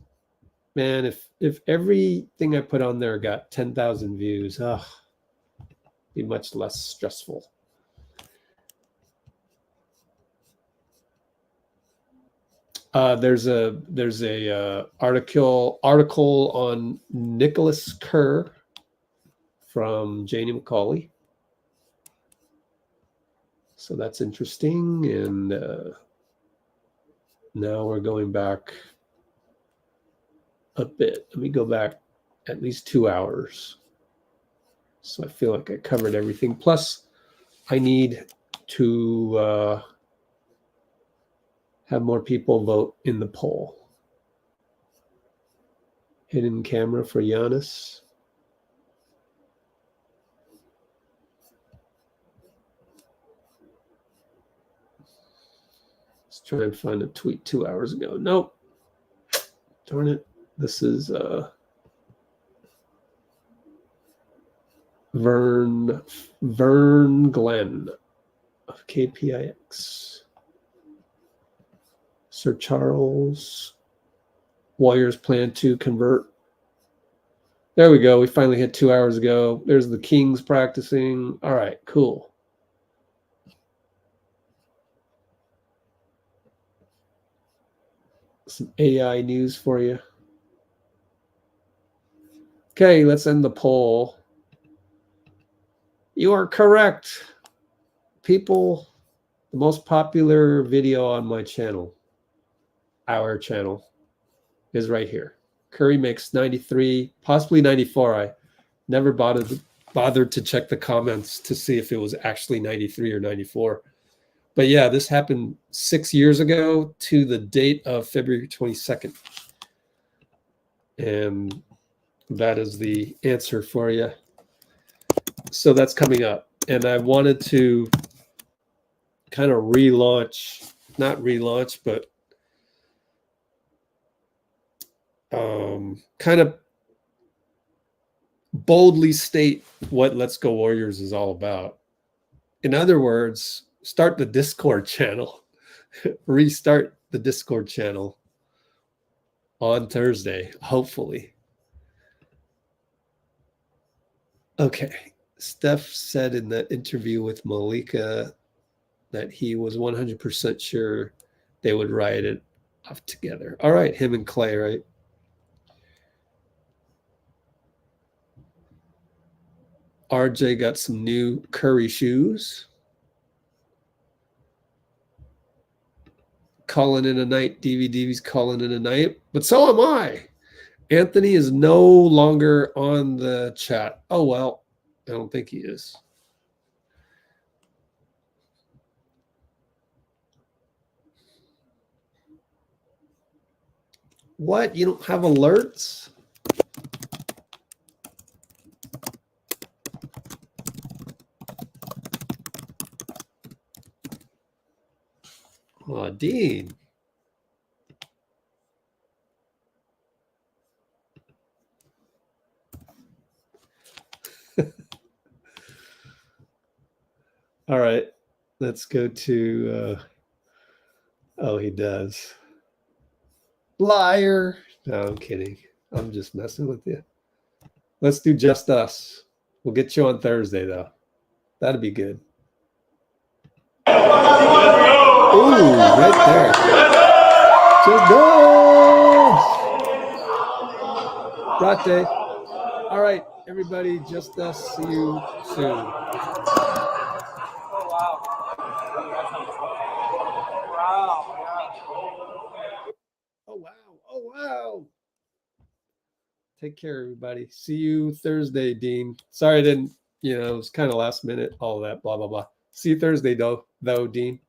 Speaker 1: Man, if everything I put on there got 10,000 views, it'd be much less stressful. There's a article on Nicholas Kerr from Janie McCauley. So that's interesting. And now we're going back a bit. Let me go back at least 2 hours. So I feel like I covered everything. Plus, I need to have more people vote in the poll. Hidden camera for Giannis. Let's try and find a tweet 2 hours ago. Nope. Darn it. This is Vern Glenn of KPIX. Sir Charles. Warriors plan to convert. There we go. We finally hit 2 hours ago. There's the Kings practicing. All right, cool. Some AI news for you. Okay, let's end the poll. You are correct. People, the most popular video on my channel, our channel, is right here. Curry makes 93, possibly 94. I never bothered to check the comments to see if it was actually 93 or 94. But yeah, this happened 6 years ago to the date of February 22nd. And that is the answer for you. So that's coming up. And I wanted to kind of not relaunch, but kind of boldly state what Let's Go Warriors is all about. In other words, start the Discord channel, restart the Discord channel on Thursday, hopefully. Okay. Steph said in that interview with Malika that he was 100% sure they would ride it off together. All right, him and Klay, right? RJ got some new Curry shoes. Calling in a night. DVD's calling in a night. But so am I. Anthony is no longer on the chat. Oh, well. I don't think he is. What? You don't have alerts? Oh, Dean. All right, let's go to, oh, he does. Liar. No, I'm kidding. I'm just messing with you. Let's do just us. We'll get you on Thursday, though. That'd be good. Ooh, right there. Just us. Rate. All right, everybody, just us. See you soon. Oh, wow. Take care, everybody. See you Thursday, Dean. Sorry I didn't, it was kind of last minute, all that, blah, blah, blah. See you Thursday, though, Dean.